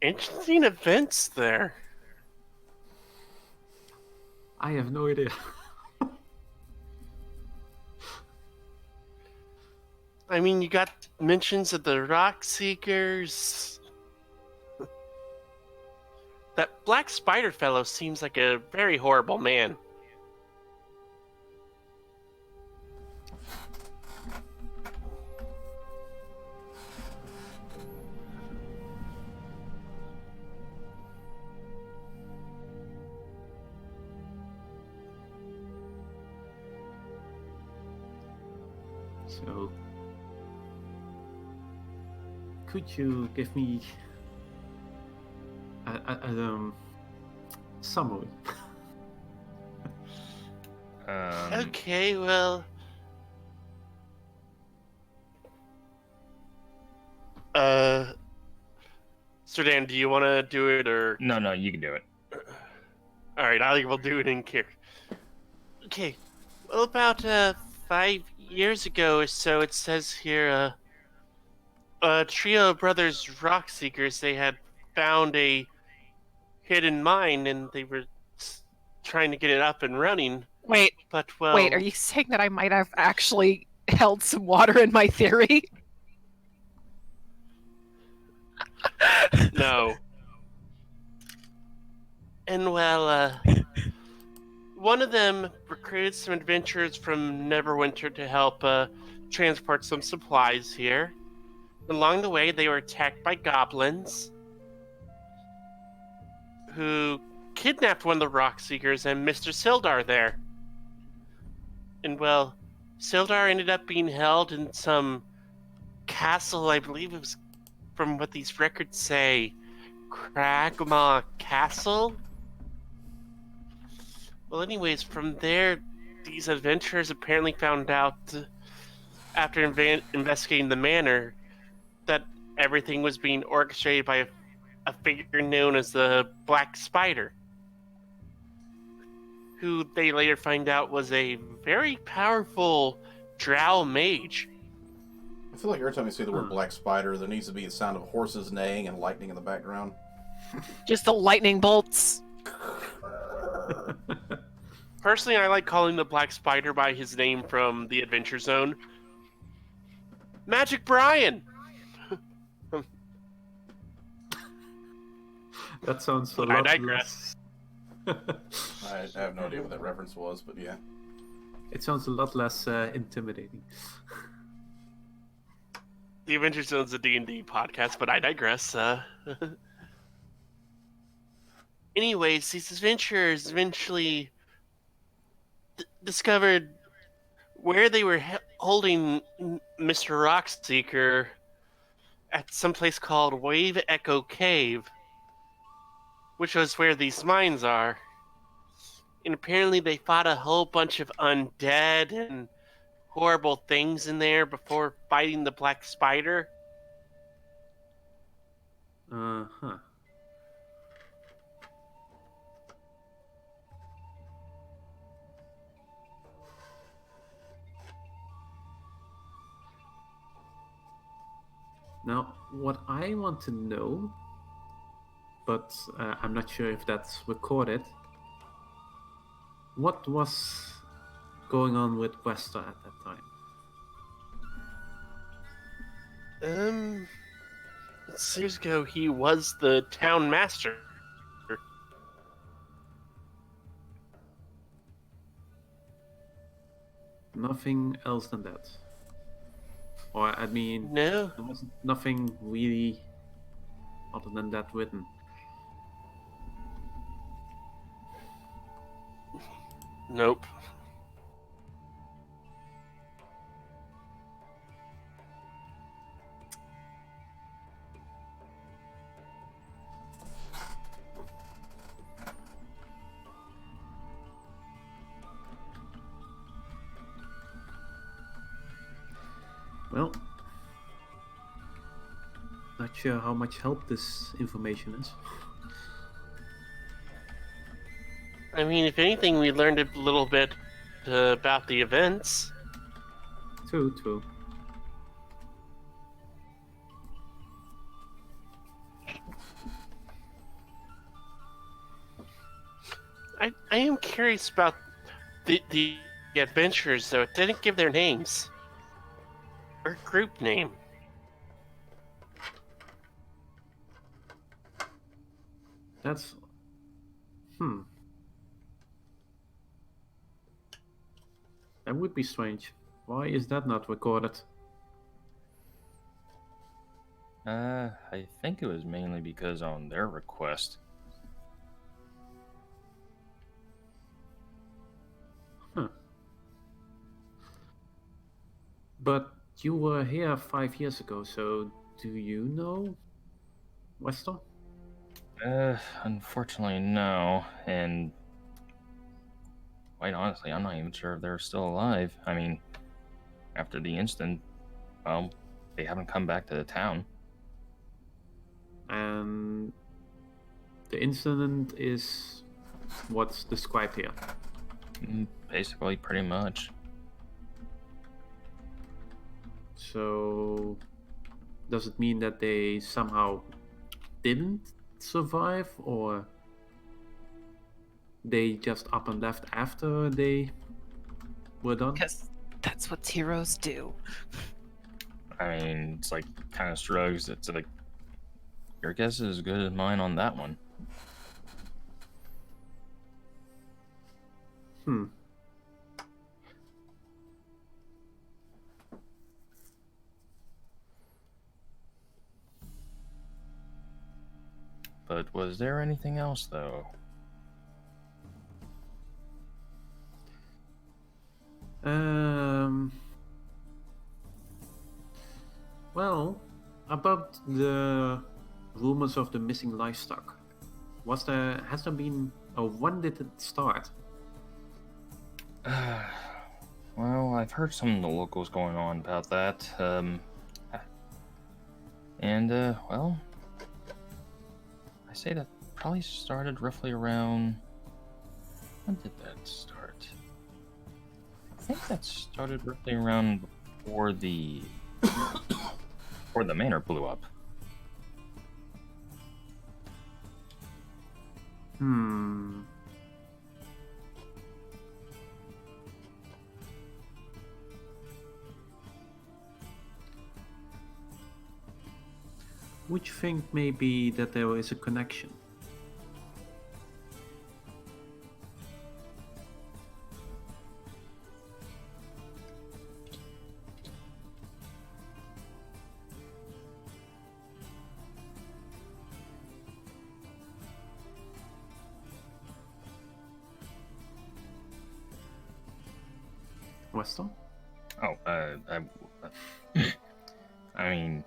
Interesting events there. I have no idea. I mean, you got mentions of the Rock Seekers. That Black Spider fellow seems like a very horrible man. So, could you give me a summary? Okay, well... Sir Dan, do you want to do it, or... No, you can do it. Alright, I will do it in care. Okay, Well, about 5 years ago or so, it says here, a trio of brothers rock seekers, they had found a hidden mine and they were trying to get it up and running. Wait, But, wait, are well, you saying that I might have actually held some water in my theory? no. And, well, one of them recruited some adventurers from Neverwinter to help transport some supplies here. Along the way, they were attacked by goblins who kidnapped one of the rock seekers and Mr. Sildar there. And, well, Sildar ended up being held in some castle, I believe it was, from what these records say, Kragma Castle? Well, anyways, from there, these adventurers apparently found out, after investigating the manor, that everything was being orchestrated by a figure known as the Black Spider, who they later find out was a very powerful drow mage. I feel like every time you say the word black spider, there needs to be the sound of horses neighing and lightning in the background. Just the lightning bolts. Personally, I like calling the Black Spider by his name from the Adventure Zone. Magic Brian! That sounds a I lot digress. less. I have no idea what that reference was, but yeah. It sounds a lot less intimidating. The Adventure Zone's a D&D podcast, but I digress. Anyways, these adventurers eventually discovered where they were holding Mr. Rockseeker at some place called Wave Echo Cave, which was where these mines are. And apparently they fought a whole bunch of undead and horrible things in there before fighting the Black Spider. Uh-huh. Now, what I want to know, but I'm not sure if that's recorded, what was going on with Wester at that time? Years ago, he was the town master. Nothing else than that. Or, I mean, No, there was nothing really other than that written. nope. Well, not sure how much help this information is. I mean, if anything, we learned a little bit about the events. True. I am curious about the adventurers, though. It didn't give their names or group name. That's... That would be strange. Why is that not recorded? I think it was mainly because on their request. But you were here 5 years ago, so do you know Wester? Unfortunately, no. And quite honestly, I'm not even sure if they're still alive. I mean, after the incident, well, they haven't come back to the town. And the incident is what's described here. Basically, pretty much. So, does it mean that they somehow didn't survive, or they just up and left after they were done? Because that's what heroes do. I mean, it's like kind of shrugs. It's like your guess is as good as mine on that one. But was there anything else, though? Well, about the rumors of the missing livestock, has there been, or when did it start? Well, I've heard some of the locals going on about that. Well, I say that probably started roughly around. When did that start? I think that started roughly around before the manor blew up. Would you think maybe that there is a connection? Weston? Oh, I mean,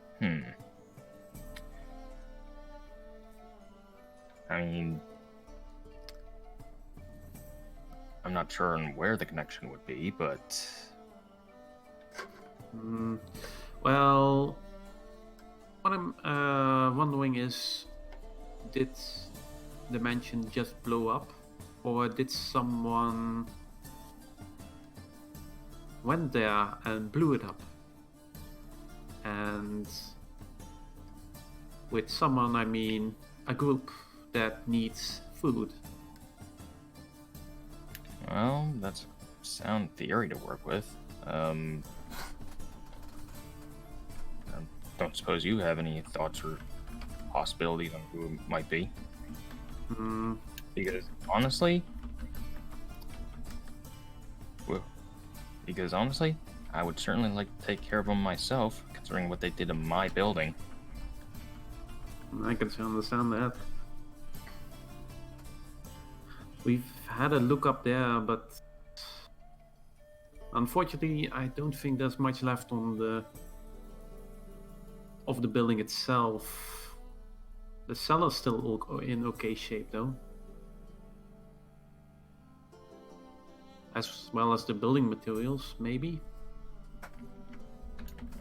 I'm not sure on where the connection would be, but Well, what I'm wondering is, did the mansion just blow up, or did someone went there and blew it up? And with someone, I mean a group that needs food. well, that's a sound theory to work with. I don't suppose you have any thoughts or possibilities on who it might be? Because honestly, I would certainly like to take care of them myself, considering what they did to my building. I can understand that. We've had a look up there, but unfortunately, I don't think there's much left on of the building itself. The cellar's still in okay shape, though, as well as the building materials, maybe.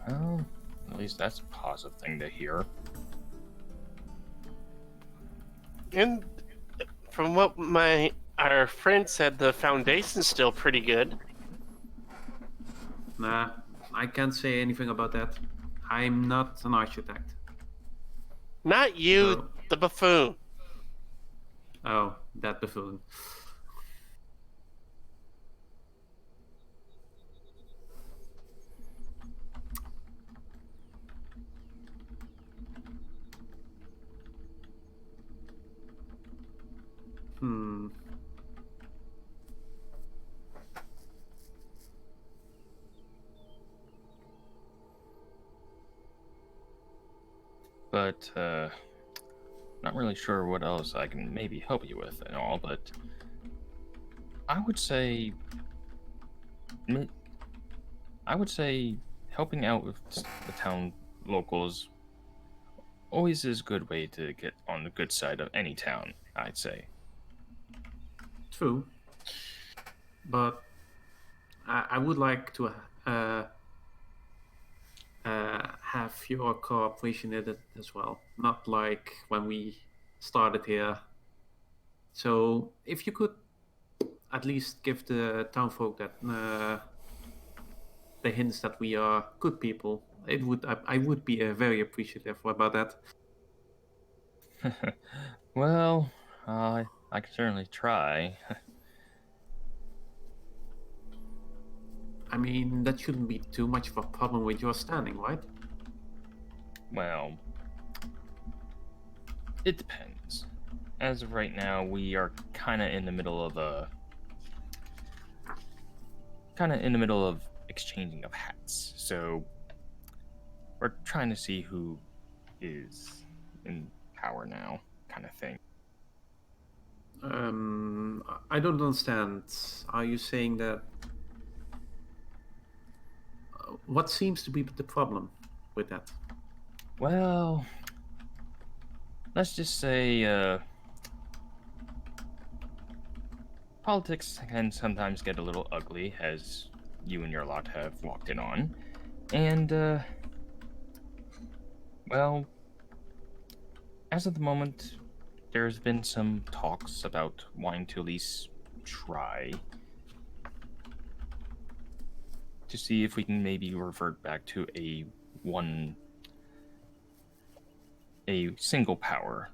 Well, at least that's a positive thing to hear. And from what our friend said, the foundation's still pretty good. Nah, I can't say anything about that. I'm not an architect. Not you, So- the buffoon. Oh, that buffoon. But, not really sure what else I can maybe help you with and all, but I would say helping out with the town locals always is a good way to get on the good side of any town, I'd say. True. But I would like to have your cooperation in it as well. Not like when we started here. So if you could at least give the townfolk that the hints that we are good people. I would be very appreciative about that. Well, I can certainly try. I mean, that shouldn't be too much of a problem with your standing, right? Well, it depends. As of right now, we are kind of in the middle of exchanging of hats. So we're trying to see who is in power now, kind of thing. I don't understand. Are you saying that? What seems to be the problem with that? Well, let's just say politics can sometimes get a little ugly, as you and your lot have walked in on. And, well, as of the moment, there's been some talks about wanting to at least try to see if we can maybe revert back to a single power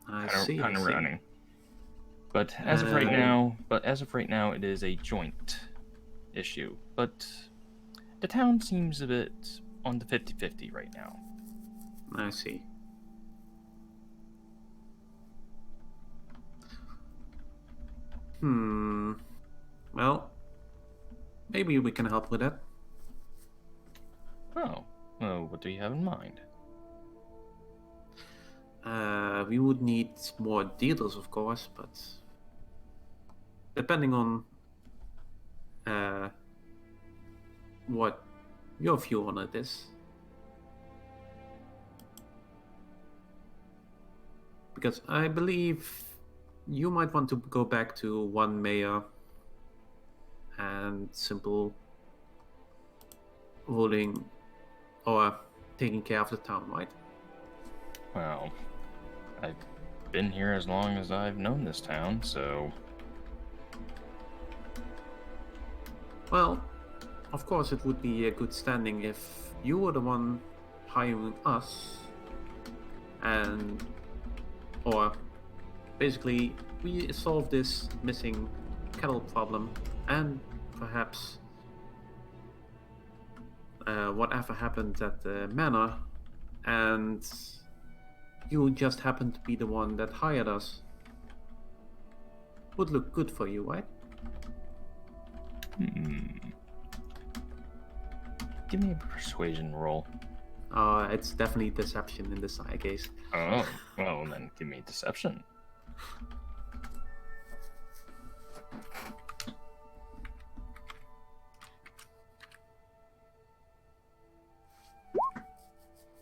I kind of see. running. But as of right now, it is a joint issue. But the town seems a bit on the 50-50 right now. I see. Well, maybe we can help with that. Oh, well, what do you have in mind? We would need more dealers, of course, but depending on what your view on it is. Because I believe you might want to go back to one mayor and simple ruling or taking care of the town, right? Well, I've been here as long as I've known this town, so... Well, of course it would be a good standing if you were the one hiring us or basically we solve this missing cattle problem and perhaps whatever happened at the manor, and you just happen to be the one that hired us, would look good for you, right? Give me a persuasion roll. It's definitely deception in this case. Oh, well then give me deception.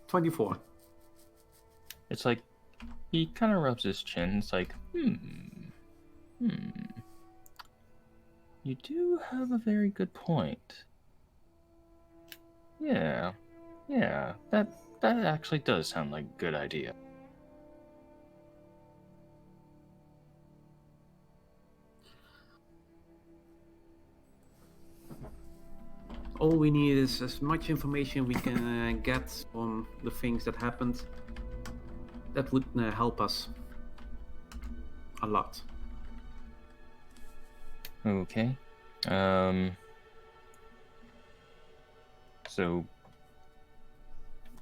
$24. It's like, he kind of rubs his chin. It's like, You do have a very good point. Yeah, that actually does sound like a good idea. All we need is as much information we can get on the things that happened. That would help us a lot. Okay. So,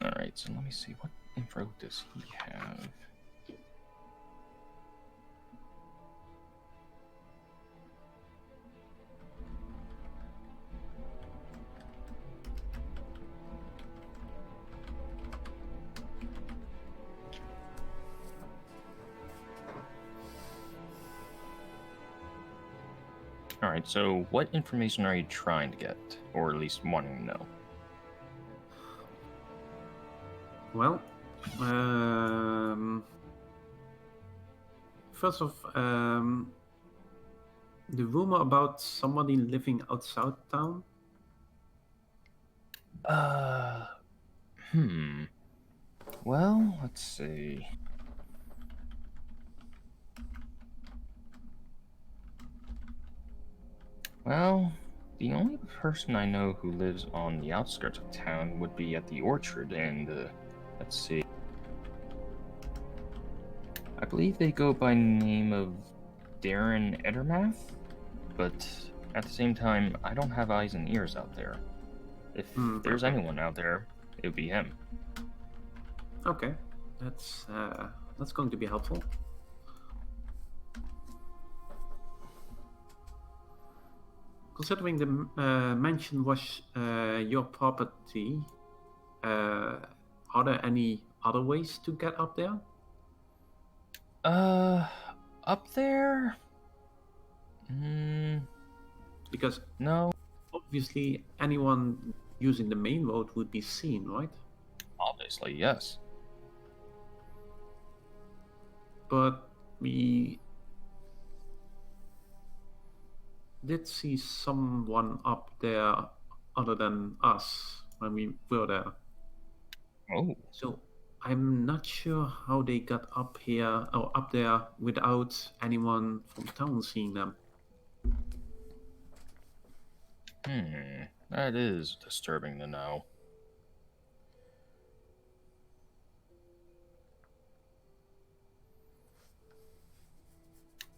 all right. So let me see. What info does he have? All right. So, what information are you trying to get, or at least wanting to know? Well, first off, the rumor about somebody living outside town. Well, let's see. Well, the only person I know who lives on the outskirts of town would be at the orchard, and let's see. I believe they go by name of Darren Edermath, but at the same time, I don't have eyes and ears out there. If there's Okay. anyone out there, it would be him. Okay, that's going to be helpful. Considering the mansion was your property, are there any other ways to get up there? Up there? Because No. obviously anyone using the main road would be seen, right? Obviously, yes. But we did see someone up there other than us when we were there. Oh. So I'm not sure how they got up here or up there without anyone from town seeing them. That is disturbing to know.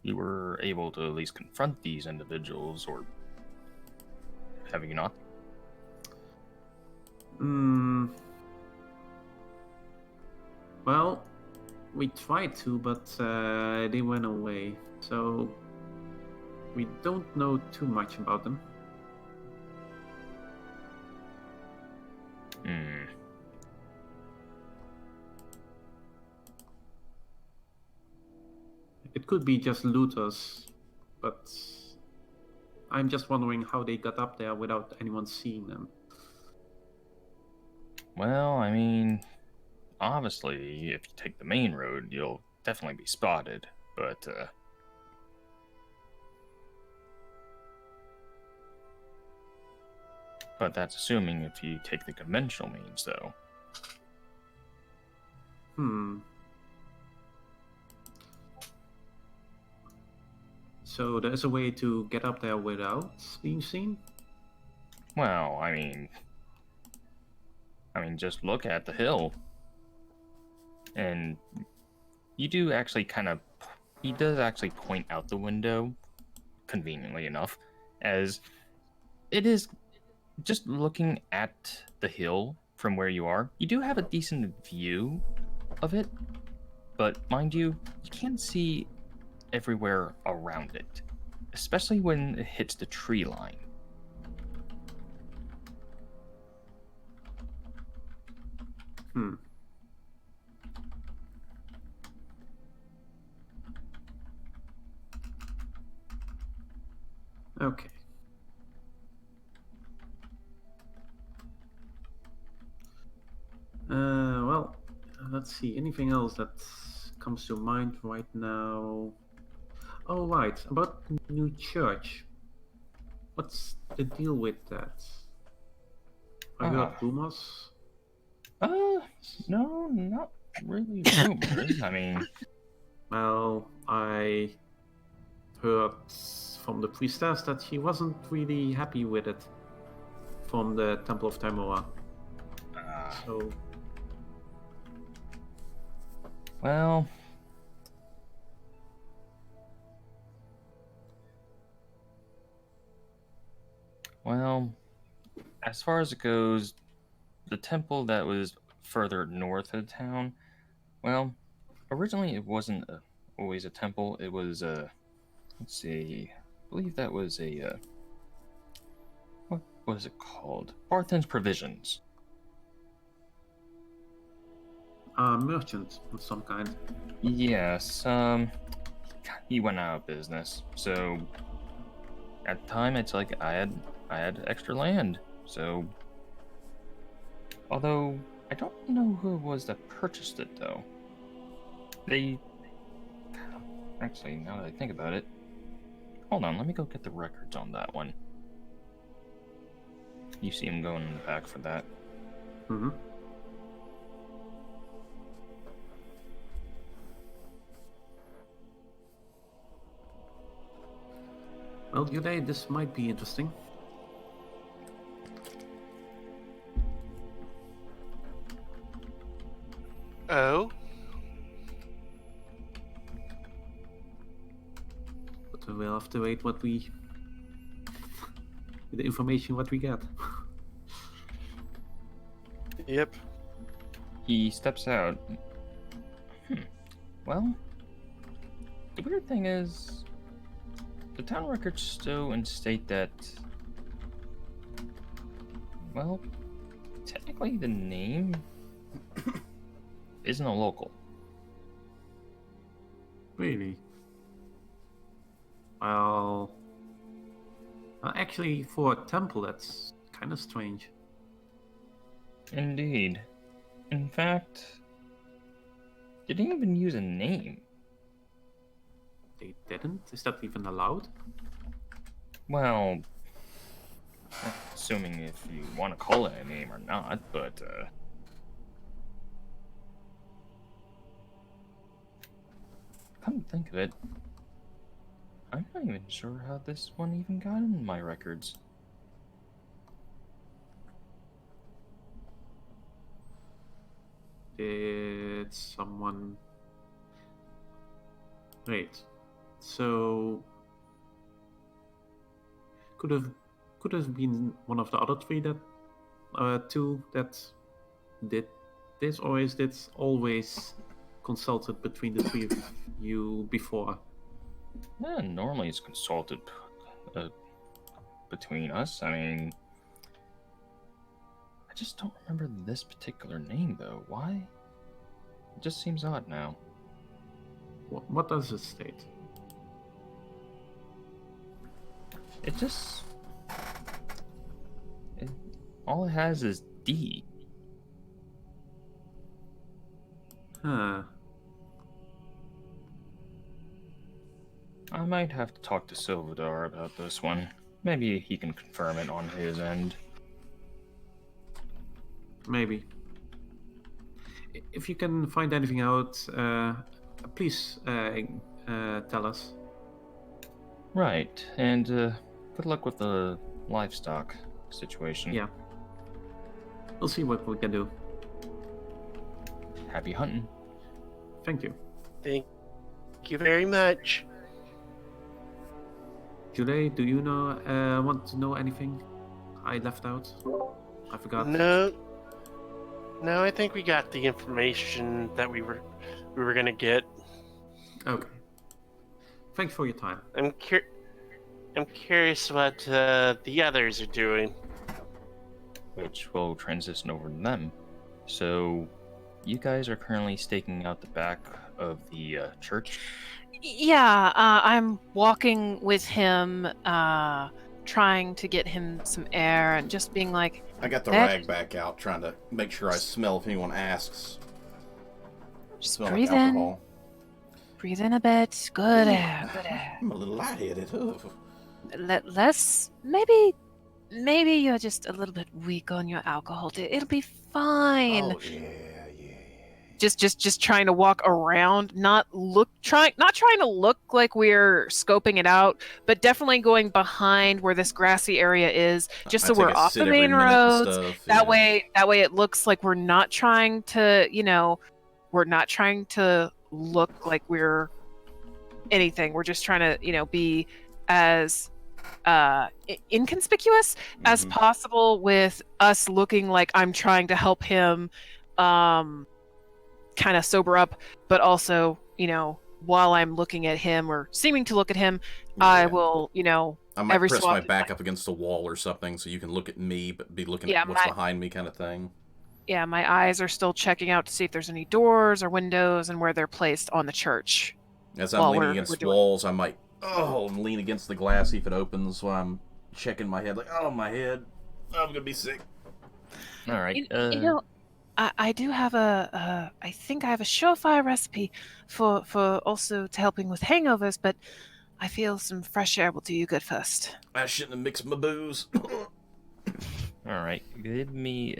You were able to at least confront these individuals, or have you not? Well, we tried to, but they went away. So we don't know too much about them. It could be just looters, but I'm just wondering how they got up there without anyone seeing them. Well, I mean, obviously, if you take the main road, you'll definitely be spotted, but that's assuming if you take the conventional means, though. So there's a way to get up there without being seen? Well, I mean, just look at the hill. And you do actually he does actually point out the window, conveniently enough, as it is just looking at the hill from where you are. You do have a decent view of it, but mind you, you can't see everywhere around it, especially when it hits the tree line. Okay. Well, let's see. Anything else that comes to mind right now? Oh, right. About the new church. What's the deal with that? I heard rumors. No, not really rumors. I mean, well, I heard from the priestess that she wasn't really happy with it from the Temple of Timora. So, well, as far as it goes, the temple that was further north of town, well, originally it wasn't always a temple. It was let's see, I believe that was what was it called? Barthen's Provisions. merchant of some kind. Yes, he went out of business. So at the time, it's like I had extra land. So, although I don't know who it was that purchased it, though. Actually, now that I think about it, hold on, let me go get the records on that one. You see him going in the back for that. Mm-hmm. Well, Yudai, this might be interesting. Oh? But we'll have to wait the information what we get. Yep. He steps out. Well, the weird thing is, the town records still state that, well, technically the name isn't a local. Really? Well, actually, for a temple, that's kind of strange. Indeed. In fact, they didn't even use a name. They didn't? Is that even allowed? Well, assuming if you want to call it a name or not, but, come to think of it, I'm not even sure how this one even got in my records. Did someone... Wait. So... Could have been one of the other two that did this, or is this always consulted between the three of you before? Yeah, normally it's consulted between us. I mean, I just don't remember this particular name, though. Why? It just seems odd now. What does it state? It just... all it has is D. Huh. I might have to talk to Silvador about this one. Maybe he can confirm it on his end. Maybe. If you can find anything out, please tell us. Right, and good luck with the livestock situation. Yeah. We'll see what we can do. Happy hunting. Thank you. Thank you very much. Julie, do you want to know anything I left out? I forgot. No, I think we got the information that we were gonna get. Okay. Thanks for your time. I'm curious what the others are doing. Which will transition over to them. So, you guys are currently staking out the back of the church. Yeah, I'm walking with him, trying to get him some air and just being like, I got the That- rag back out, trying to make sure I smell if anyone asks. just Smell breathe like in, alcohol. breathe in a bit. Good air, good air. I'm a little lightheaded. Ugh. Less, maybe you're just a little bit weak on your alcohol. It'll be fine. Oh yeah. Just trying to walk around, not trying to look like we're scoping it out, but definitely going behind where this grassy area is, just so I take we're a off sit the every main minute and roads. stuff, That yeah. way it looks like we're not trying to, we're not trying to look like we're anything. We're just trying to, be as inconspicuous as Mhm. possible, with us looking like I'm trying to help him kind of sober up, but also, while I'm looking at him or seeming to look at him, I Yeah. will, I might every press so my often, back up against the wall or something so you can look at me, but be looking Yeah, at what's my- behind me, kind of thing. yeah, my eyes are still checking out to see if there's any doors or windows and where they're placed on the church. As I'm While leaning we're against doing- walls, I might lean against the glass, see if it opens while I'm checking my head. Like, oh, my head. I'm gonna be sick. All right. I do have I think I have a surefire recipe for also to helping with hangovers, but I feel some fresh air will do you good first. I shouldn't have mixed my booze. All right. Give me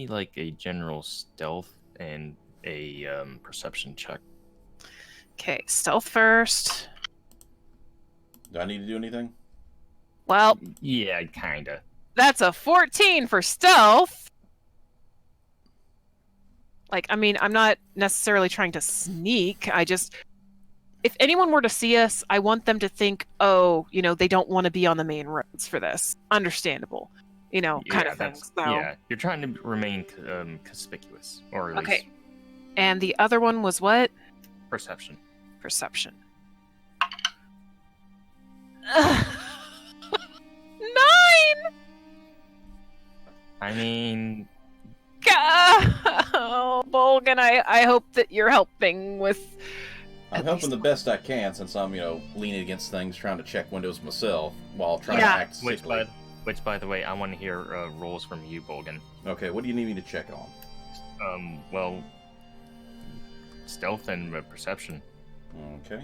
like a general stealth and a perception check. Okay, stealth first. Do I need to do anything? Well, Yeah, kinda. that's a 14 for stealth. Like, I mean, I'm not necessarily trying to sneak. If anyone were to see us, I want them to think, oh, they don't want to be on the main roads for this. Understandable, kind of thing. So, Yeah, you're trying to remain conspicuous, or at least okay. And the other one was what? perception. Perception. 9! I mean, Oh, Bolgan, I hope that you're helping with... I'm At helping least the best I can since I'm, leaning against things, trying to check windows myself while trying to Yeah. act sickly. which, by the way, I want to hear rolls from you, Bolgan. Okay, what do you need me to check on? Well, stealth and perception. Okay.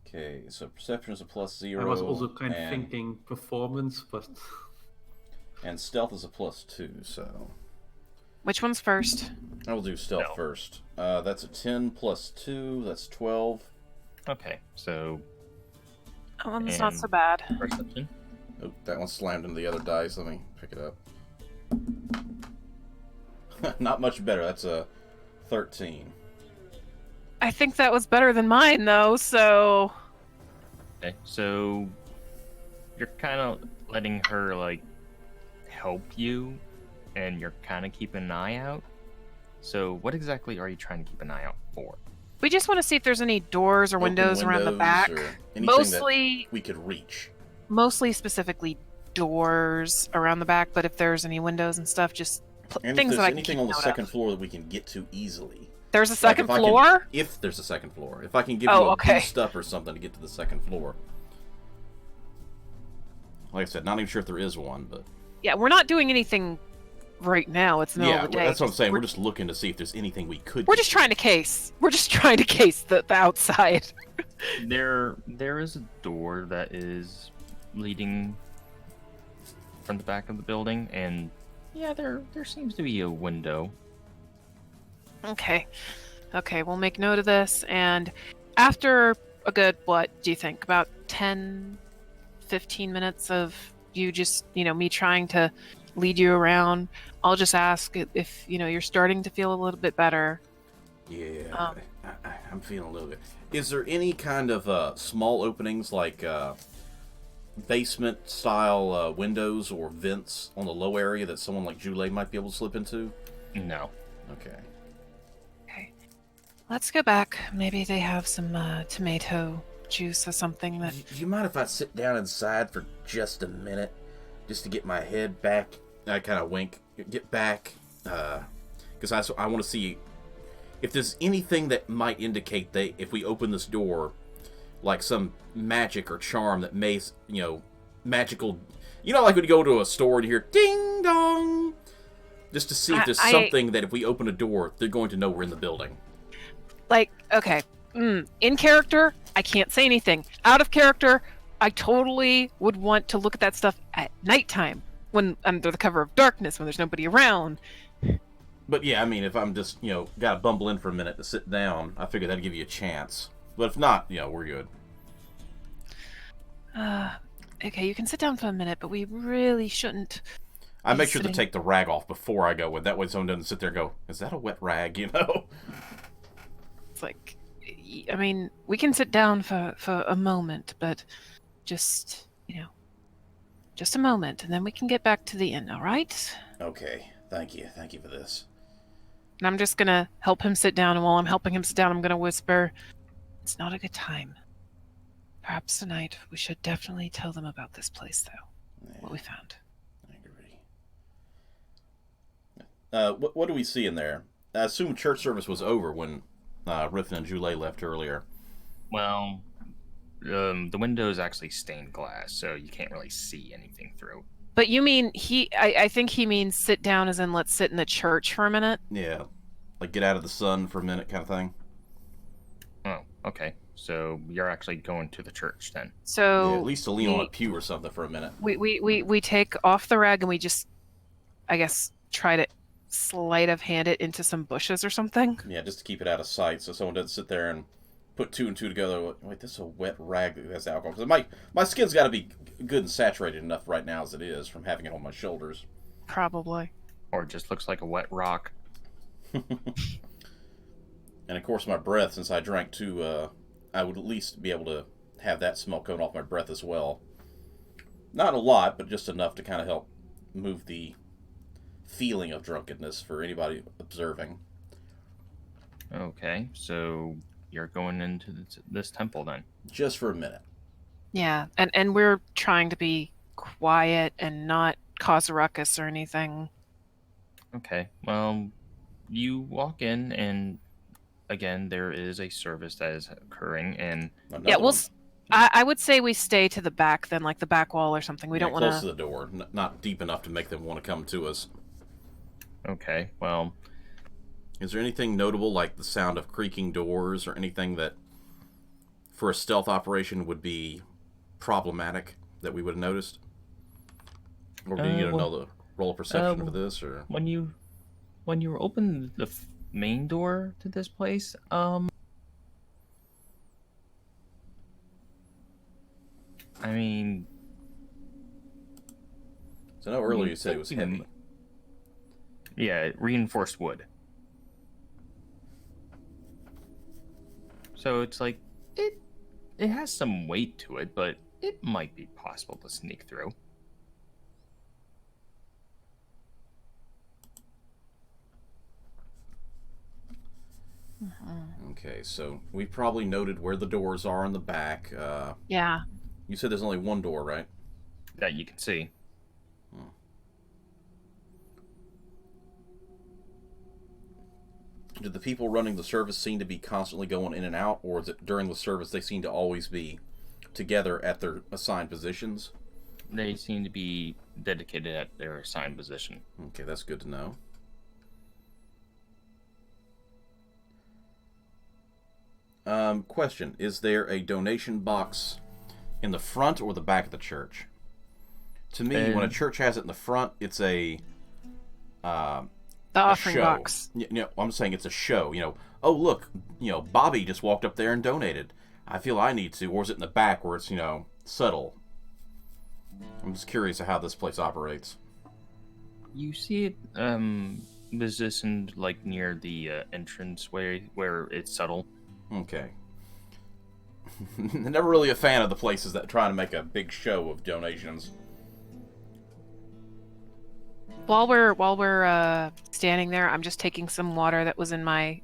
Okay, so perception is a +0. I was also kind of and, thinking performance, but and stealth is a +2, so Which one's first? I will do stealth No. first. That's a 10 + 2, that's 12. Okay, so Oh, that's not And- so bad. perception. Oh, that one slammed into the other dice. Let me pick it up. Not much better. That's a 13. I think that was better than mine, though, so... Okay, so you're kind of letting her help you, and you're kind of keeping an eye out. So what exactly are you trying to keep an eye out for? We just want to see if there's any doors or Open windows around the back. or anything Mostly, that we could reach. mostly specifically doors around the back, but if there's any windows and stuff, just And things if that there's I can anything keep on the note second of. floor that we can get to easily. There's a Like, second if I can- floor? If there's a second floor. If I can give Oh, you a okay. boost up or something to get to the second floor. Like I said, not even sure if there is one, but... Yeah, we're not doing anything right now. It's the middle Yeah, of the day. that's what I'm saying. We're just looking to see if there's anything we could We're get just trying to case. We're just trying to case the outside. There is a door that is leading from the back of the building, and yeah, there seems to be a window. Okay. Okay, we'll make note of this. And after a good, what do you think? About 10, 15 minutes of you just, me trying to lead you around, I'll just ask if, you're starting to feel a little bit better. Yeah, I'm feeling a little bit. Is there any kind of small openings like basement-style windows or vents on the low area that someone like Jule might be able to slip into? No. Okay. Okay. Let's go back. Maybe they have some tomato juice or something that... Do you mind if I sit down inside for just a minute? Just to get my head back? I kind of wink. Get back. Because I want to see if there's anything that might indicate if we open this door, like some magic or charm that may, magical... like when you go to a store and you hear ding dong, just to see if there's something that if we open a door, they're going to know we're in the building. Okay. In character, I can't say anything. Out of character, I totally would want to look at that stuff at nighttime, when under the cover of darkness, when there's nobody around. But yeah, I mean, if I'm just, gotta bumble in for a minute to sit down, I figure that'd give you a chance. But if not, we're good. Okay, you can sit down for a minute, but we really shouldn't. I make sure to sitting- take the rag off before I go in. That way someone doesn't sit there and go, is that a wet rag, It's like, I mean, we can sit down for a moment, but just, just a moment, and then we can get back to the inn, all right? Okay, thank you. Thank you for this. And I'm just gonna help him sit down, and while I'm helping him sit down, I'm gonna whisper, it's not a good time. Perhaps tonight we should definitely tell them about this place, though. Yeah, What we found. I agree. What do we see in there? I assume church service was over when Riffin and Jule left earlier. Well, the window is actually stained glass, so you can't really see anything through. But you mean I think he means sit down as in let's sit in the church for a minute? Yeah, like get out of the sun for a minute kind of thing. Oh, okay. So you're actually going to the church then? So Yeah, at least to lean on a pew or something for a minute. we take off the rag and we just, I guess, try to sleight of hand it into some bushes or something. Yeah, just to keep it out of sight so someone doesn't sit there and put two and two together. Wait, this is a wet rag that has alcohol. Because my skin's got to be good and saturated enough right now as it is from having it on my shoulders. Probably. Or it just looks like a wet rock. And of course, my breath, since I drank two, I would at least be able to have that smell coming off my breath as well. Not a lot, but just enough to kind of help move the feeling of drunkenness for anybody observing. Okay, so you're going into this temple then. Just for a minute. Yeah, and we're trying to be quiet and not cause a ruckus or anything. Okay, well, you walk in and again, there is a service that is occurring, and Another Yeah, we'll. one. I would say we stay to the back then, like the back wall or something. We Yeah, don't want close to the door, not deep enough to make them want to come to us. okay, well, Is there anything notable, like the sound of creaking doors, or anything that, for a stealth operation, would be problematic that we would have noticed? Or do you need to know the roll of perception for this, or when you open the main door to this place, I mean, so I know earlier you said it was heavy. Yeah, reinforced wood. So it's like it has some weight to it, but it might be possible to sneak through. Okay, so we probably noted where the doors are in the back. Yeah. You said there's only one door, right? That you can see. Do the people running the service seem to be constantly going in and out, or is it during the service they seem to always be together at their assigned positions? They seem to be dedicated at their assigned position. Okay, that's good to know. Question: is there a donation box in the front or the back of the church? To me, when a church has it in the front, it's a The offering show. box. I'm saying it's a show. Oh look, Bobby just walked up there and donated. I feel I need to. Or is it in the back where it's subtle? I'm just curious of how this place operates. You see it positioned like near the entranceway where it's subtle. Okay. Never really a fan of the places that try to make a big show of donations. While we're standing there, I'm just taking some water that was in my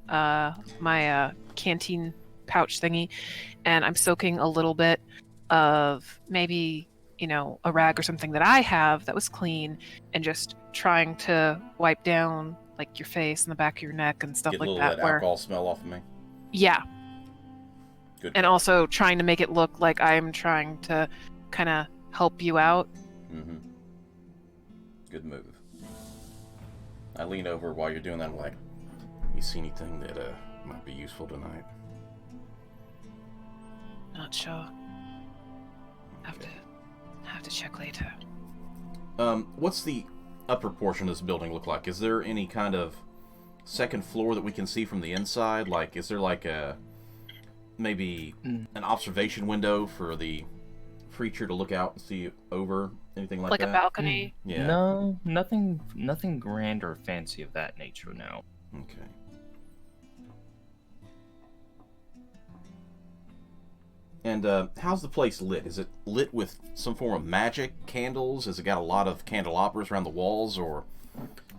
canteen pouch thingy, and I'm soaking a little bit of maybe a rag or something that I have that was clean, and just trying to wipe down like your face and the back of your neck and stuff Get a like little that. of that alcohol smell off of me. Yeah, Good. and also trying to make it look like I'm trying to kind of help you out. Mm-hmm. Good move. I lean over while you're doing that. I'm like, you see anything that might be useful tonight? Not sure. Have to check later. What's the upper portion of this building look like? Is there any kind of second floor that we can see from the inside? Like, is there like maybe an observation window for the preacher to look out and see over? Anything like that? A balcony. Yeah. No, nothing grand or fancy of that nature. No. Okay. And how's the place lit? Is it lit with some form of magic candles? Has it got a lot of candelabras around the walls, or?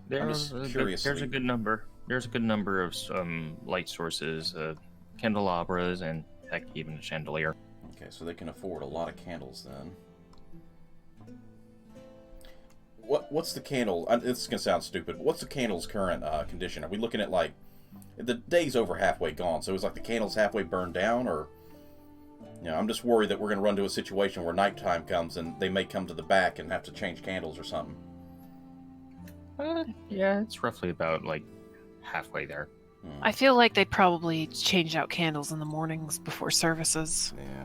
There's a good number. There's a good number of light sources, candelabras, and heck, even a chandelier. Okay, so they can afford a lot of candles then. What's the candle? This is gonna sound stupid. What's the candle's current condition? Are we looking at like the day's over halfway gone? So it's like the candle's halfway burned down, or I'm just worried that we're gonna run to a situation where nighttime comes and they may come to the back and have to change candles or something. Yeah, it's roughly about like halfway there. I feel like they'd probably change out candles in the mornings before services. Yeah.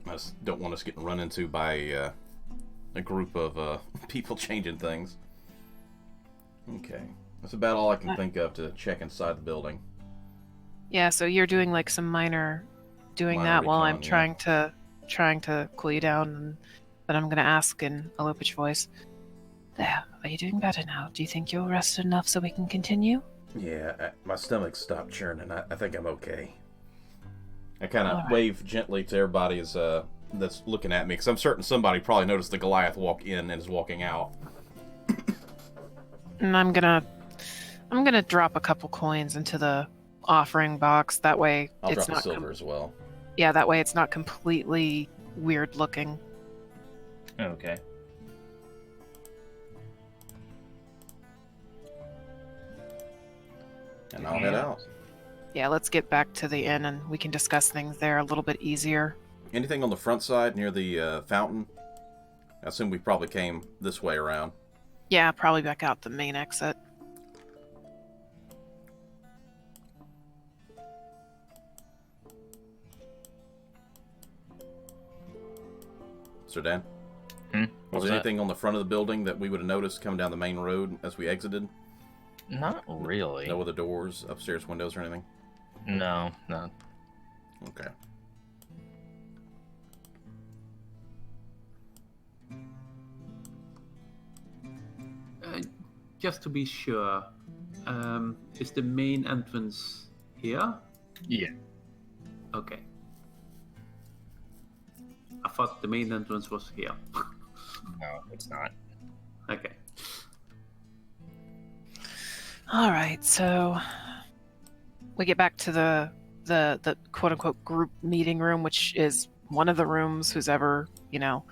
I just don't want us getting run into by a group of people changing things. Okay. That's about all I can think of to check inside the building. Yeah, so you're doing like some doing Minor that while I'm recon, yeah. trying to cool you down, and then I'm gonna ask in a low pitched voice. There, are you doing better now? Do you think you're rested enough so we can continue? Yeah, my stomach stopped churning. I think I'm okay. I kind of All right. wave gently to everybody that's looking at me, because I'm certain somebody probably noticed the Goliath walk in and is walking out. And I'm gonna drop a couple coins into the offering box. That way I'll it's drop a not silver as well. yeah, that way it's not completely weird looking. Okay. And I'll head out. Yeah, let's get back to the inn and we can discuss things there a little bit easier. Anything on the front side near the fountain? I assume we probably came this way around. Yeah, probably back out the main exit. Sir Dan? What Was was there that? anything on the front of the building that we would have noticed coming down the main road as we exited? Not really. No other doors, upstairs windows, or anything? No, no. Okay. Just to be sure, is the main entrance here? Yeah. Okay. I thought the main entrance was here. No, it's not. Okay. All right, so we get back to the quote unquote group meeting room, which is one of the rooms. Who's ever, I'm Probably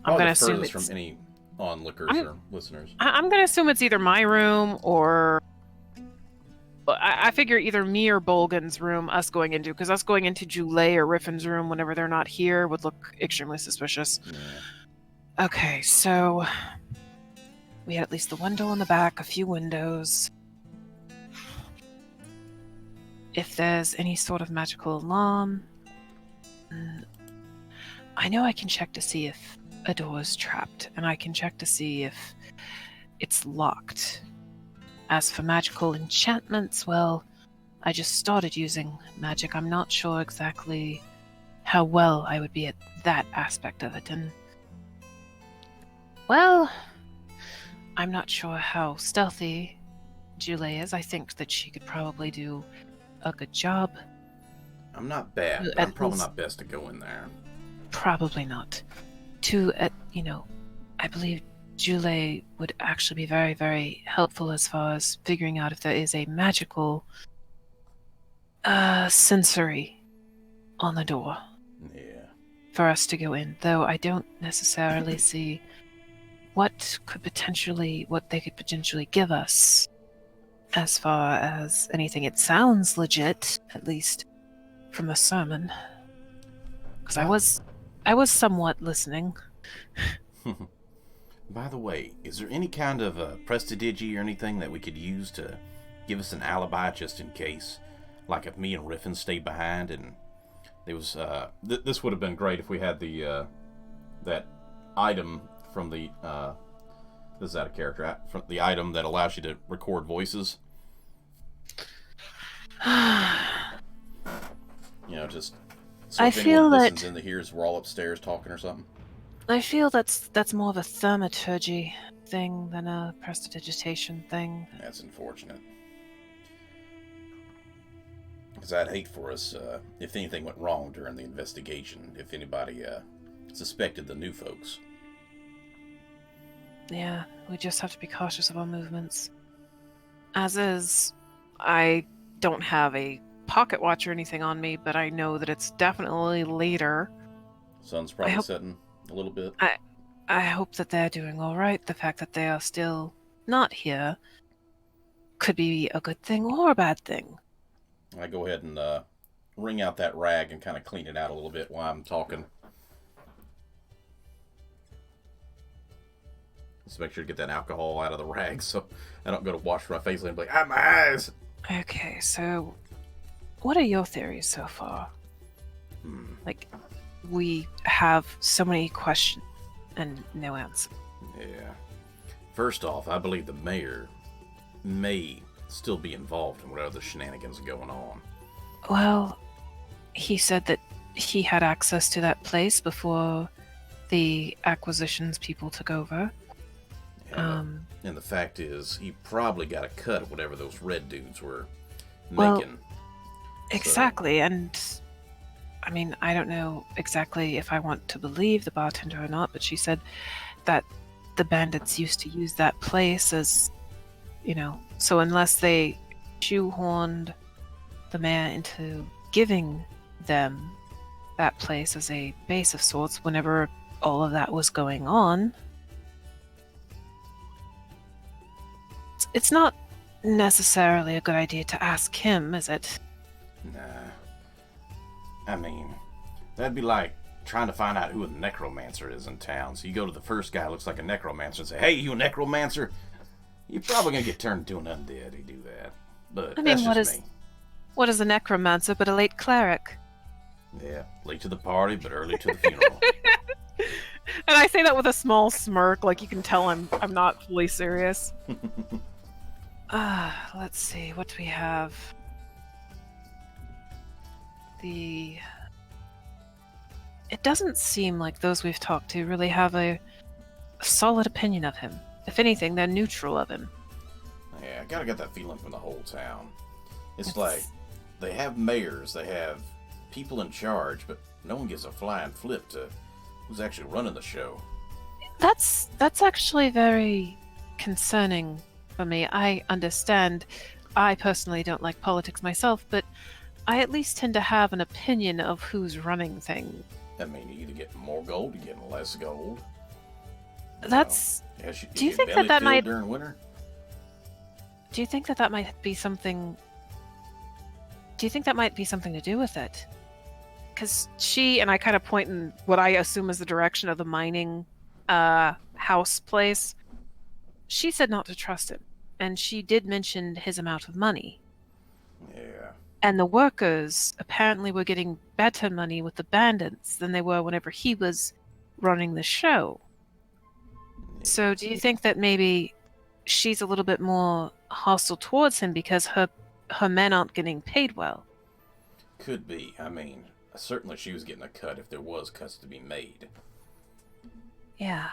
gonna the assume furthest it's. from any onlookers or listeners. I'm gonna assume it's either my room or. I figure either me or Bolgan's room, us going into, because us going into Joulet or Riffin's room whenever they're not here would look extremely suspicious. Yeah. Okay, so we had at least the one door in the back, a few windows. If there's any sort of magical alarm, I know I can check to see if a door is trapped, and I can check to see if it's locked. As for magical enchantments, well, I just started using magic. I'm not sure exactly how well I would be at that aspect of it, and well, I'm not sure how stealthy Julie is. I think that she could probably do a good job. I'm not bad, but At I'm probably least- not best to go in there. Probably not. I believe Julie would actually be very, very helpful as far as figuring out if there is a magical sensory on the door Yeah. for us to go in, though I don't necessarily see what they could potentially give us as far as anything. It sounds legit, at least from the sermon, because I was somewhat listening. By the way, is there any kind of prestidigi or anything that we could use to give us an alibi just in case? Like if me and Riffin stayed behind and there was... this would have been great if we had the that item from the... this is out of character. From the item that allows you to record voices. Just... So I if feel anyone that- listens in the hears we're all upstairs talking or something. I feel that's more of a thaumaturgy thing than a prestidigitation thing. That's unfortunate. Because I'd hate for us, if anything went wrong during the investigation, if anybody suspected the new folks. Yeah, we just have to be cautious of our movements. As is, I don't have a pocket watch or anything on me, but I know that it's definitely later. Sun's probably hope- setting a little bit. I hope that they're doing all right. The fact that they are still not here could be a good thing or a bad thing. I go ahead and wring out that rag and kind of clean it out a little bit while I'm talking. Just make sure to get that alcohol out of the rag so I don't go to wash my face and be like, my eyes! Okay, so what are your theories so far? Like, we have so many questions and no answer. Yeah. First off, I believe the mayor may still be involved in what other shenanigans are going on. Well, he said that he had access to that place before the acquisitions people took over. And the fact is, he probably got a cut of whatever those red dudes were Well, making. exactly, and I mean, I don't know exactly if I want to believe the bartender or not, but she said that the bandits used to use that place as, so unless they shoehorned the mayor into giving them that place as a base of sorts whenever all of that was going on, it's not necessarily a good idea to ask him, is it? Nah. I mean, that'd be like trying to find out who a necromancer is in town. So you go to the first guy who looks like a necromancer and say, "Hey, you a necromancer?" You're probably gonna get turned into an undead if you do that. But I that's mean, just me. what is a necromancer but a late cleric? Yeah, late to the party, but early to the funeral. And I say that with a small smirk, like you can tell I'm not fully serious. Let's see, what do we have? It doesn't seem like those we've talked to really have a solid opinion of him. If anything, they're neutral of him. Yeah, I gotta get that feeling from the whole town. It's like they have mayors, they have people in charge, but no one gives a flying flip to who's actually running the show. That's actually very concerning for me. I understand. I personally don't like politics myself, but I at least tend to have an opinion of who's running things. I mean, you either get more gold, you get less gold. That's. Do you think that might during winter? Do you think that might be something? Do you think that might be something to do with it? Because she and I kind of point in what I assume is the direction of the mining house place. She said not to trust him, and she did mention his amount of money. Yeah. And the workers apparently were getting better money with the bandits than they were whenever he was running the show. So do you think that maybe she's a little bit more hostile towards him because her men aren't getting paid well? Could be. I mean, certainly she was getting a cut if there was cuts to be made. Yeah.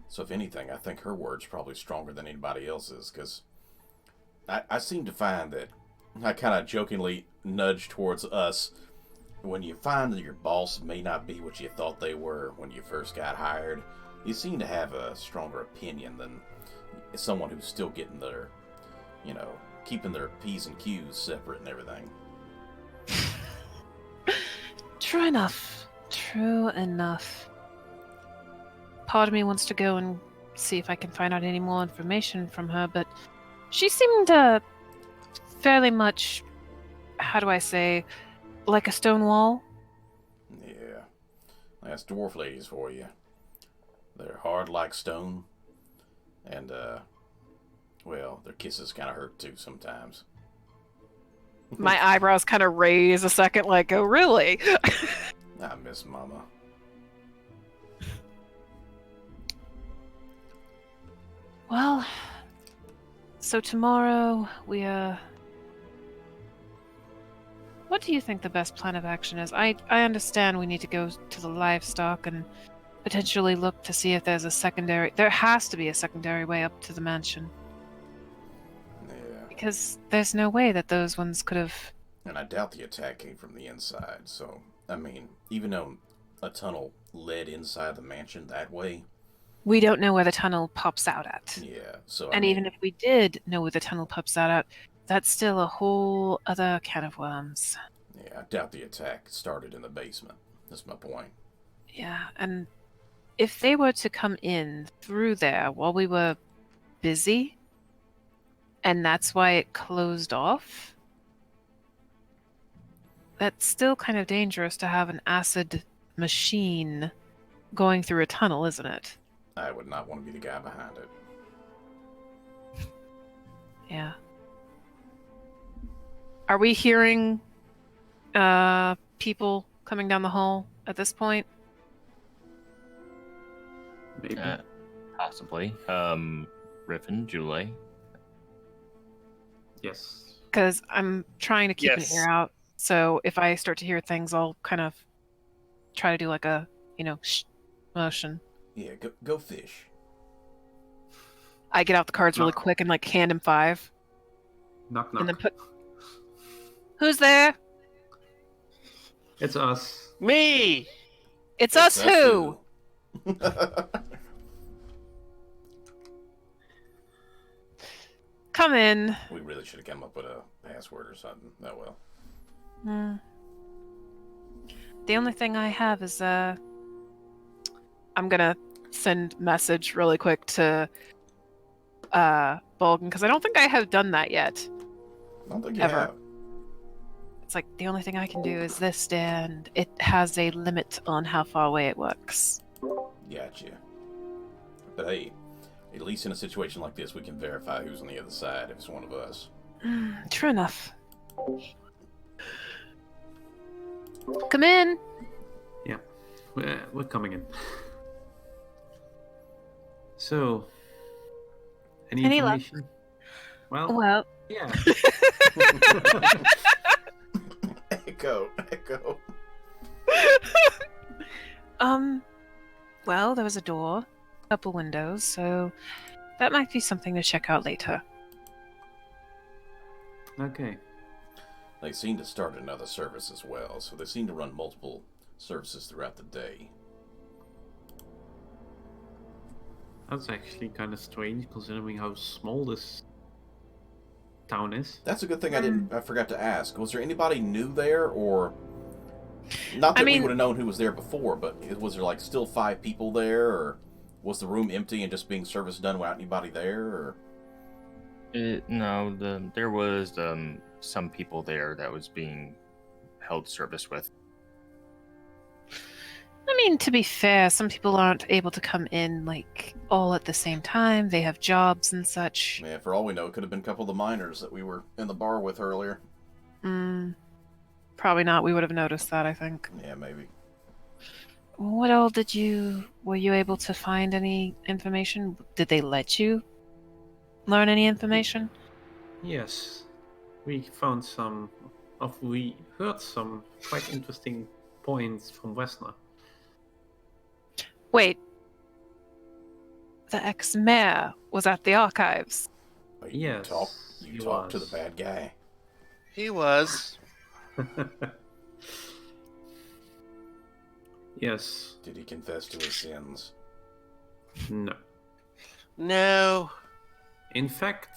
So if anything, I think her word's probably stronger than anybody else's, because I seem to find that I kind of jokingly nudge towards us when you find that your boss may not be what you thought they were when you first got hired. You seem to have a stronger opinion than someone who's still getting their, keeping their P's and Q's separate and everything. True enough. True enough. Part of me wants to go and see if I can find out any more information from her, but she seemed fairly much, how do I say, like a stone wall. Yeah, that's dwarf ladies for you. They're hard like stone, and, well, their kisses kind of hurt too sometimes. My eyebrows kind of raise a second, like, oh, really? I miss Mama. Well, so tomorrow we, what do you think the best plan of action is? I understand we need to go to the livestock and potentially look to see if there's a secondary... There has to be a secondary way up to the mansion. Yeah. Because there's no way that those ones could have... And I doubt the attack came from the inside, so, I mean, even though a tunnel led inside the mansion that way... We don't know where the tunnel pops out at. Yeah, so And even if we did know where the tunnel pops out at, that's still a whole other can of worms. Yeah, I doubt the attack started in the basement. That's my point. Yeah, and if they were to come in through there while we were busy, and that's why it closed off, that's still kind of dangerous to have an acid machine going through a tunnel, isn't it? I would not want to be the guy behind it. Yeah. Are we hearing people coming down the hall at this point? Maybe. Possibly. Riffin, Julie. Yes. Because I'm trying to keep an Yes. ear out. So if I start to hear things, I'll kind of try to do like a, shh motion. Yeah, go fish. I get out the cards really Knock. quick and like hand him 5. Knock, knock. And then put. Who's there? It's us. Me! It's us That's who? Come in. We really should have come up with a password or something. Oh well. The only thing I have is I'm gonna send message really quick to Bolgan because I don't think I have done that yet. I don't think you Ever. have. It's like the only thing I can do is this, and it has a limit on how far away it works. Gotcha. But hey, at least in a situation like this, we can verify who's on the other side if it's one of us. True enough. Come in. Yeah, we're coming in. So, any luck? information? Well, Well, yeah. Echo. well, there was a door, a couple windows, so that might be something to check out later. Okay. They seem to start another service as well, so they seem to run multiple services throughout the day. That's actually kind of strange considering how small this town is. That's a good thing I forgot to ask. Was there anybody new there, or not that we would have known who was there before, but was there like still 5 people there, or was the room empty and just being service done without anybody there, or? No, there was some people there that was being held service with. I mean, to be fair, some people aren't able to come in, like, all at the same time. They have jobs and such. Man, for all we know, it could have been a couple of the miners that we were in the bar with earlier. Probably not. We would have noticed that, I think. Yeah, maybe. What all were you able to find any information? Did they let you learn any information? Yes, we heard some quite interesting points from Westner. Wait. The ex-mayor was at the archives. Wait, Yes, You he talked to was. the bad guy. He was. Yes. Did he confess to his sins? No. No. In fact,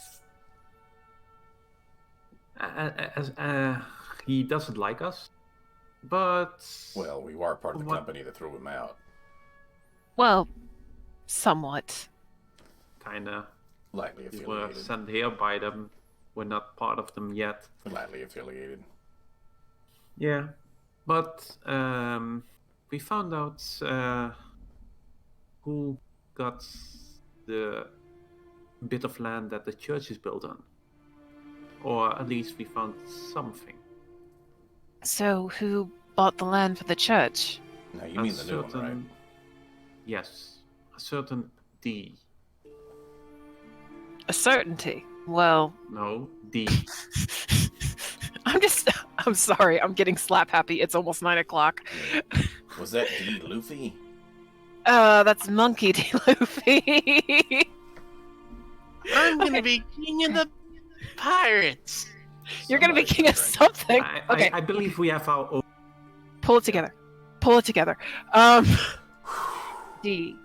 he doesn't like us, but Well, we were part of the What? company that threw him out. Well, somewhat. kinda. Lightly We were affiliated. sent here by them. We're not part of them yet. Lightly affiliated. Yeah, but we found out who got the bit of land that the church is built on, or at least we found something. So, who bought the land for the church? Now, you mean the new one, right? Yes, a certain D. A certainty. Well, No, D. I'm sorry, I'm getting slap happy. It's almost 9 o'clock. Was that D. Luffy? That's Monkey D. Luffy. I'm gonna be king of the pirates. You're gonna be Somebody's king of drinking. something. Okay, I believe we have our own. pull it together. Pull it together. D.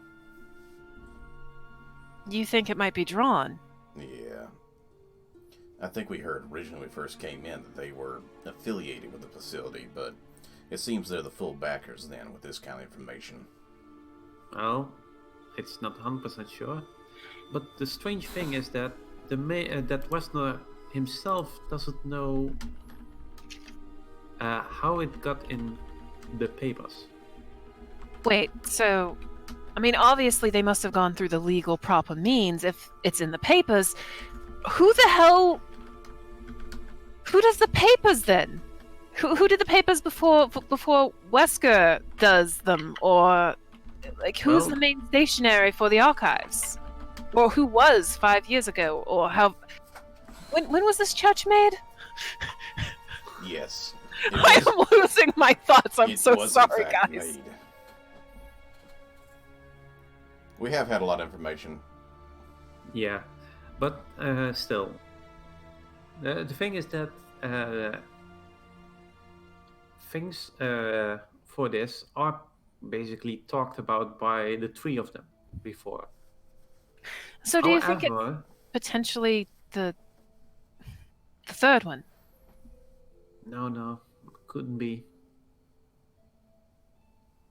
You think it might be drawn? Yeah. I think we heard originally when we first came in that they were affiliated with the facility, but it seems they're the full backers then with this kind of information. Well, it's not 100% sure. But the strange thing is that that Westner himself doesn't know how it got in the papers. Wait, so, I mean, obviously they must have gone through the legal proper means if it's in the papers. Who the hell... Who does the papers then? Who did the papers before Wesker does them? Or, like, who's Well- the main stationary for the archives? Or who was 5 years ago? Or how... When was this church made? Yes. I'm losing my thoughts. I'm it so was, sorry, in fact, guys. made. We have had a lot of information. Yeah, but still, the thing is that things for this are basically talked about by the three of them before. So do you think it's However, potentially the third one? no, couldn't be.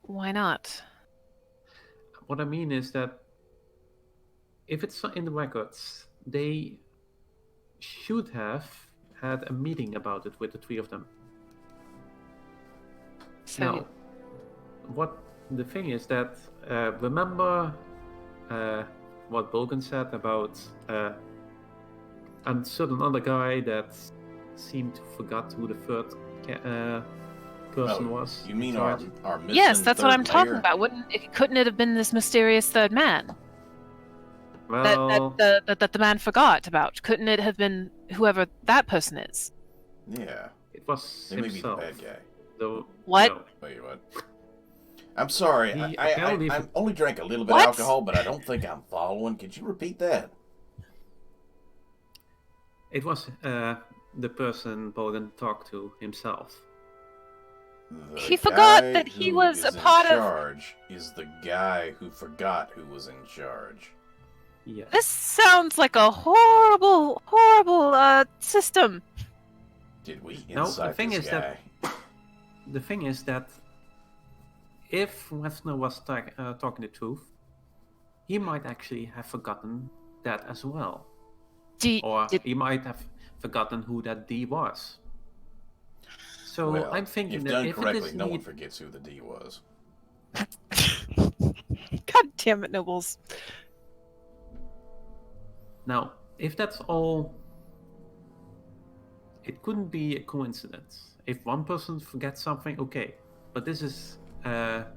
Why not? What I mean is that if it's in the records, they should have had a meeting about it with the three of them. So Now, what the thing is that remember what Bolgan said about a certain other guy that seemed to forgot who the third person was. You mean in our charge? missing yes, that's what third I'm talking mayor? about. Couldn't it have been this mysterious third man Well, that the man forgot about? Couldn't it have been whoever that person is? Yeah. it was They may be the himself. bad guy. Though, What? no. Wait, what? I'm sorry. He I apparently only drank a little bit What? of alcohol, but I don't think I'm following. Could you repeat that? It was the person Bolgan talked to himself. The He forgot guy that he who was is a part in of- charge is the guy who forgot who was in charge. Yes. This sounds like a horrible, horrible system. Did we No, the incite thing this is guy? The thing is that if Wessner was talking the truth, he might actually have forgotten that as well. Or he might have forgotten who that D was. So Well, I'm thinking if that done if correctly, it is no one forgets who the D was. God damn it, Nobles. Now, if that's all, it couldn't be a coincidence. If one person forgets something, okay. But this is, but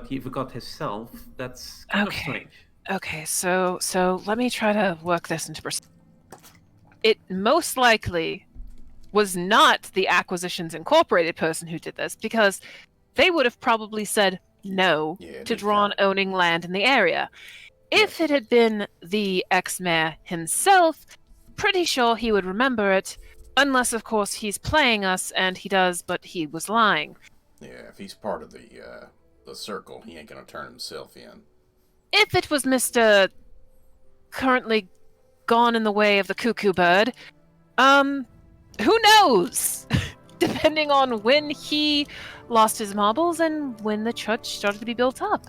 he forgot himself. That's kind of Okay. strange. Okay, so let me try to work this into perspective. It most likely was not the Acquisitions Incorporated person who did this, because they would have probably said no Yeah, to they Drawn found- owning land in the area. If it had been the ex-mayor himself, pretty sure he would remember it, unless of course he's playing us and he does, but he was lying. Yeah, if he's part of the circle, he ain't gonna turn himself in. If it was Mr. currently gone in the way of the cuckoo bird, who knows? Depending on when he lost his marbles and when the church started to be built up.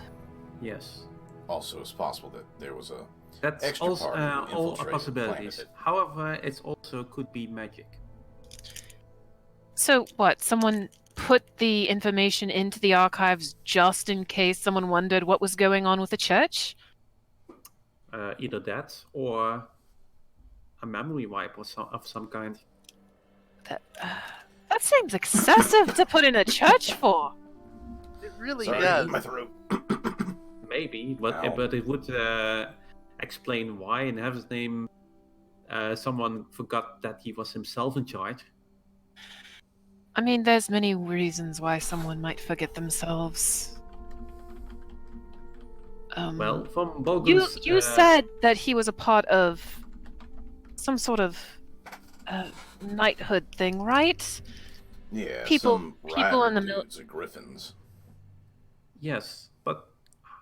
Yes. Also, it's possible that there was a That's extra also party who all infiltrated, possibilities. planted it. However, it also could be magic. So what? Someone put the information into the archives just in case someone wondered what was going on with the church? Either that or a memory wipe or of some kind. That seems excessive to put in a church for. It really Sorry, does. my throat. Maybe, but Ow. it would explain why in heaven's name someone forgot that he was himself in charge. I mean, there's many reasons why someone might forget themselves. Well, from Bogan's... you said that he was a part of some sort of knighthood thing, right? Yeah, People- some people in rider the dudes are griffins. Yes, but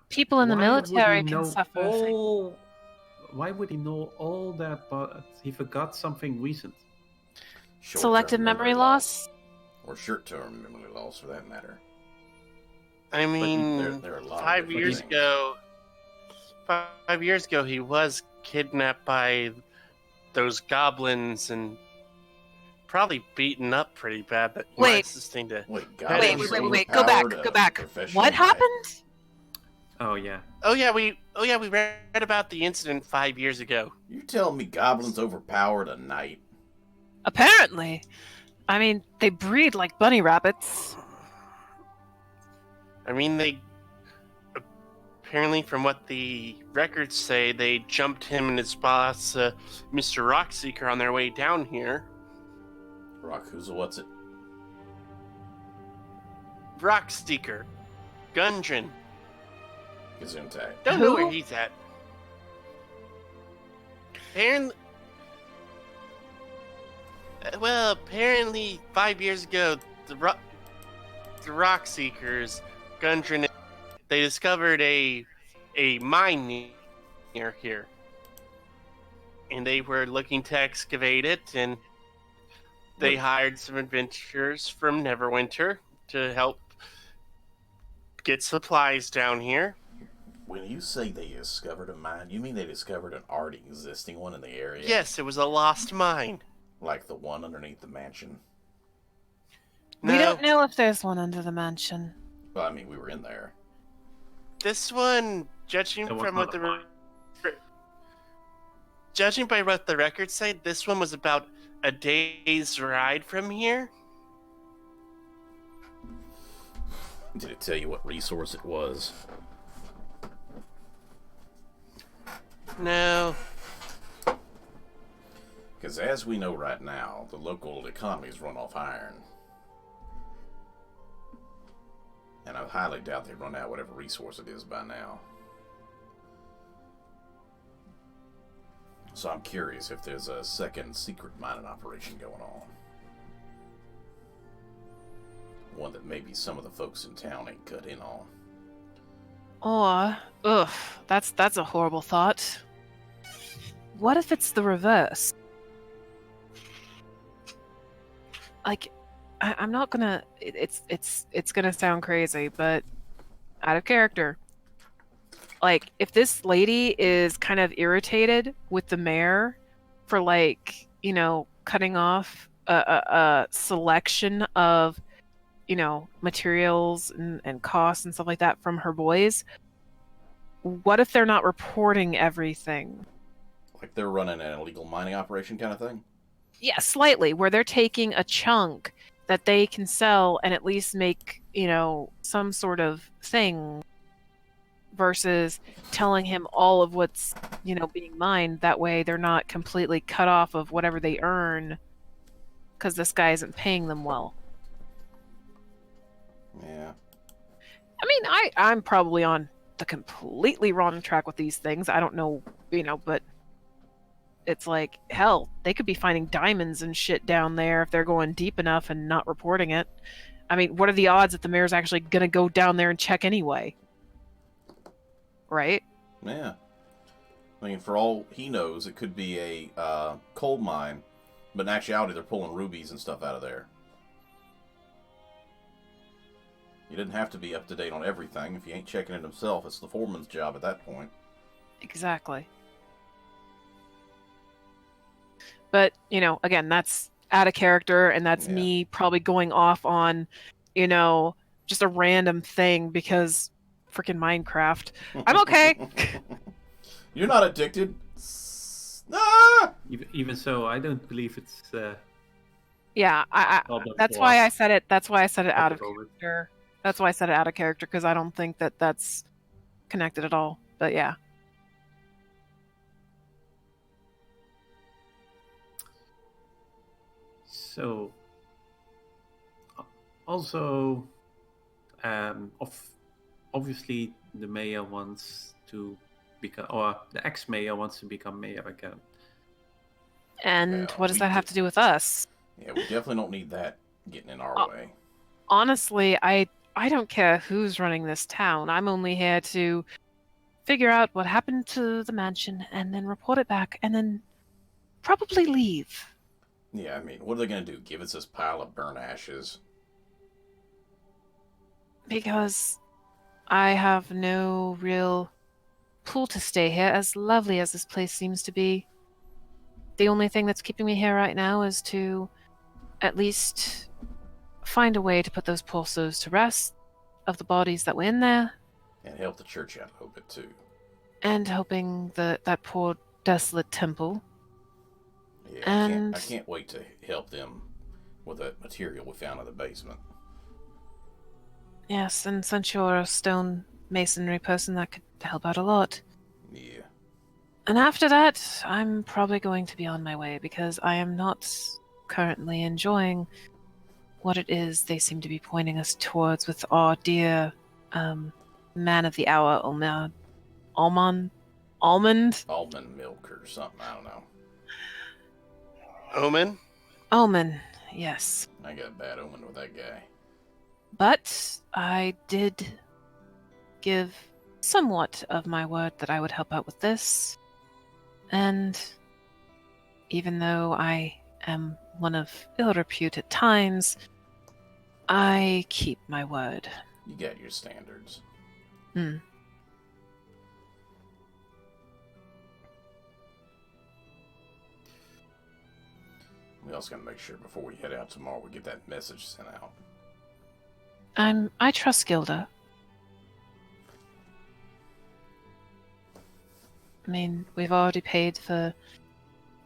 People in the why would he military know can suffer. Why would he know all that, but he forgot something recent? Short-term Selective memory loss? Or short-term memory loss, for that matter. I mean, there are a lot of 5 different years things. ago, 5 years ago, he was kidnapped by those goblins and probably beaten up pretty bad. But he Wait. might sustain to. Wait, Wait, goblins Wait. overpowered Go a back. professional What knight? happened? Oh yeah. Oh yeah, we read about the incident 5 years ago. You telling me goblins overpowered a knight? Apparently. I mean, they breed like bunny rabbits. I mean, they apparently, from what the records say, they jumped him and his boss, Mr. Rockseeker, on their way down here. Rakuza, what's it? Rockseeker. Gundren. Gesundheit. Don't know Who? where he's at. Apparently, apparently 5 years ago, the Rockseekers, Gundren, they discovered a mine near here. And they were looking to excavate it, and they hired some adventurers from Neverwinter to help get supplies down here. When you say they discovered a mine, you mean they discovered an already existing one in the area? Yes, it was a lost mine. Like the one underneath the mansion? We No, don't know if there's one under the mansion. Well, I mean, we were in there. this one, judging That was from not what a the mine. judging by what the records say, this one was about a day's ride from here. Did it tell you what resource it was? No, Because as we know right now, the local economies run off iron. And I highly doubt they run out whatever resource it is by now. So I'm curious if there's a second secret mining operation going on. One that maybe some of the folks in town ain't cut in on. Or, that's a horrible thought. What if it's the reverse? Like, I'm not gonna. It's gonna sound crazy, but out of character. Like, if this lady is kind of irritated with the mayor for, like, cutting off a selection of, materials and costs and stuff like that from her boys, what if they're not reporting everything? Like they're running an illegal mining operation kind of thing? Yeah, slightly, where they're taking a chunk that they can sell and at least make, some sort of thing, versus telling him all of what's, being mined. That way they're not completely cut off of whatever they earn because this guy isn't paying them well. Yeah. I mean, I'm probably on the completely wrong track with these things. I don't know, but it's like, hell, they could be finding diamonds and shit down there if they're going deep enough and not reporting it. I mean, what are the odds that the mayor's actually going to go down there and check anyway? Right? Yeah. I mean, for all he knows, it could be a coal mine, but in actuality, they're pulling rubies and stuff out of there. You didn't have to be up to date on everything. If you ain't checking it himself, it's the foreman's job at that point. Exactly. But, again, that's out of character, and that's me probably going off on, just a random thing because freaking Minecraft. I'm okay. You're not addicted. Ah! Even so, I don't believe it's. Yeah, Problem that's for why I us said it. That's why I said it at out the of moment. character. That's why I said it out of character, because I don't think that that's connected at all. But yeah. So, also, obviously, the mayor wants to become, or the ex-mayor wants to become mayor again. And Well, what does we that have did- to do with us? Yeah, we definitely don't need that getting in our way. Honestly, I don't care who's running this town. I'm only here to figure out what happened to the mansion and then report it back and then probably leave. Yeah, I mean, what are they going to do? Give us this pile of burnt ashes? Because I have no real pull to stay here, as lovely as this place seems to be. The only thing that's keeping me here right now is to at least find a way to put those poor souls to rest of the bodies that were in there, And help the church out a little bit, too. and helping that poor desolate temple. Yeah, And- I can't wait to help them with that material we found in the basement. Yes, and since you're a stone masonry person, that could help out a lot. Yeah. And after that, I'm probably going to be on my way because I am not currently enjoying what it is they seem to be pointing us towards with our dear man of the hour, Almond? Almond milk or something. I don't know. Omen? Almond, yes. I got a bad omen with that guy. But I did give somewhat of my word that I would help out with this. And even though I am one of ill repute at times, I keep my word. You got your standards. Hmm. We also gotta make sure before we head out tomorrow we get that message sent out. I trust Gilda. I mean, we've already paid for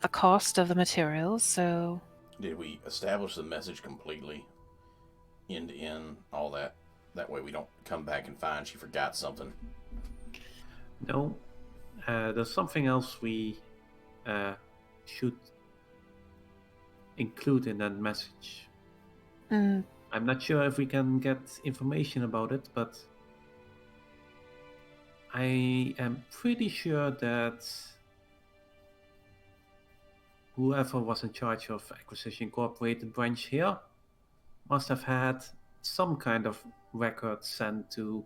the cost of the materials, so... Did we establish the message completely? End to end, all that? That way we don't come back and find she forgot something. No, there's something else we should include in that message. Mm, I'm not sure if we can get information about it, but I am pretty sure that whoever was in charge of Acquisition Incorporated branch here must have had some kind of record sent to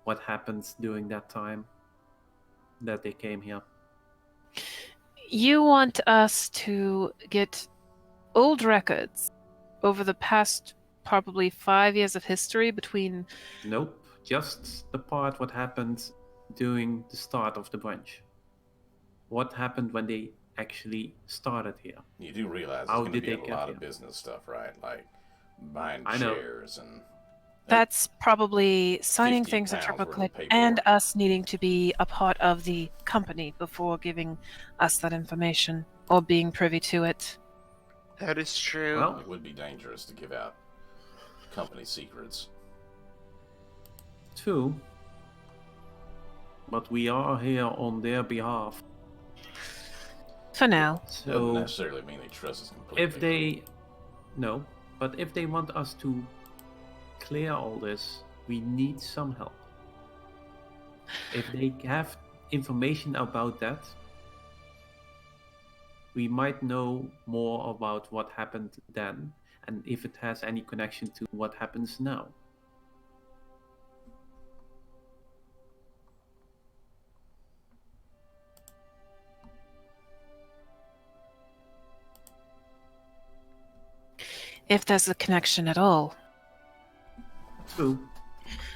what happened during that time that they came here. you want us to get old records over the past probably 5 years of history between... Nope, just the part what happened during the start of the branch. What happened when they actually started here? You do realize How there's going to did be they a get lot here? of business stuff, right? Like buying I know. shares and That's probably signing 50 things in pounds worth of triplicate paperwork. and us needing to be a part of the company before giving us that information or being privy to it. That is true. Well, it would be dangerous to give out company secrets. true. But we are here on their behalf. For now. Doesn't So necessarily mean they trust us completely. if they... No, but if they want us to clear all this, we need some help. If they have information about that, we might know more about what happened then, and if it has any connection to what happens now. If there's a connection at all. True.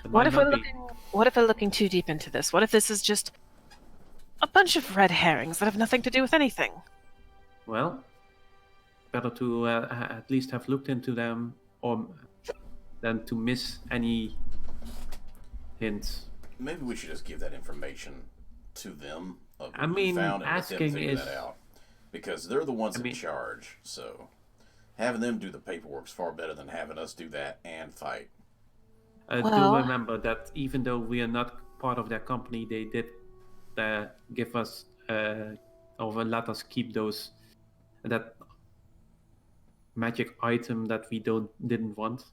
It What might if we're not be. looking too deep into this? What if this is just a bunch of red herrings that have nothing to do with anything? Well, better to at least have looked into them, or than to miss any hints. Maybe we should just give that information to them of what I mean, we found and let them asking figure is- that out. Because they're the ones I mean- in charge, so having them do the paperwork's far better than having us do that and fight. Do Well- remember that even though we are not part of their company, they did give us or let us keep that magic item that we didn't want.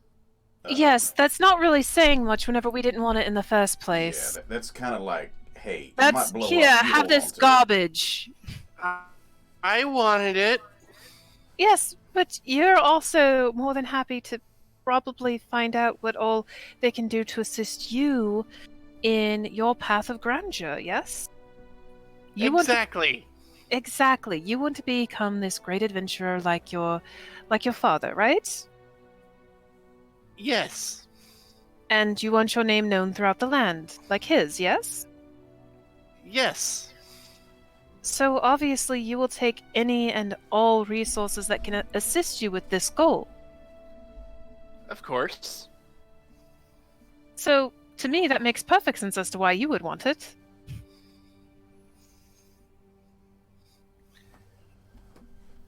Yes, that's not really saying much whenever we didn't want it in the first place. Yeah, that's kind of like, hey, it That's might blow here, up. You have hold this on to it. garbage. I wanted it. Yes, but you're also more than happy to probably find out what all they can do to assist you in your path of grandeur, yes? Exactly. Exactly. You want to become this great adventurer like your father, right? Yes. And you want your name known throughout the land, like his, yes? Yes. So obviously you will take any and all resources that can assist you with this goal. Of course. So to me that makes perfect sense as to why you would want it.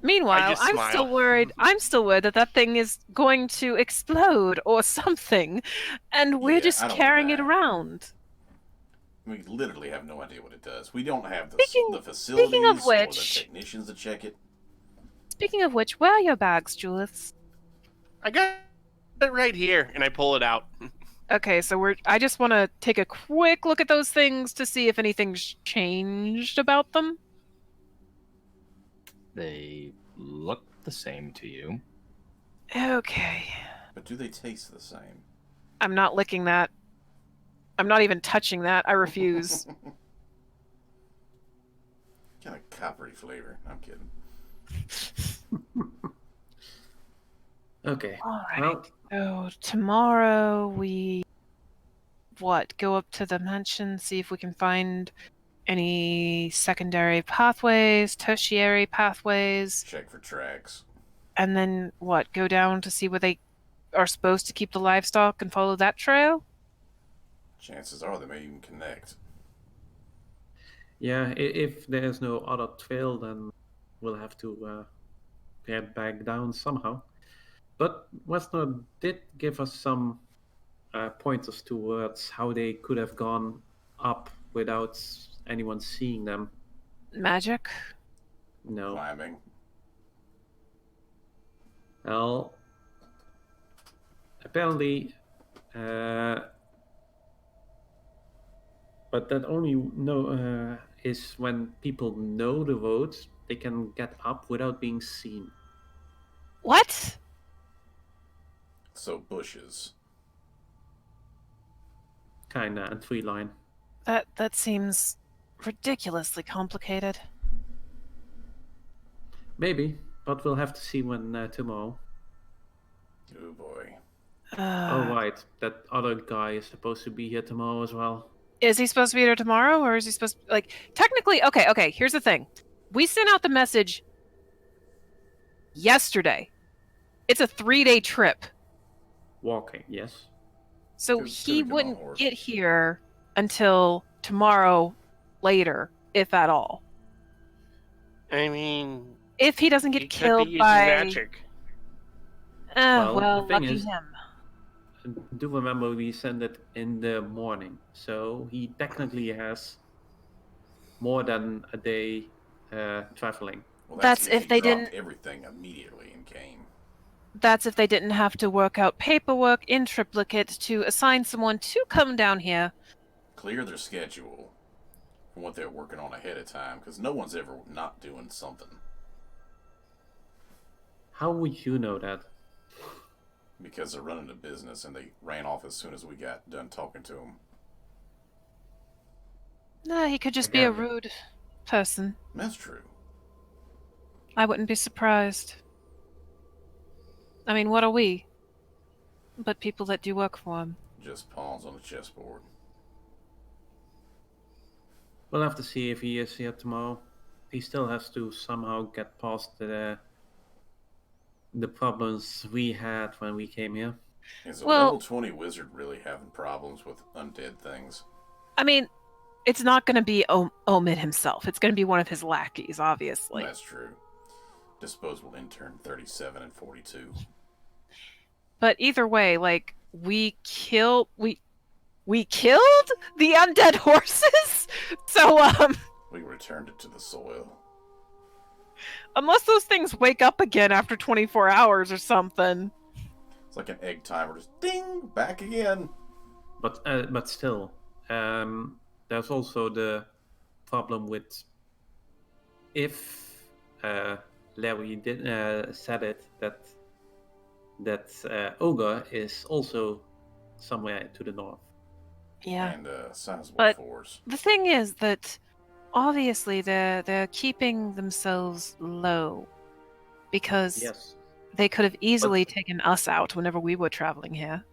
Meanwhile, just I'm smile. still worried that that thing is going to explode or something, and we're Yeah, just I don't carrying want it that. around. We literally have no idea what it does. We don't have the Speaking- facilities speaking of or the which- technicians to check it. Speaking of which, where are your bags, Julius? I got it right here, and I pull it out. Okay, so I just want to take a quick look at those things to see if anything's changed about them. They look the same to you. Okay. But do they taste the same? I'm not licking that. I'm not even touching that. I refuse. Kind of coppery flavor. I'm kidding. Okay. All right. Well, So tomorrow we go up to the mansion, see if we can find any secondary pathways, tertiary pathways, Check for tracks. and then go down to see where they are supposed to keep the livestock and follow that trail? Chances are they may even connect. yeah, if there's no other trail, then we'll have to get back down somehow. But Westnor did give us some pointers towards how they could have gone up without anyone seeing them. Magic? No. Climbing. Well, apparently, but that only is when people know the roads, they can get up without being seen. What? So bushes. Kinda, and 3-line. That seems ridiculously complicated. Maybe, but we'll have to see when tomorrow. Oh boy. Oh right, that other guy is supposed to be here tomorrow as well. Is he supposed to be here tomorrow, or is he supposed to, technically, okay, here's the thing. We sent out the message yesterday. It's a 3-day trip. Walking, yes. So Could he have come on wouldn't horse. get here until tomorrow later, if at all. I mean, If he doesn't he get could be killed using by... magic. Well, the thing lucky is- him. Do remember we sent it in the morning, so he technically has more than a day traveling. Well, That's if he they dropped didn't... everything immediately and came. That's if they didn't have to work out paperwork in triplicate to assign someone to come down here. Clear their schedule from what they're working on ahead of time, because no one's ever not doing something. How would you know that? Because they're running a business and they ran off as soon as we got done talking to them. Nah, he could just be a Again. rude person. That's true. I wouldn't be surprised. I mean, what are we? But people that do work for him. Just pawns on the chessboard. We'll have to see if he is here tomorrow. He still has to somehow get past the problems we had when we came here. Is a Well- level 20 wizard really having problems with undead things? I mean, it's not going to be Omid himself. It's going to be one of his lackeys, obviously. That's true. Disposable intern 37 and 42. But either way, we killed the undead horses. So We returned it to the soil. unless those things wake up again after 24 hours or something. It's like an egg timer, just ding, back again. But still, there's also the problem with if Larry said it that Ogre is also somewhere to the north. Yeah. And sizable But- force. The thing is that obviously they're keeping themselves low because Yes, they could have easily taken us out whenever we were traveling here.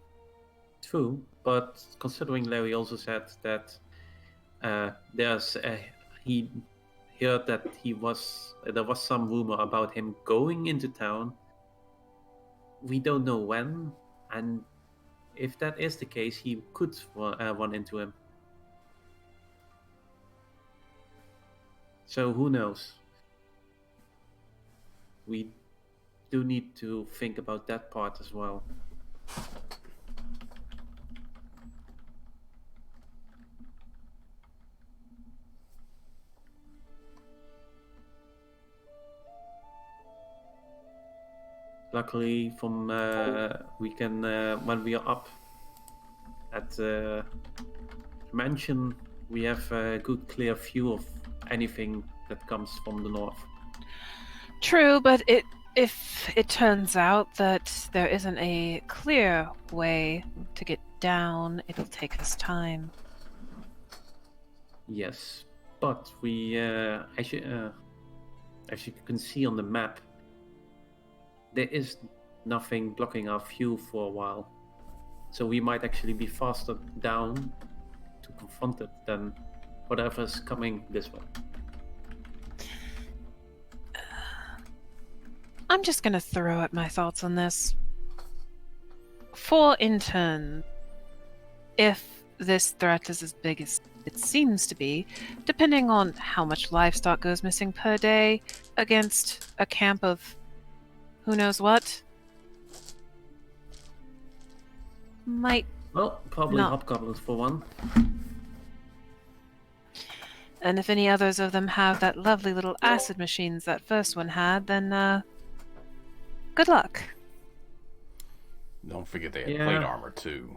true. But considering Larry also said that he heard that there was some rumor about him going into town. We don't know when, and if that is the case, he could run into him. So who knows? We do need to think about that part as well. luckily, from we can when we are up at the mansion, we have a good clear view of anything that comes from the north. True, but if it turns out that there isn't a clear way to get down, it'll take us time. Yes, but we, as you can see on the map, there is nothing blocking our view for a while. So we might actually be faster down to confront it than whatever's coming this way. I'm just gonna throw out my thoughts on this. For intern, if this threat is as big as it seems to be, depending on how much livestock goes missing per day against a camp of who knows what, might. Well, probably No. hobgoblins for one. And if any others of them have that lovely little acid machines that first one had, then good luck. Don't forget they had Yeah. plate armor too.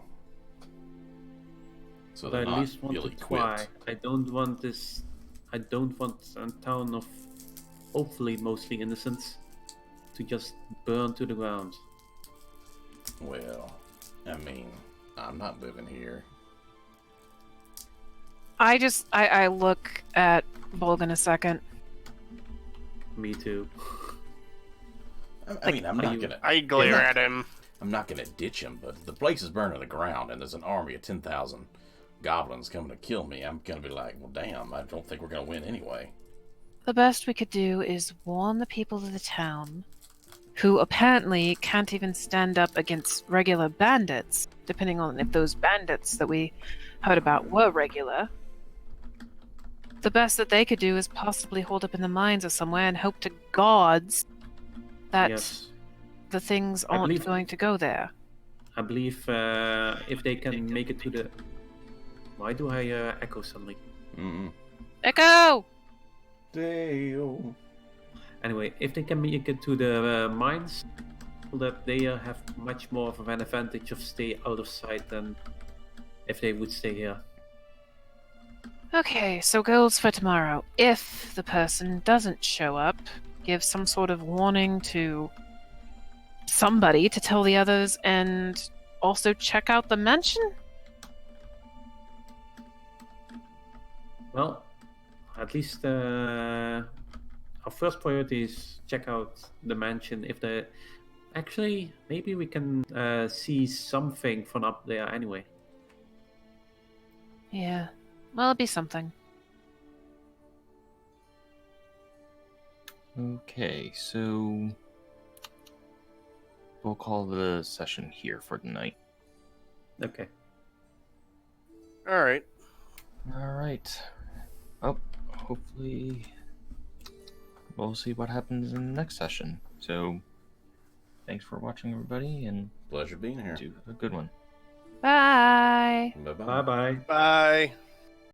So But they're I at not least want to ill-equipped. try. I don't want a town of hopefully mostly innocents to just burn to the ground. Well, I mean, I'm not living here. I look at Bolgan a second. Me too. I mean, I'm are not you- gonna. I glare Yeah. at him. I'm not gonna ditch him, but the place is burning to the ground, and there's an army of 10,000 goblins coming to kill me. I'm gonna be like, well, damn, I don't think we're gonna win anyway. The best we could do is warn the people of the town, who apparently can't even stand up against regular bandits, depending on if those bandits that we heard about were regular. The best that they could do is possibly hold up in the mines or somewhere and hope to gods that Yes. the things I aren't believe- going to go there. I believe if they can make it to the... Why do I echo suddenly? Mm-mm. Echo! Dale. Anyway, if they can make it to the mines, that they have much more of an advantage of stay out of sight than if they would stay here. Okay, so goals for tomorrow. If the person doesn't show up, give some sort of warning to somebody to tell the others, and also check out the mansion? Well, at least our first priority is check out the mansion. If the actually, maybe we can see something from up there anyway. Yeah, well, it'll be something. Okay, so we'll call the session here for the night. Okay. All right. All right. Well, hopefully we'll see what happens in the next session. So, thanks for watching, everybody, and Pleasure being here. do a good one. Bye! Bye-bye. Bye bye. Bye.